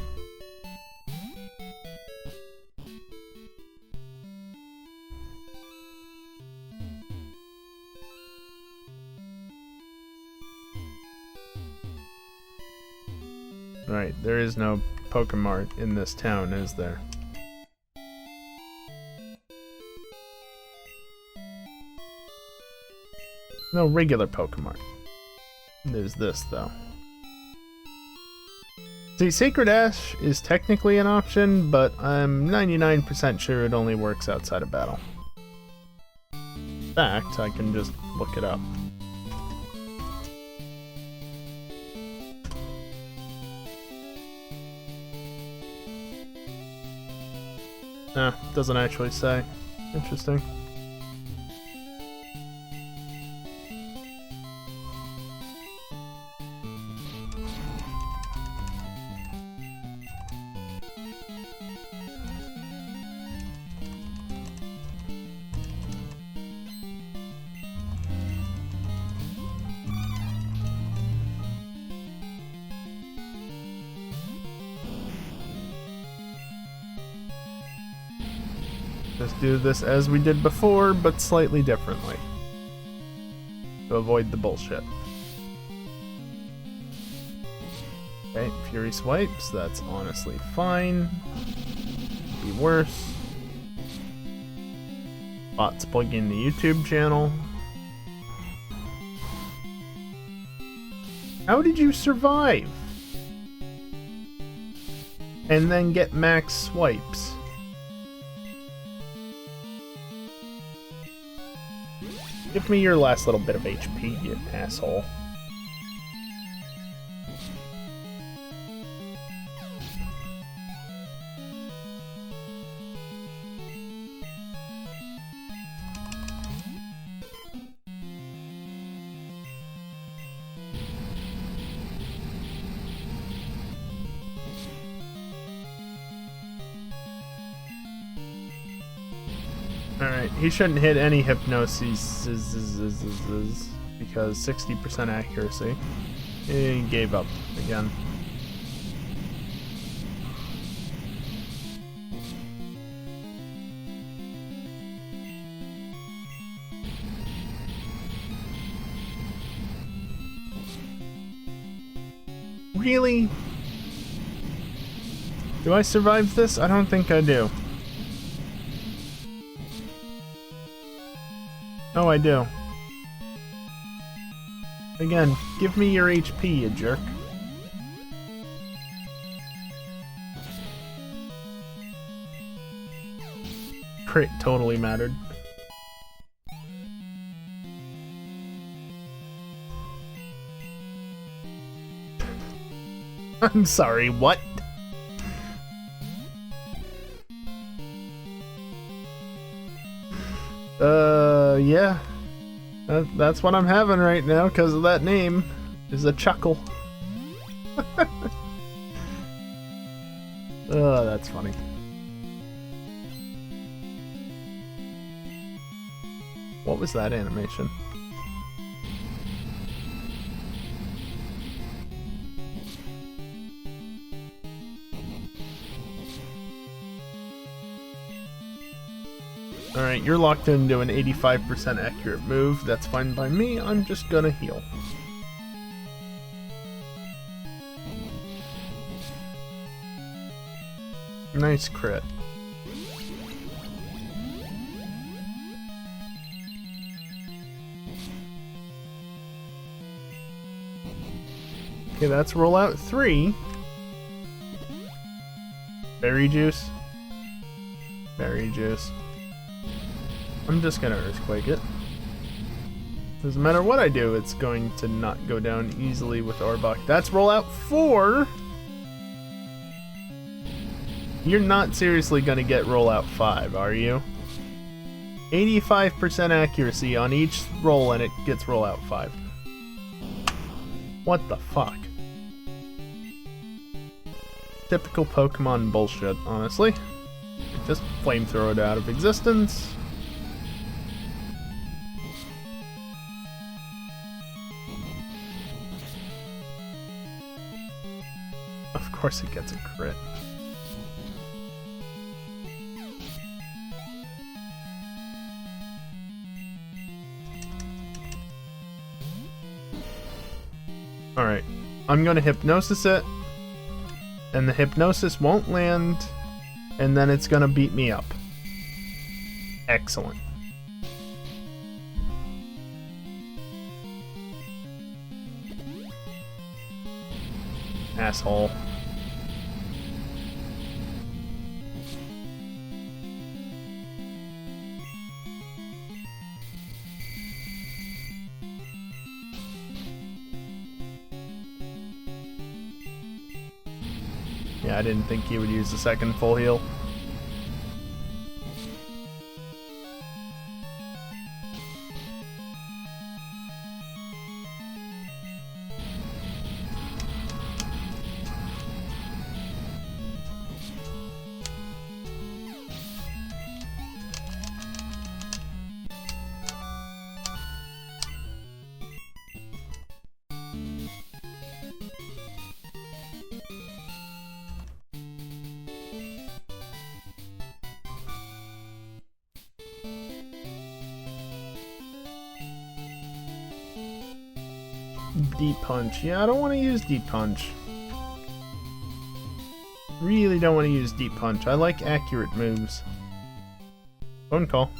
Right, there is no Pokemart in this town, is there? No regular Pokemart. There's this, though. See, Sacred Ash is technically an option, but I'm 99% sure it only works outside of battle. In fact, I can just look it up. No, doesn't actually say. Interesting. Just do this as we did before, but slightly differently. To avoid the bullshit. Okay, Fury Swipes, that's honestly fine. Could be worse. Bots plug in the YouTube channel. How did you survive? And then get max swipes. Give me your last little bit of HP, you asshole. Alright, he shouldn't hit any hypnosis because 60% accuracy. He gave up again. Really? Do I survive this? I don't think I do. Oh, I do. Again, give me your HP, you jerk. Crit totally mattered. I'm sorry, what? Yeah. That's what I'm having right now because of that name. Is a chuckle. Oh, that's funny. What was that animation? Alright, you're locked into an 85% accurate move. That's fine by me. I'm just gonna heal. Nice crit. Okay, that's rollout 3. Berry juice. Berry juice. I'm just gonna Earthquake it. Doesn't matter what I do, it's going to not go down easily with Arbok. That's rollout 4! You're not seriously gonna get rollout 5, are you? 85% accuracy on each roll and it gets rollout 5. What the fuck? Typical Pokemon bullshit, honestly. Just flamethrow it out of existence. Of course it gets a crit. Alright, I'm gonna Hypnosis it, and the Hypnosis won't land, and then it's gonna beat me up. Excellent. Asshole. Yeah, I didn't think he would use the second full heal. Deep Punch. Yeah, I don't want to use Deep Punch. Really don't want to use Deep Punch. I like accurate moves. Phone call.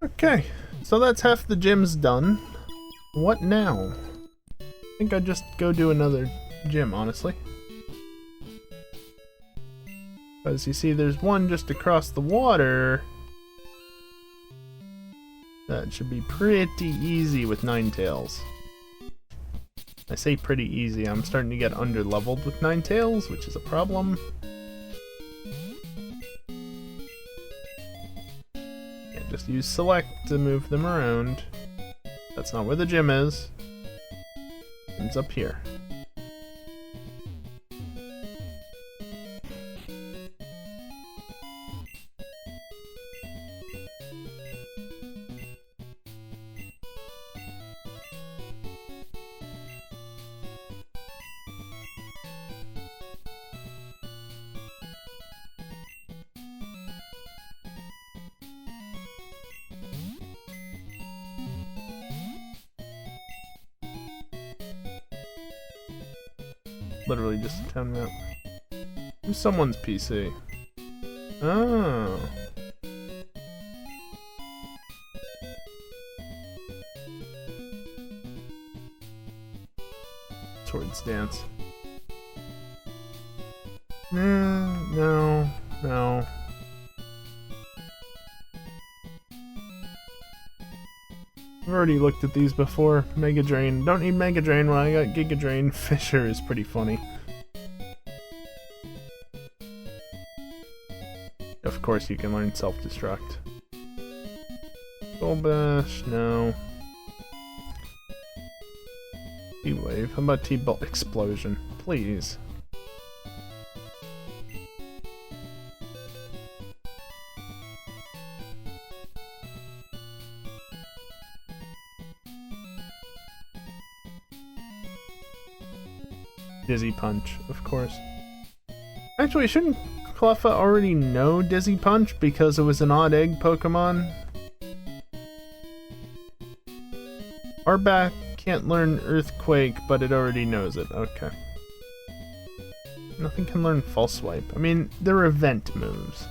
Okay, so that's half the gym's done. What now? I think I'd just go do another gym, honestly. Because you see, there's one just across the water. That should be pretty easy with Ninetales. I say pretty easy, I'm starting to get under-leveled with Ninetales, which is a problem. Can't just use select to move them around. That's not where the gym is. It's up here. Literally just a town map. Who's someone's PC? Oh. Swords dance. No. I've already looked at these before. Mega Drain. Don't need Mega Drain when I got Giga Drain. Fisher is pretty funny. Of course you can learn Self-Destruct. Soul Bash, no. T-Wave. How about T-Bolt Explosion? Please. Dizzy Punch, of course. Actually, shouldn't Cleffa already know Dizzy Punch because it was an odd egg Pokemon? Arbok can't learn Earthquake, but it already knows it. Okay. Nothing can learn False Swipe. I mean, they're event moves.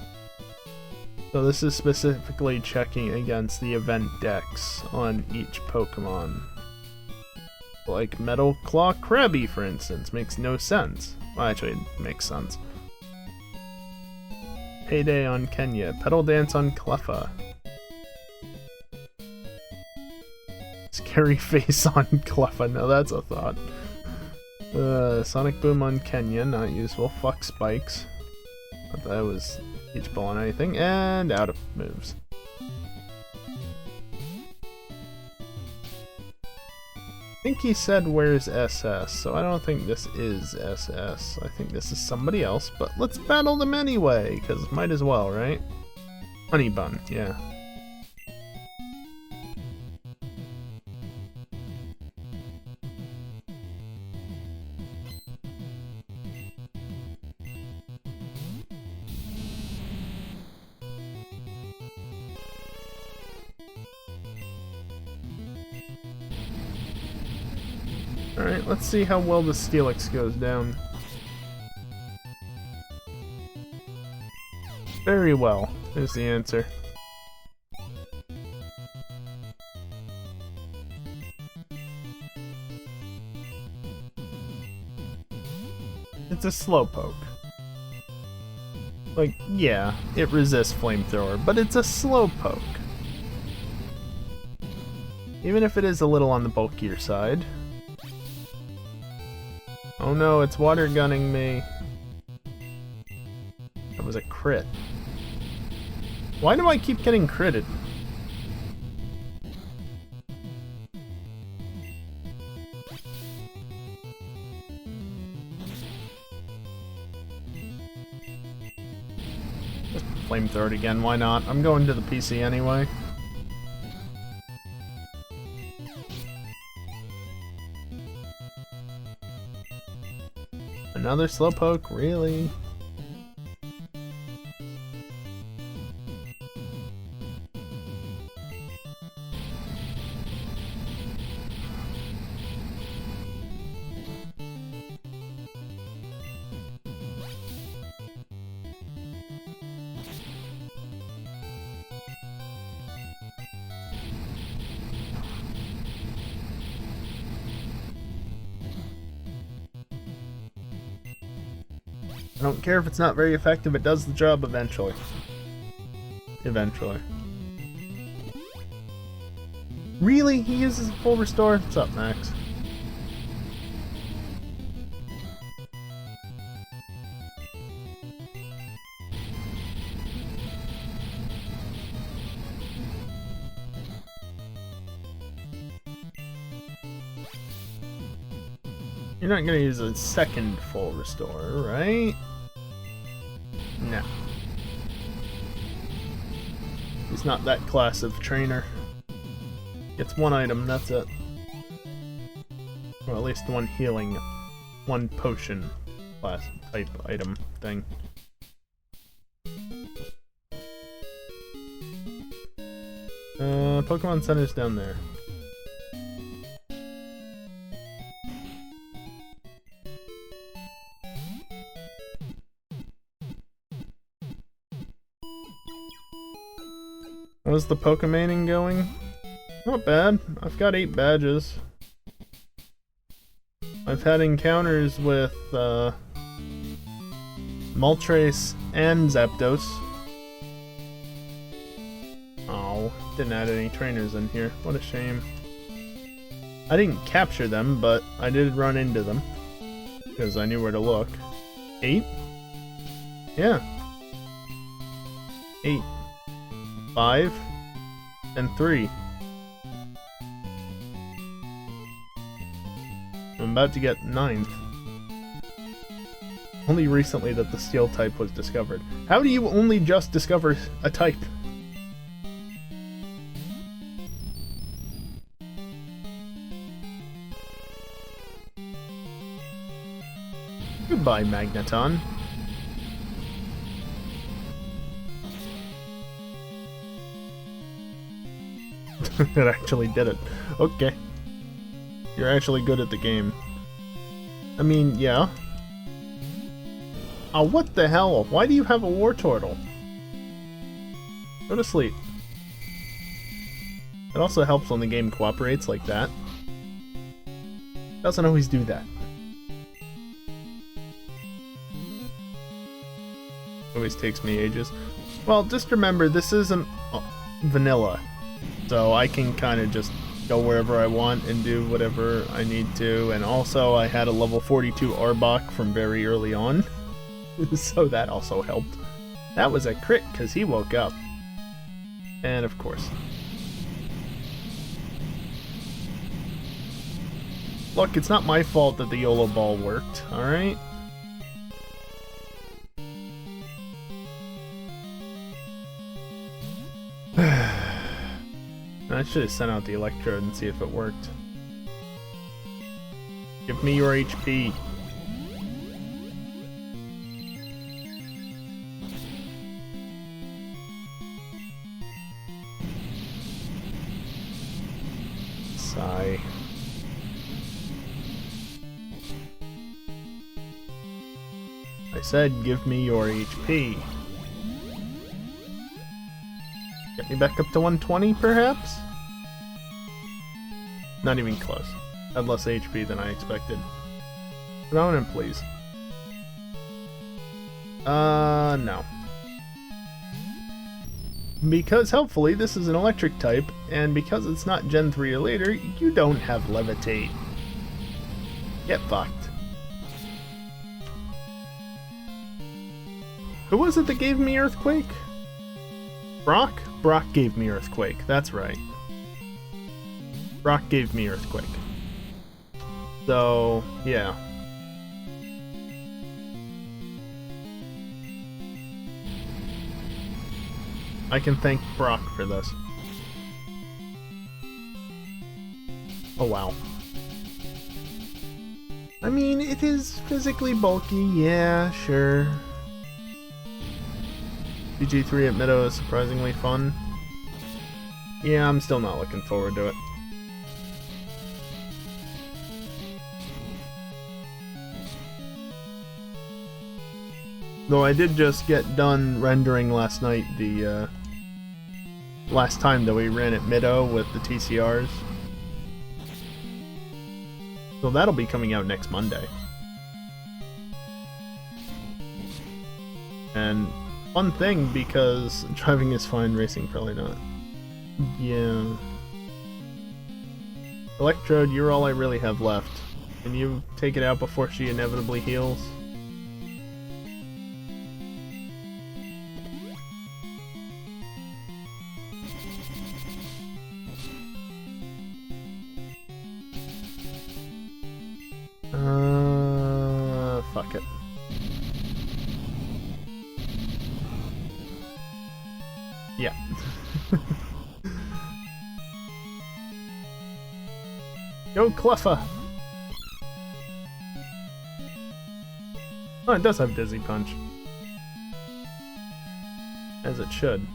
So this is specifically checking against the event dex on each Pokemon. Like Metal Claw Krabby, for instance, makes no sense. Well, actually, it makes sense. Payday on Kenya, Petal Dance on Cleffa. Scary Face on Cleffa, no, that's a thought. Sonic Boom on Kenya, not useful. Fuck Spikes. Thought that was H-Ball on anything, and out of moves. I think he said where's SS, so I don't think this is SS. I think this is somebody else, but let's battle them anyway, because might as well, right? Honey Bun, yeah. Alright, let's see how well the Steelix goes down. Very well, is the answer. It's a Slowpoke. Like, yeah, it resists Flamethrower, but it's a Slowpoke. Even if it is a little on the bulkier side. Oh no, it's water gunning me. That was a crit. Why do I keep getting critted? Just flamethrower it again, why not? I'm going to the PC anyway. Another Slowpoke, really? I don't care if it's not very effective, it does the job eventually. Eventually. Really? He uses a full restore? What's up, Max? You're not gonna use a second full restore, right? No. He's not that class of trainer. Gets one item, that's it. Or at least one healing, one potion class type item thing. Pokemon Center's down there. How's the Pokemaning going? Not bad. I've got 8 badges. I've had encounters with Moltres and Zapdos. Oh, didn't add any trainers in here. What a shame. I didn't capture them, but I did run into them. Because I knew where to look. 8? Yeah. 8. 5 and 3. I'm about to get 9th. Only recently that the steel type was discovered. How do you only just discover a type? Goodbye, Magneton. It actually did it. Okay. You're actually good at the game. I mean, yeah. Oh, what the hell? Why do you have a Wartortle? Go to sleep. It also helps when the game cooperates like that. Doesn't always do that. Always takes me ages. Well, just remember, this isn't vanilla. So I can kind of just go wherever I want and do whatever I need to. And also, I had a level 42 Arbok from very early on. So that also helped. That was a crit because he woke up. And of course. Look, it's not my fault that the YOLO ball worked, alright? I should have sent out the electrode and see if it worked. Give me your HP. Sigh. I said give me your HP. Get me back up to 120, perhaps? Not even close. Had less HP than I expected. Phenomenon, please. No. Because, helpfully, this is an electric type, and because it's not Gen 3 or later, you don't have Levitate. Get fucked. Who was it that gave me Earthquake? Brock? Brock gave me Earthquake, that's right. Brock gave me Earthquake. So, yeah. I can thank Brock for this. Oh wow. I mean, it is physically bulky, yeah, sure. PG3 at Meadow is surprisingly fun. Yeah, I'm still not looking forward to it. Though I did just get done rendering last night the last time that we ran at Meadow with the TCRs. So that'll be coming out next Monday. And fun thing, because driving is fine, racing probably not. Yeah. Electrode, you're all I really have left. Can you take it out before she inevitably heals? Fuck it. Yeah. Go Cleffa! Oh, it does have Dizzy Punch. As it should.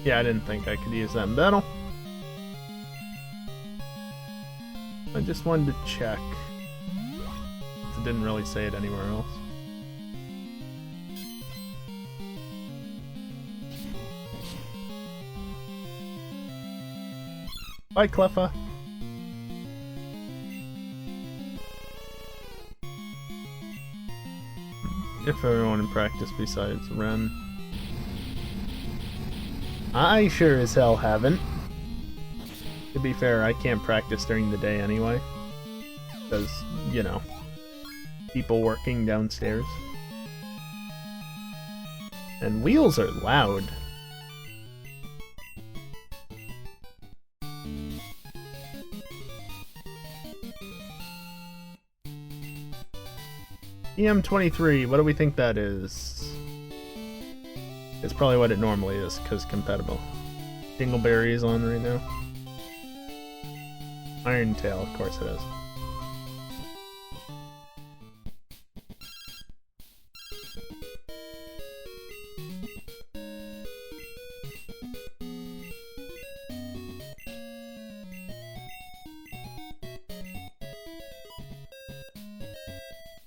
Yeah, I didn't think I could use that in battle. I just wanted to check. It didn't really say it anywhere else. Bye, Cleffa. If everyone in practice besides Ren. I sure as hell haven't. To be fair, I can't practice during the day anyway. Because, you know, people working downstairs. And wheels are loud. EM23, what do we think that is? It's probably what it normally is, because compatible. Dingleberry is on right now. Iron Tail, of course it is.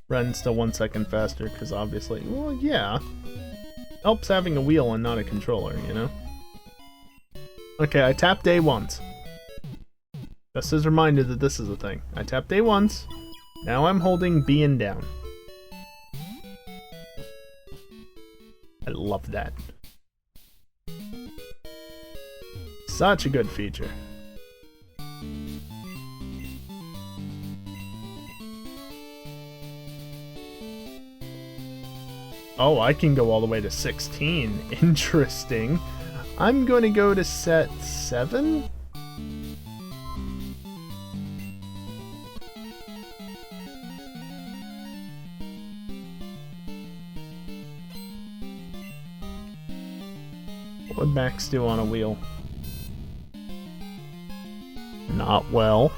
Ren's still 1 second faster, because obviously, well, yeah. Helps having a wheel and not a controller, you know? Okay, I tapped A once. Just as a reminder that this is a thing. I tapped A once, now I'm holding B and down. I love that. Such a good feature. Oh, I can go all the way to 16. Interesting. I'm going to go to set 7? What would Max do on a wheel? Not well.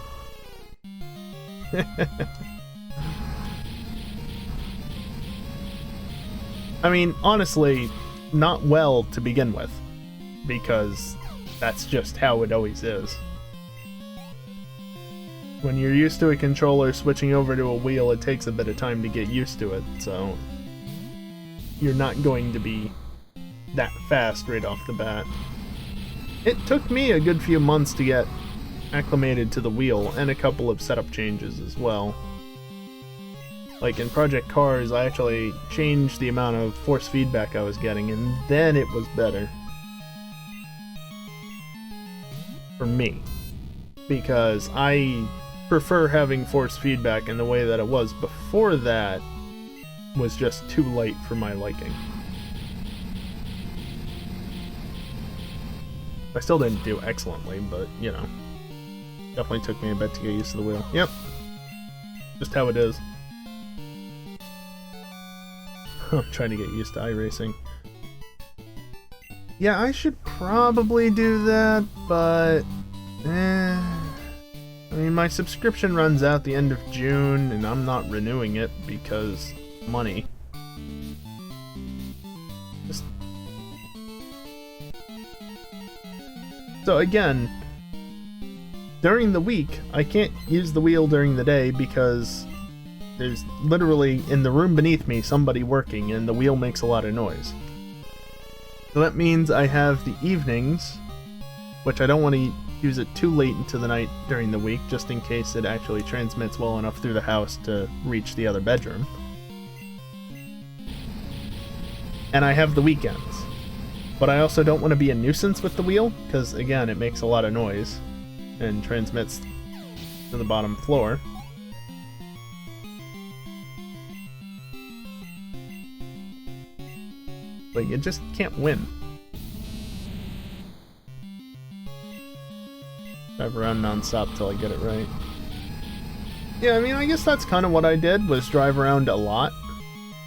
I mean, honestly, not well to begin with, because that's just how it always is. When you're used to a controller switching over to a wheel, it takes a bit of time to get used to it, so you're not going to be that fast right off the bat. It took me a good few months to get acclimated to the wheel, and a couple of setup changes as well. Like in Project Cars, I actually changed the amount of force feedback I was getting, and then it was better. For me. Because I prefer having force feedback in the way that it was before that was just too light for my liking. I still didn't do excellently, but, you know. Definitely took me a bit to get used to the wheel. Yep. Just how it is. I'm trying to get used to iRacing. Yeah, I should probably do that, but... I mean, my subscription runs out the end of June, and I'm not renewing it because money. Just... So again, during the week, I can't use the wheel during the day because there's literally, in the room beneath me, somebody working, and the wheel makes a lot of noise. So that means I have the evenings, which I don't want to use it too late into the night during the week, just in case it actually transmits well enough through the house to reach the other bedroom. And I have the weekends. But I also don't want to be a nuisance with the wheel, because again, it makes a lot of noise and transmits to the bottom floor. But you just can't win. Drive around non-stop till I get it right. Yeah, I mean, I guess that's kind of what I did, was drive around a lot.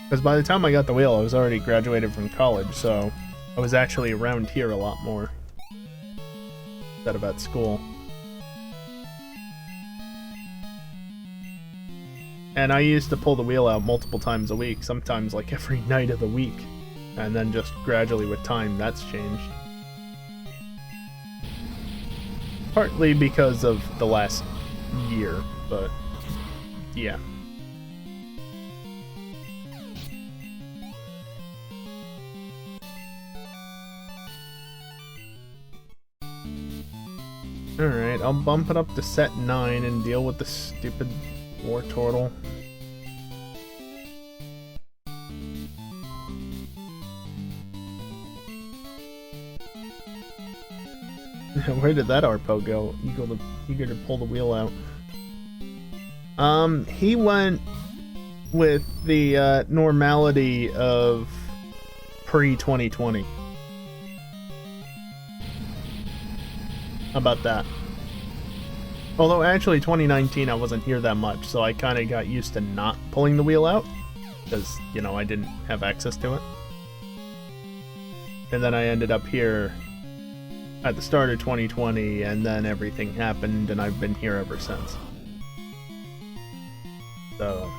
Because by the time I got the wheel, I was already graduated from college, so I was actually around here a lot more instead of at school. And I used to pull the wheel out multiple times a week, sometimes like every night of the week. And then just gradually with time, that's changed. Partly because of the last year, but yeah. Alright, I'll bump it up to set 9 and deal with the stupid war turtle. Where did that Arpo go? Eager to pull the wheel out. He went with the normality of pre-2020. How about that? Although actually 2019 I wasn't here that much, so I kind of got used to not pulling the wheel out. Because, you know, I didn't have access to it. And then I ended up here at the start of 2020, and then everything happened, and I've been here ever since. So...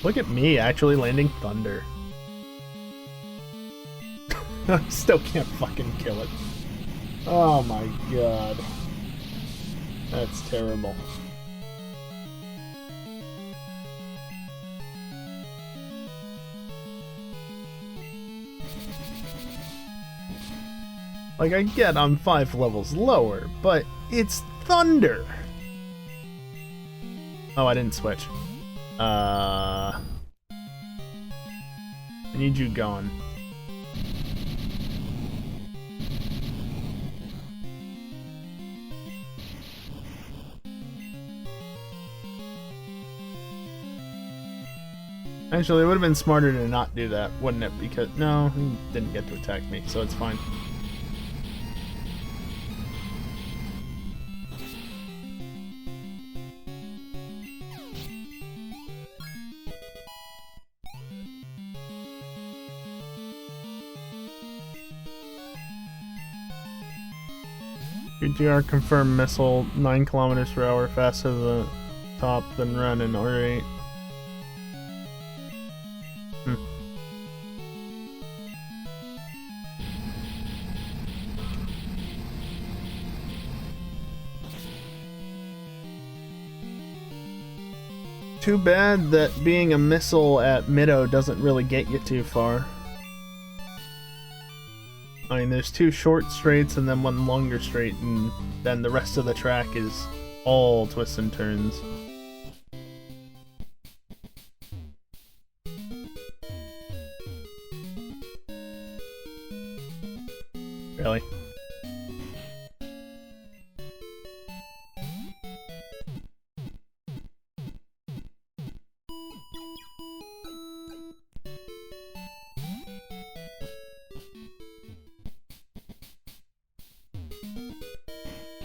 Look at me actually landing thunder. I still can't fucking kill it. Oh my god. That's terrible. Like, I get I'm 5 levels lower, but it's thunder! Oh, I didn't switch. I need you going. Actually, it would have been smarter to not do that, wouldn't it? Because, no, he didn't get to attack me, so it's fine. GR confirmed missile 9 kilometers per hour faster to the top than run in R8. Too bad that being a missile at Middo doesn't really get you too far. I mean, there's 2 short straights and then 1 longer straight, and then the rest of the track is all twists and turns. Really?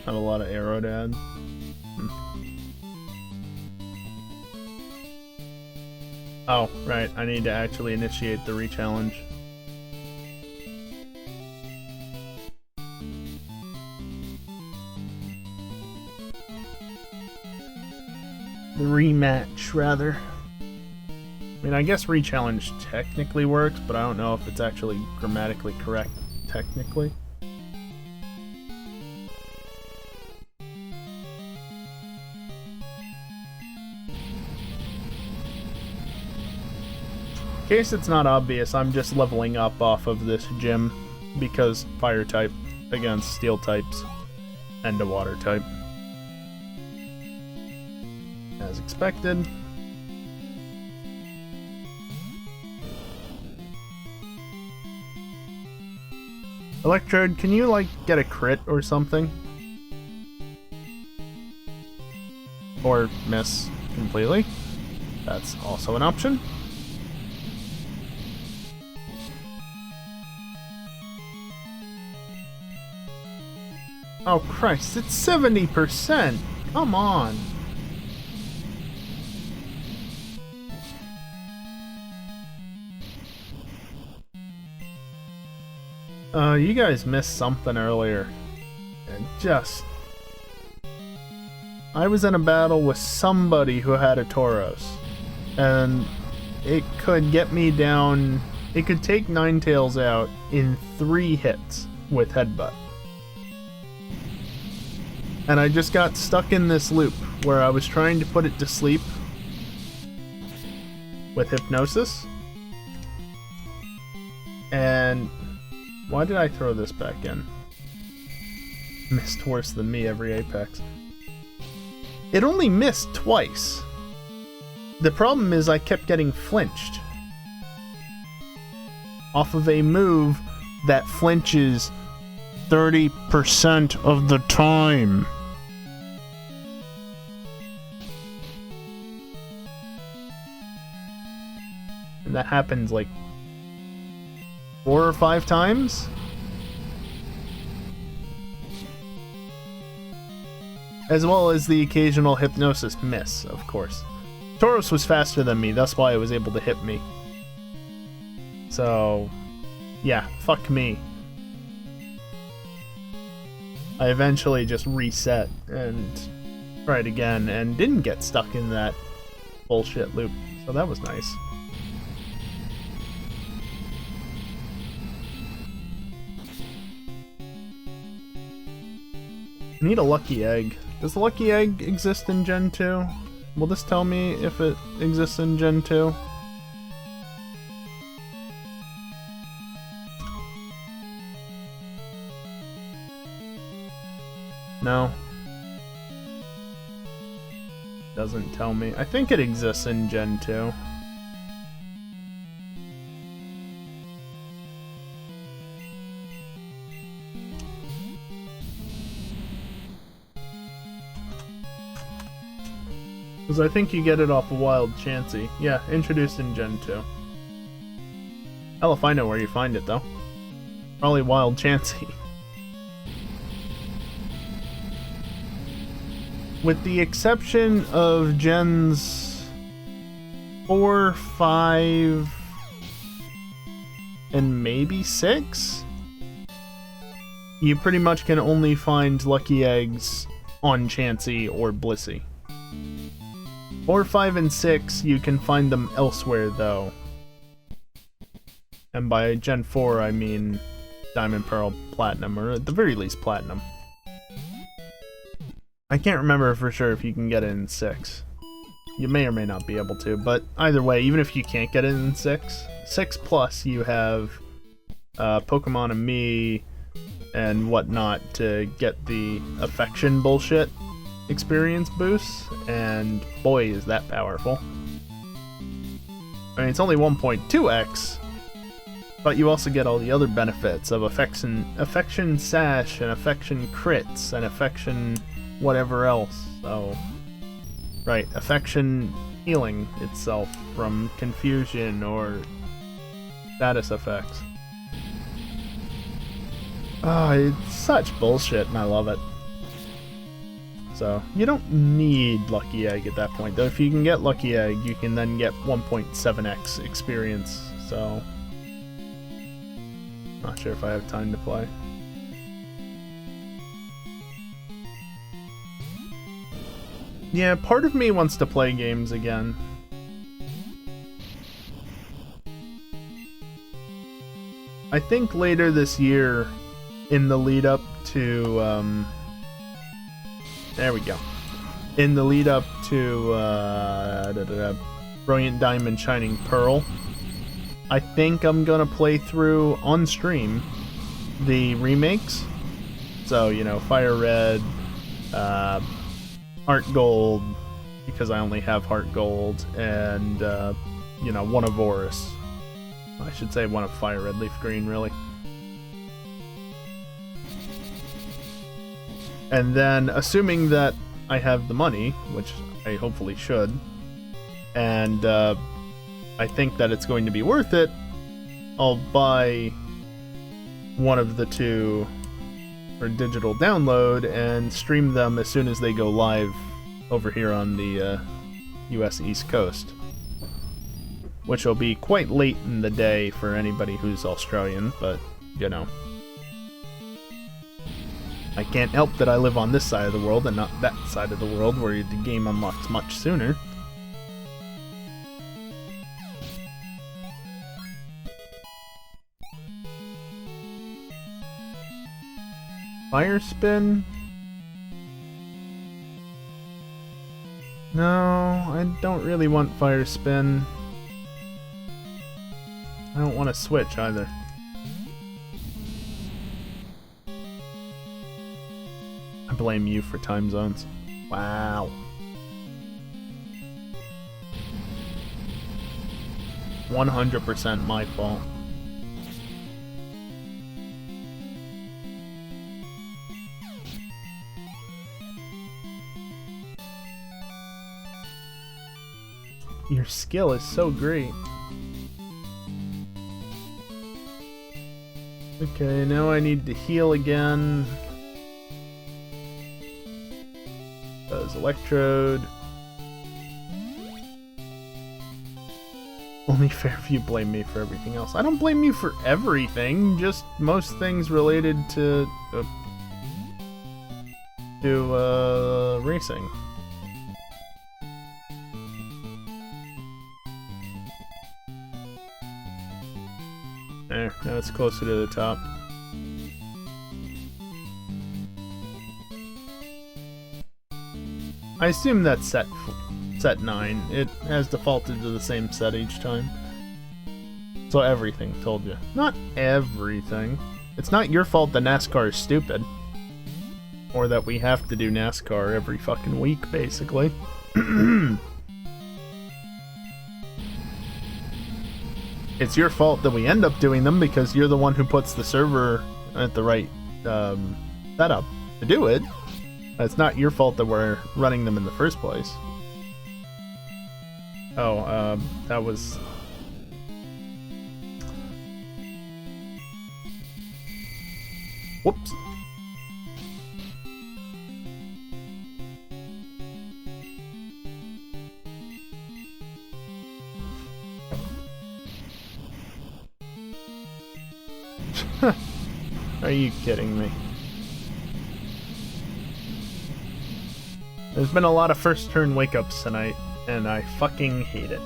Not a lot of arrow to add. Oh, right. I need to actually initiate the re-challenge. The rematch, rather. I mean, I guess re-challenge technically works, but I don't know if it's actually grammatically correct technically. In case it's not obvious, I'm just leveling up off of this gym because fire type against steel types and a water type. As expected. Electrode, can you, like, get a crit or something? Or miss completely? That's also an option. Oh Christ, it's 70%! Come on! You guys missed something earlier. And just... I was in a battle with somebody who had a Tauros. And it could get me down... It could take Ninetales out in 3 hits with Headbutt. And I just got stuck in this loop where I was trying to put it to sleep with Hypnosis. And why did I throw this back in? Missed worse than me every Apex. It only missed twice. The problem is I kept getting flinched off of a move that flinches 30% of the time. And that happens like 4 or 5 times? As well as the occasional Hypnosis miss, of course. Tauros was faster than me, that's why it was able to hit me. So, yeah, fuck me. I eventually just reset and tried again and didn't get stuck in that bullshit loop, so that was nice. I need a lucky egg. Does the lucky egg exist in Gen 2? Will this tell me if it exists in Gen 2? No. Doesn't tell me. I think it exists in Gen 2. Because I think you get it off of Wild Chansey. Yeah, introduced in Gen 2. Hell if I know where you find it, though. Probably Wild Chansey. With the exception of Gens 4, 5, and maybe 6, you pretty much can only find lucky eggs on Chansey or Blissey. 4, 5, and 6, you can find them elsewhere, though. And by Gen 4, I mean Diamond, Pearl, Platinum, or at the very least Platinum. I can't remember for sure if you can get it in 6. You may or may not be able to, but either way, even if you can't get it in 6, 6 plus you have Pokemon and Me and whatnot to get the affection bullshit experience boosts, and boy is that powerful. I mean, it's only 1.2x, but you also get all the other benefits of affection sash and affection crits and affection whatever else. So, right, affection healing itself from confusion or status effects. It's such bullshit and I love it. So, you don't need Lucky Egg at that point, though if you can get Lucky Egg, you can then get 1.7x experience, so... Not sure if I have time to play. Yeah, part of me wants to play games again. I think later this year, in the lead up to, there we go. In the lead up to Brilliant Diamond Shining Pearl, I think I'm gonna play through on stream the remakes. So, you know, Fire Red, Heart Gold, because I only have Heart Gold, and, you know, one of Horus. I should say one of Fire Red Leaf Green, really. And then, assuming that I have the money, which I hopefully should, and I think that it's going to be worth it, I'll buy one of the two for digital download and stream them as soon as they go live over here on the US East Coast. Which will be quite late in the day for anybody who's Australian, but, you know. I can't help that I live on this side of the world and not that side of the world where the game unlocks much sooner. Fire spin? No, I don't really want fire spin. I don't want to switch either. I blame you for time zones. Wow. 100% my fault. Your skill is so great. Okay, now I need to heal again. Does Electrode. Only fair if you blame me for everything else. I don't blame you for everything, just most things related to racing. There, now it's closer to the top. I assume that's set 9. It has defaulted to the same set each time. So everything, told you. Not everything. It's not your fault that NASCAR is stupid. Or that we have to do NASCAR every fucking week, basically. It's your fault that we end up doing them because you're the one who puts the server at the right setup to do it. It's not your fault that we're running them in the first place. Oh, that was... Whoops. Are you kidding me? There's been a lot of first turn wake-ups tonight, and I fucking hate it.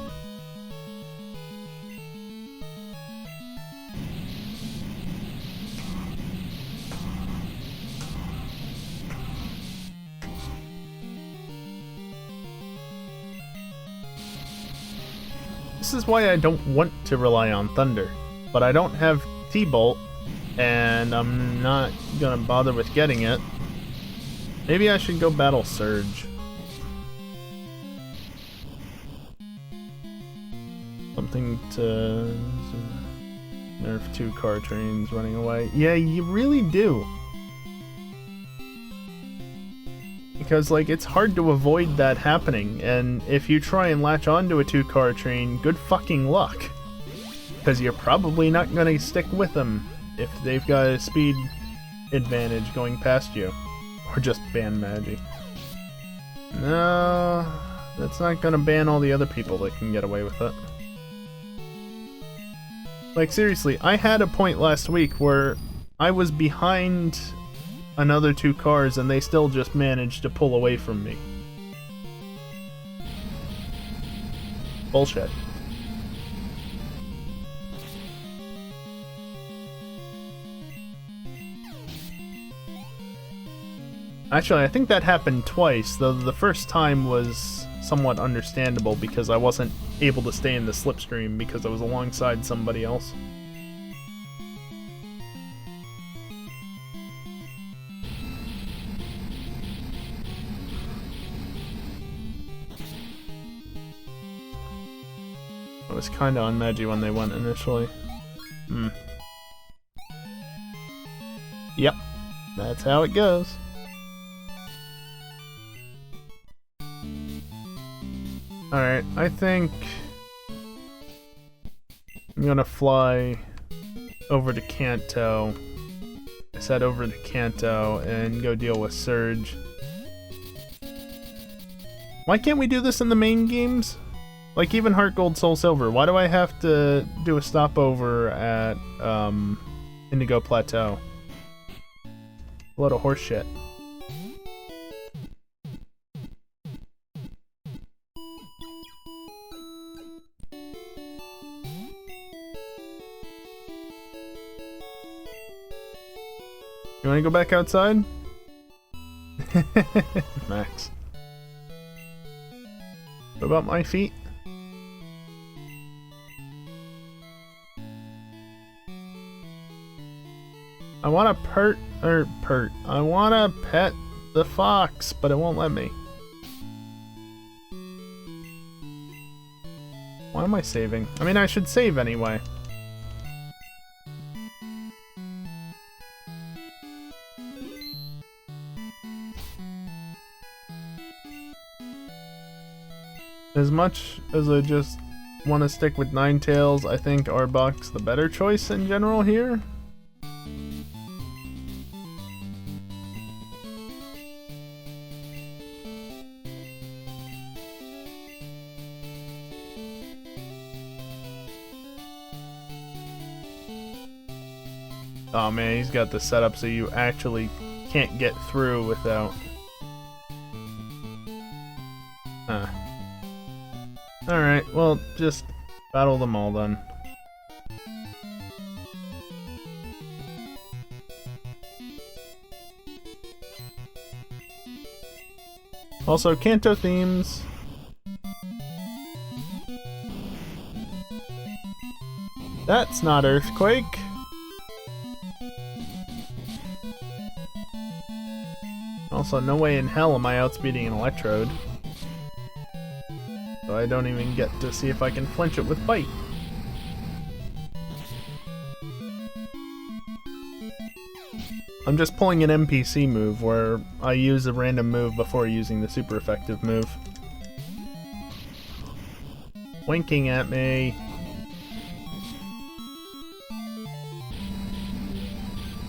This is why I don't want to rely on Thunder, but I don't have T-Bolt, and I'm not gonna bother with getting it. Maybe I should go Battle Surge. Something to nerf 2 car trains running away. Yeah, you really do. Because, like, it's hard to avoid that happening, and if you try and latch onto a 2 car train, good fucking luck. Because you're probably not gonna stick with them if they've got a speed advantage going past you. Or just ban Magi. No, that's not gonna ban all the other people that can get away with it. Like, seriously, I had a point last week where I was behind another 2 cars and they still just managed to pull away from me. Bullshit. Actually, I think that happened twice, though the first time was somewhat understandable because I wasn't able to stay in the slipstream because I was alongside somebody else. I was kinda on Magi when they went initially. Yep, that's how it goes. Alright, I think I'm gonna fly over to Kanto. I said over to Kanto and go deal with Surge. Why can't we do this in the main games? Like even Heart Gold, Soul Silver, why do I have to do a stopover at Indigo Plateau? A load of horse shit. You wanna go back outside? Max. What about my feet? I wanna I wanna pet the fox, but it won't let me. Why am I saving? I mean, I should save anyway. As much as I just want to stick with Ninetales, I think Arbok's the better choice in general here. Oh man, he's got this set up so you actually can't get through without... Huh. Alright, well, just battle them all then. Also, Kanto themes. That's not Earthquake. Also, no way in hell am I outspeeding an Electrode. So I don't even get to see if I can flinch it with Bite. I'm just pulling an NPC move where I use a random move before using the super effective move. Winking at me.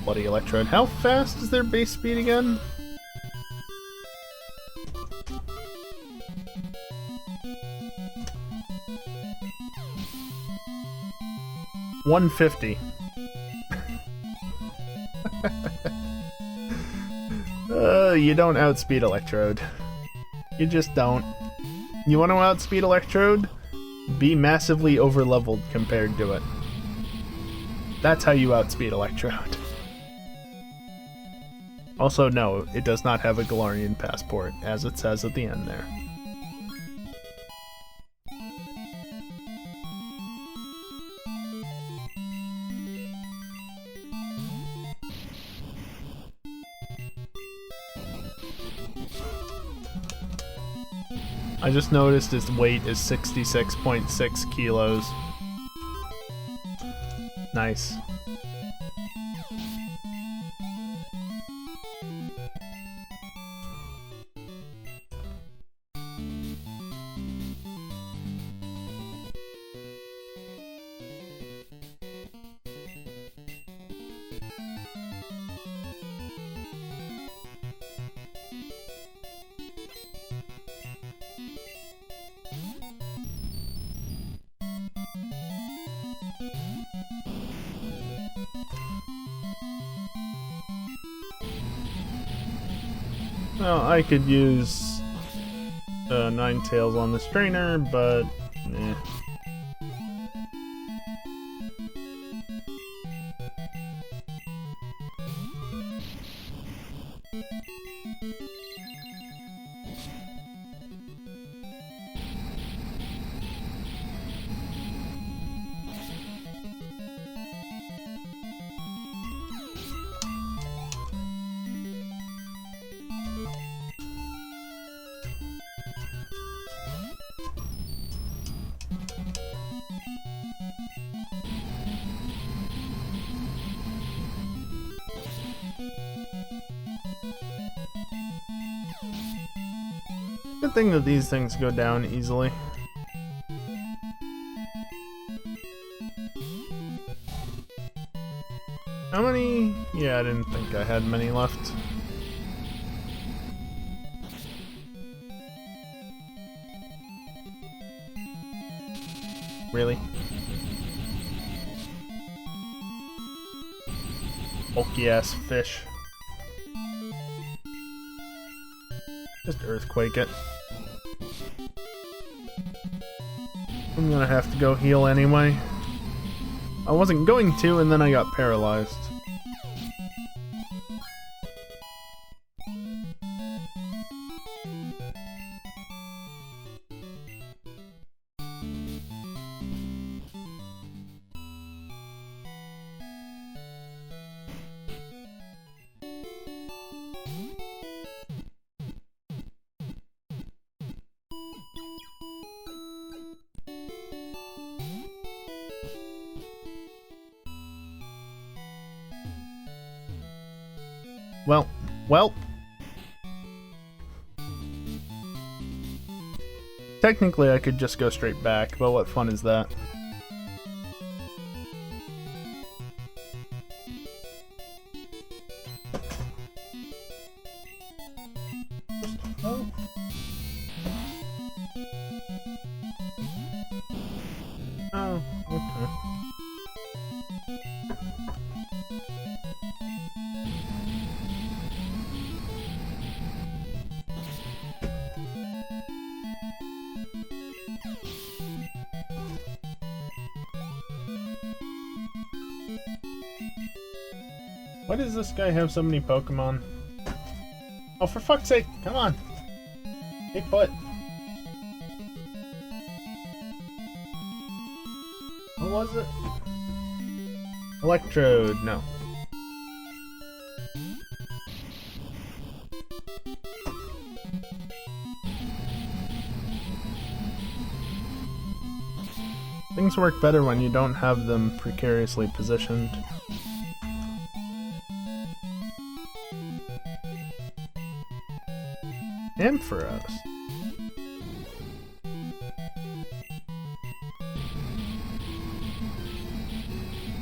Bloody Electrode. How fast is their base speed again? $150. You don't outspeed Electrode. You just don't. You want to outspeed Electrode? Be massively overleveled compared to it. That's how you outspeed Electrode. Also, no, it does not have a Galarian passport, as it says at the end there. I just noticed his weight is 66.6 kilos. Nice. Well, I could use Ninetales on this trainer, but eh. Good thing that these things go down easily. How many? Yeah, I didn't think I had many left. Really? Bulky ass fish. Just earthquake it. I'm gonna have to go heal anyway. I wasn't going to, and then I got paralyzed. Well. Technically, I could just go straight back, but what fun is that? Oh, okay. Why does this guy have so many Pokemon? Oh, for fuck's sake, come on! Hey, put! What was it? Electrode, no. Things work better when you don't have them precariously positioned. Ampharos.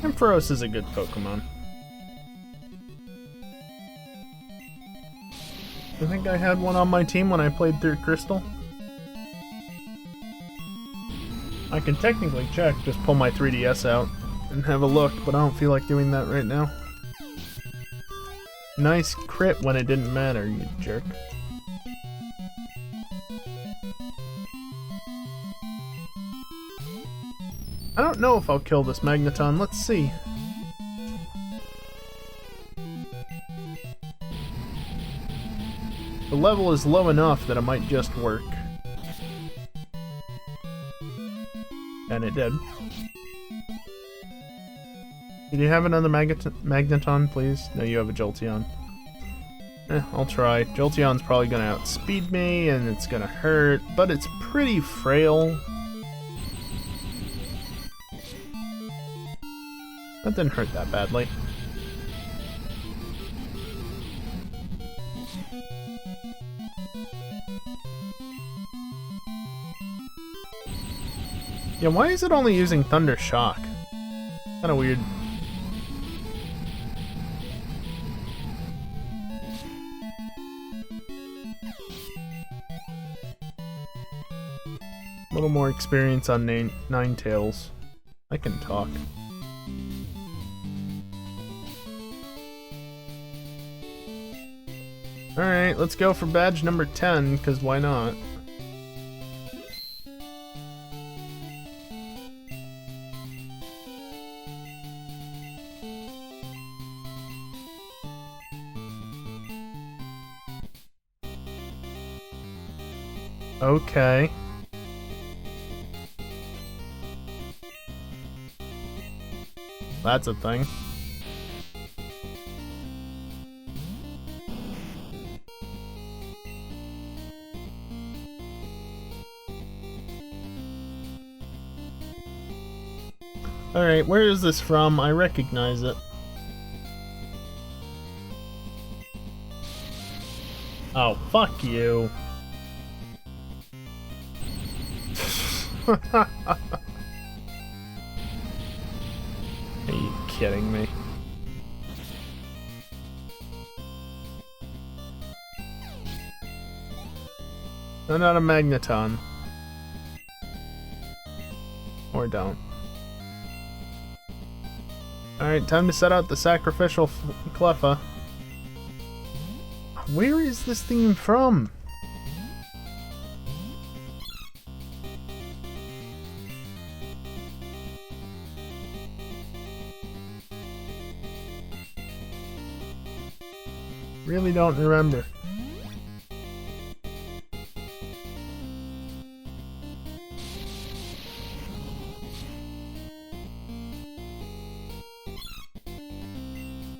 Ampharos is a good Pokemon. I think I had one on my team when I played through Crystal. I can technically check, just pull my 3DS out and have a look, but I don't feel like doing that right now. Nice crit when it didn't matter, you jerk. I don't know if I'll kill this Magneton. Let's see. The level is low enough that it might just work. And it did. Did you have another Magneton, please? No, you have a Jolteon. I'll try. Jolteon's probably gonna outspeed me, and it's gonna hurt, but it's pretty frail. That didn't hurt that badly. Yeah, why is it only using Thunder Shock? Kinda weird. A little more experience on Ninetales. I can talk. Alright, let's go for badge number 10, because why not? Okay. That's a thing. Alright, where is this from? I recognize it. Oh, fuck you. Are you kidding me? No, not a magneton. Or don't. Alright, time to set out the sacrificial Cleffa. Where is this theme from? Really don't remember.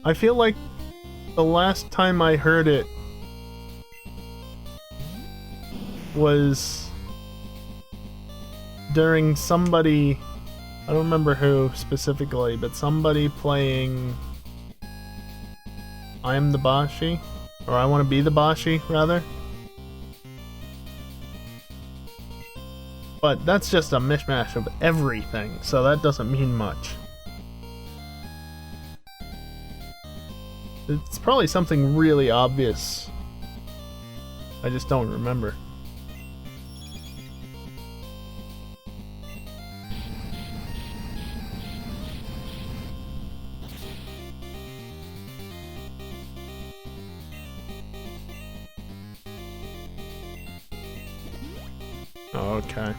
I feel like the last time I heard it was during somebody, I don't remember who specifically, but somebody playing I Am the Bashi, or I Want to Be the Bashi, rather. But that's just a mishmash of everything, so that doesn't mean much. It's probably something really obvious. I just don't remember. Okay.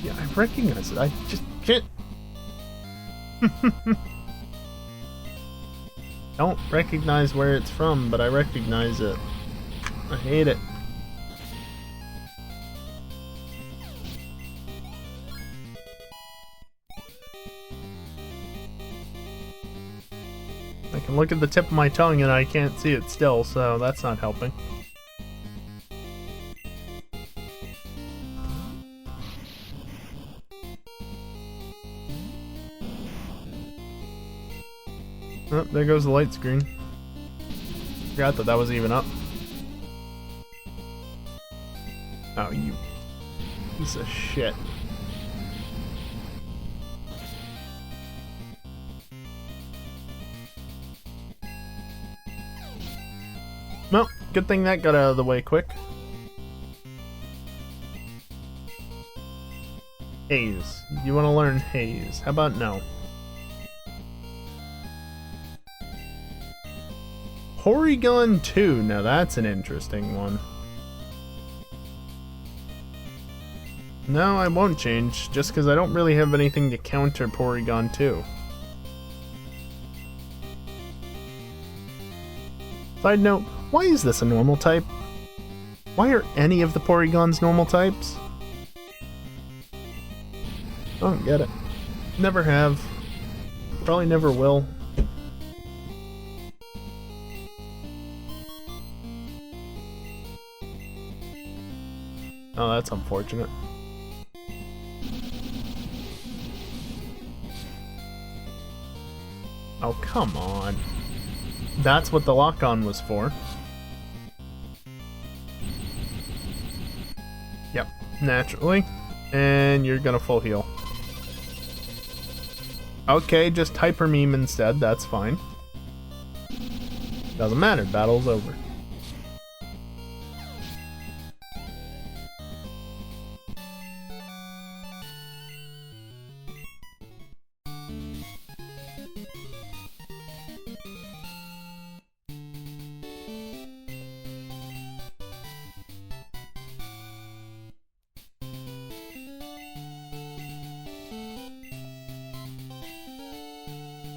Yeah, I recognize it. I just can't. Don't recognize where it's from, but I recognize it. I hate it. I can look at the tip of my tongue and I can't see it still, so that's not helping. Oh, there goes the light screen. Forgot that that was even up. Oh, you piece of shit. Well, good thing that got out of the way quick. Haze. You want to learn Haze. How about no? Porygon 2, now that's an interesting one. No, I won't change, just because I don't really have anything to counter Porygon 2. Side note, why is this a normal type? Why are any of the Porygons normal types? I don't get it. Never have. Probably never will. Oh, that's unfortunate. Oh, come on. That's what the lock-on was for. Yep, naturally. And you're gonna full heal. Okay, just Hyper Meme instead, that's fine. Doesn't matter, battle's over.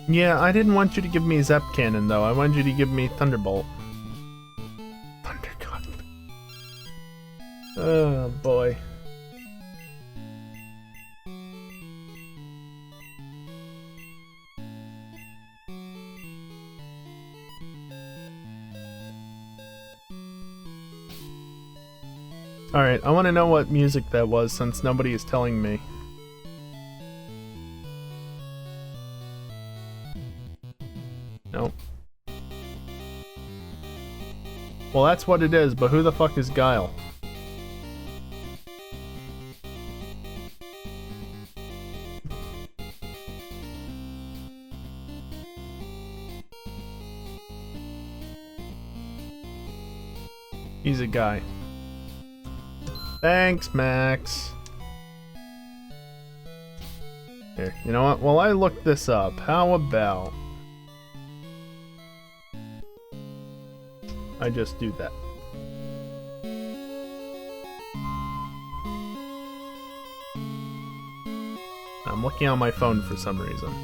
Yeah, I didn't want you to give me Zep Cannon, though. I wanted you to give me Thunderbolt. Thundercut. Oh, boy. Alright, I want to know what music that was, since nobody is telling me. Nope. Well, that's what it is, but who the fuck is Guile? He's a guy. Thanks, Max. Here, you know what? While I look this up, how about I just do that? I'm looking on my phone for some reason.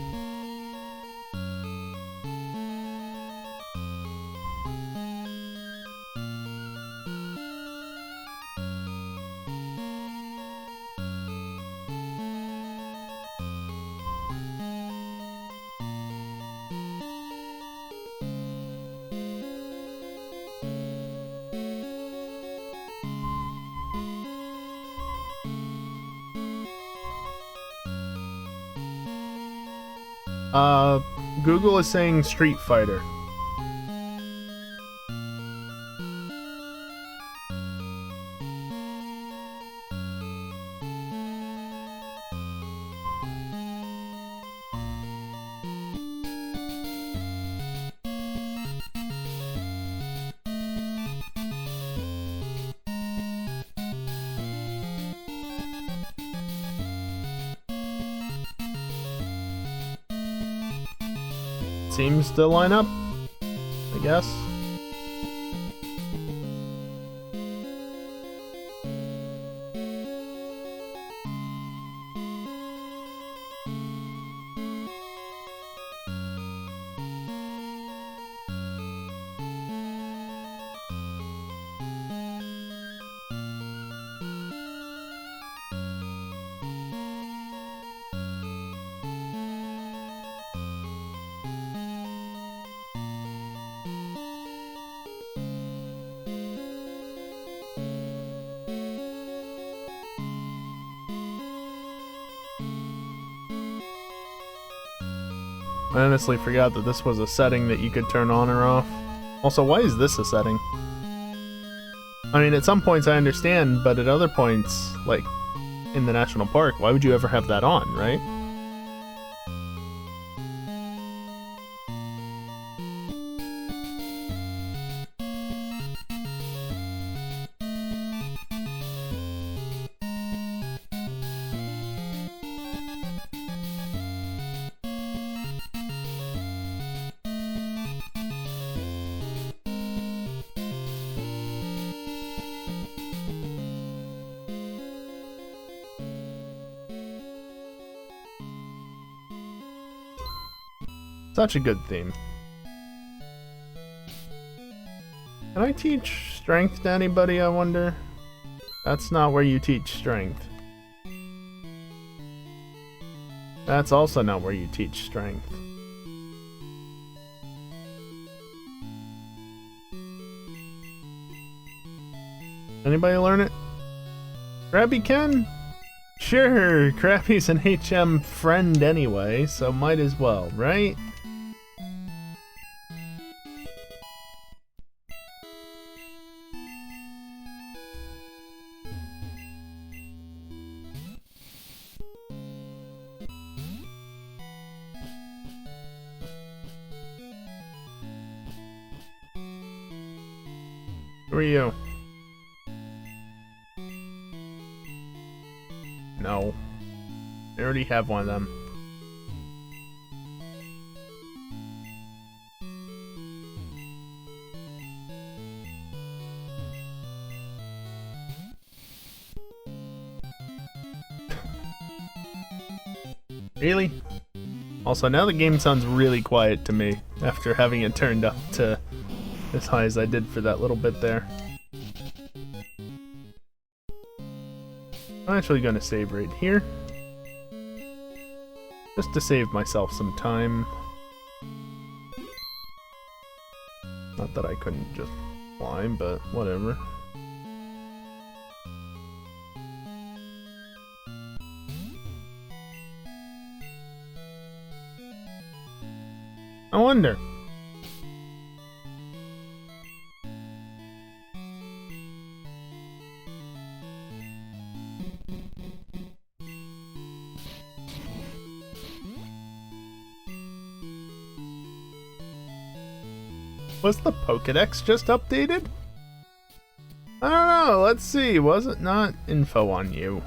Google is saying Street Fighter. Seems to line up, I guess. I honestly forgot that this was a setting that you could turn on or off. Also, why is this a setting? I mean, at some points I understand, but at other points, like in the national park, why would you ever have that on, right? Such a good theme. Can I teach strength to anybody, I wonder? That's not where you teach strength. That's also not where you teach strength. Anybody learn it? Krabby can? Sure, Krabby's an HM friend anyway, so might as well, right? Who are you? No. I already have one of them. Really? Also, now the game sounds really quiet to me after having it turned up to as high as I did for that little bit there. I'm actually going to save right here. Just to save myself some time. Not that I couldn't just climb, but whatever. I wonder. Was the Pokédex just updated? I don't know, let's see, was it not info on you?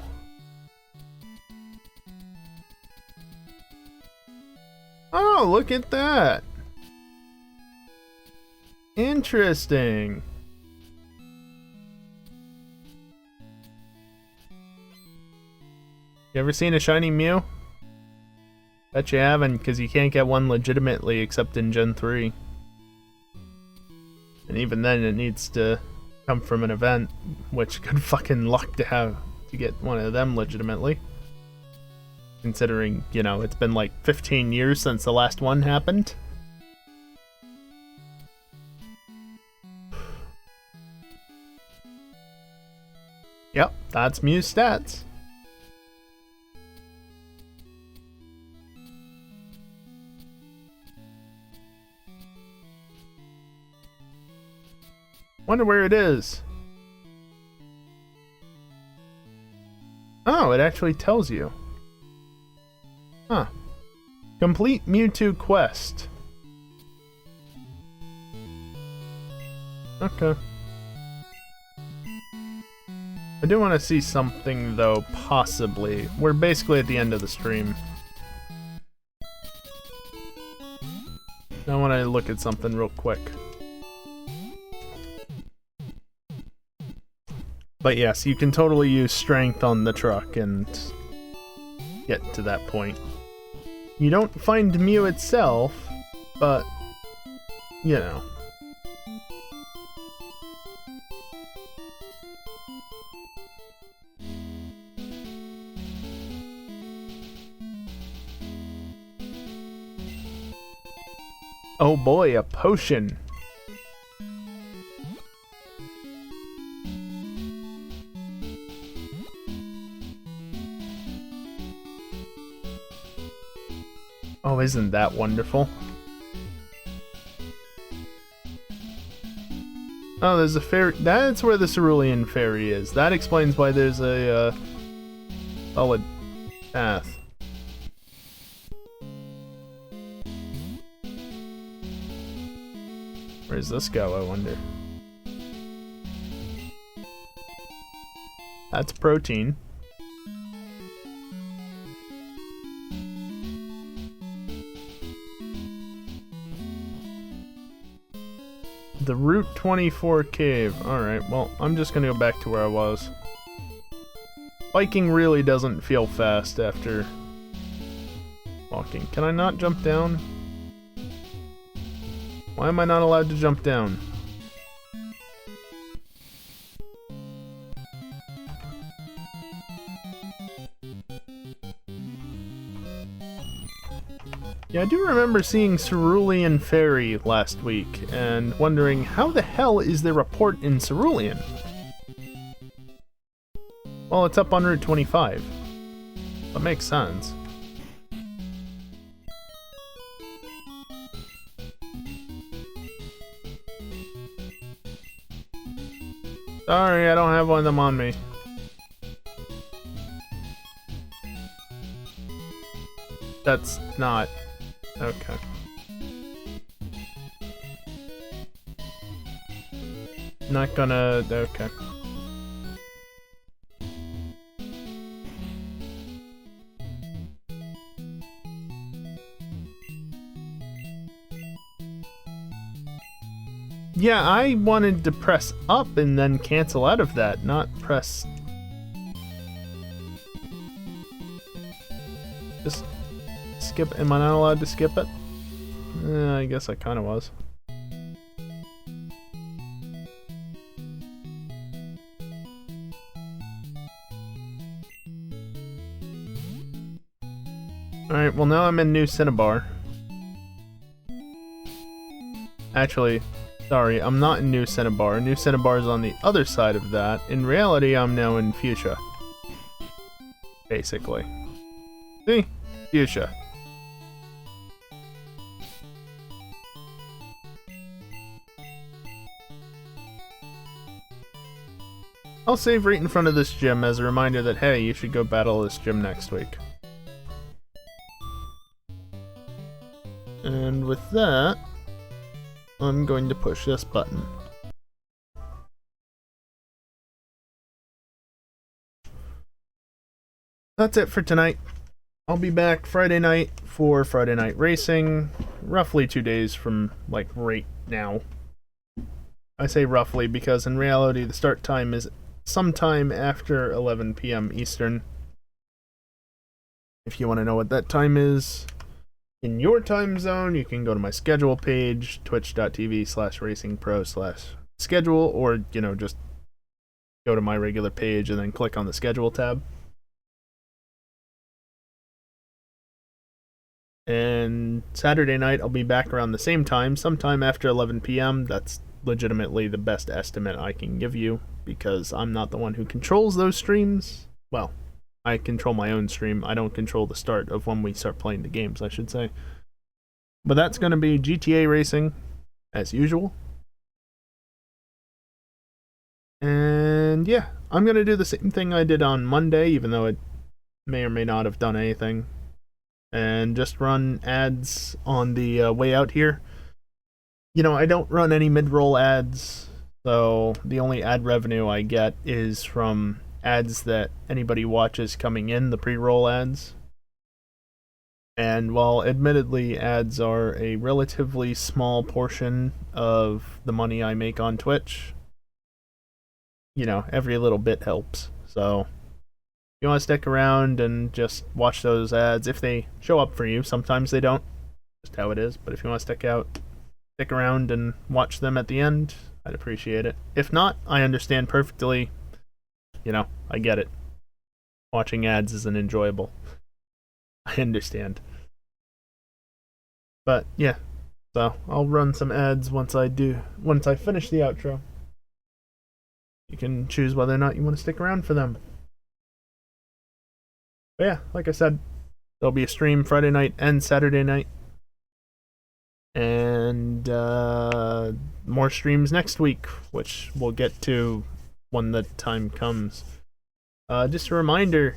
Oh, look at that! Interesting. You ever seen a shiny Mew? Bet you haven't, because you can't get one legitimately except in Gen 3. And even then it needs to come from an event, which good fucking luck to have to get one of them legitimately. Considering, you know, it's been like 15 years since the last one happened. Yep, that's Mew's stats. Wonder where it is. Oh, it actually tells you. Huh. Complete Mewtwo quest. Okay. I do want to see something, though, possibly. We're basically at the end of the stream. I want to look at something real quick. But yes, you can totally use strength on the truck and get to that point. You don't find Mew itself, but, you know. Oh boy, a potion. Oh, isn't that wonderful? Oh, there's a fairy. That's where the Cerulean Fairy is. That explains why there's a solid path. Where does this go, I wonder? That's protein. The Route 24 cave. Alright, well, I'm just gonna go back to where I was. Biking really doesn't feel fast after walking. Can I not jump down? Why am I not allowed to jump down? Yeah, I do remember seeing Cerulean Fairy last week, and wondering how the hell is there a port in Cerulean? Well, it's up on Route 25. That makes sense. Sorry, I don't have one of them on me. That's not... okay. Not gonna... okay. Yeah, I wanted to press up and then cancel out of that, not press... Just skip? Am I not allowed to skip it? I guess I kind of was. Alright, well now I'm in New Cinnabar. Actually, sorry, I'm not in New Cinnabar. New Cinnabar is on the other side of that. In reality, I'm now in Fuchsia. Basically. See? Fuchsia. I'll save right in front of this gym as a reminder that, hey, you should go battle this gym next week. And with that, I'm going to push this button. That's it for tonight. I'll be back Friday night for Friday Night Racing, roughly 2 days from, like, right now. I say roughly because in reality the start time is sometime after 11 p.m. Eastern. If you want to know what that time is in your time zone, you can go to my schedule page, twitch.tv/racingpro/schedule, or, you know, just go to my regular page and then click on the schedule tab. And Saturday night, I'll be back around the same time, sometime after 11 p.m. That's legitimately the best estimate I can give you, because I'm not the one who controls those streams. Well, I control my own stream. I don't control the start of when we start playing the games, I should say. But that's going to be GTA Racing, as usual. And yeah, I'm going to do the same thing I did on Monday, even though it may or may not have done anything. And just run ads on the way out here. You know, I don't run any mid-roll ads, so the only ad revenue I get is from ads that anybody watches coming in, the pre-roll ads. And while admittedly ads are a relatively small portion of the money I make on Twitch, you know, every little bit helps. So if you want to stick around and just watch those ads, if they show up for you, sometimes they don't, just how it is, but if you want to stick around and watch them at the end, I'd appreciate it. If not, I understand perfectly. You know, I get it. Watching ads isn't enjoyable. I understand. But yeah, so I'll run some ads once I finish the outro. You can choose whether or not you want to stick around for them. But yeah, like I said, there'll be a stream Friday night and Saturday night. And more streams next week, which we'll get to when the time comes. Just a reminder,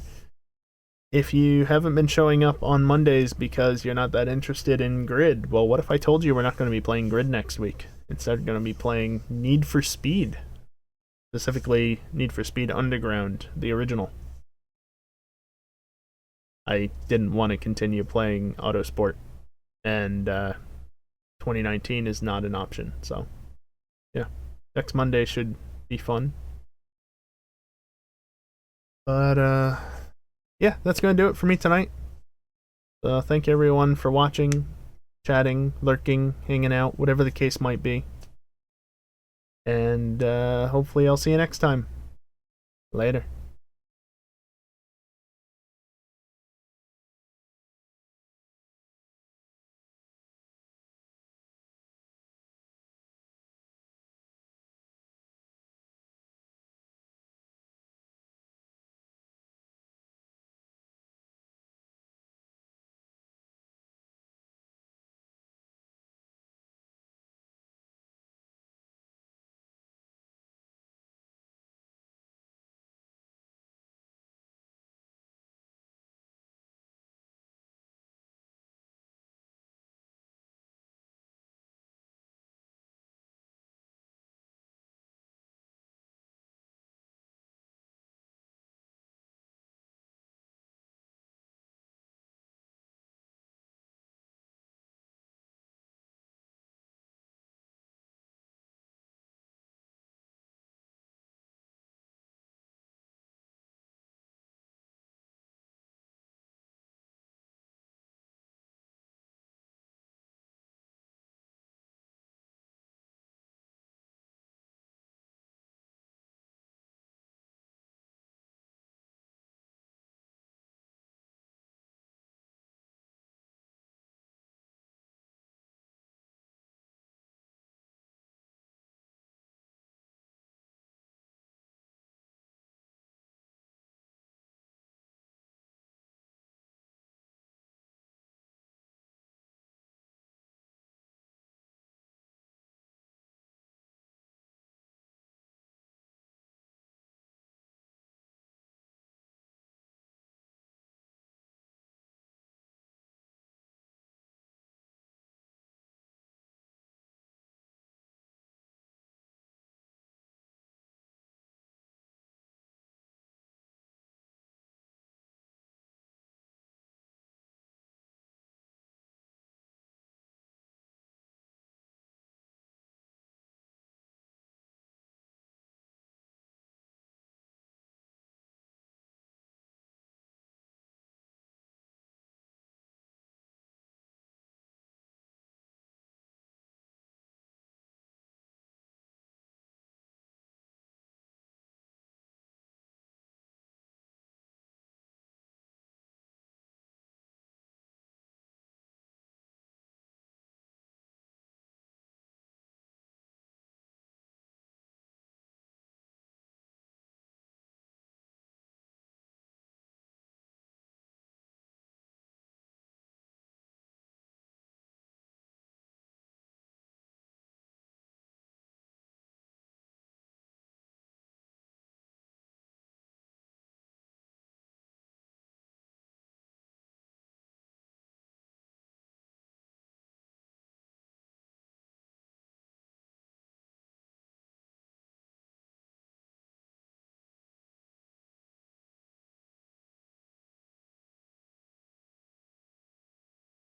if you haven't been showing up on Mondays because you're not that interested in Grid, well, what if I told you we're not going to be playing Grid next week? Instead, we're going to be playing Need for Speed. Specifically, Need for Speed Underground, the original. I didn't want to continue playing Autosport, and 2019 is not an option, so yeah. Next Monday should be fun. But yeah, that's going to do it for me tonight. So thank you everyone for watching, chatting, lurking, hanging out, whatever the case might be. And hopefully I'll see you next time. Later.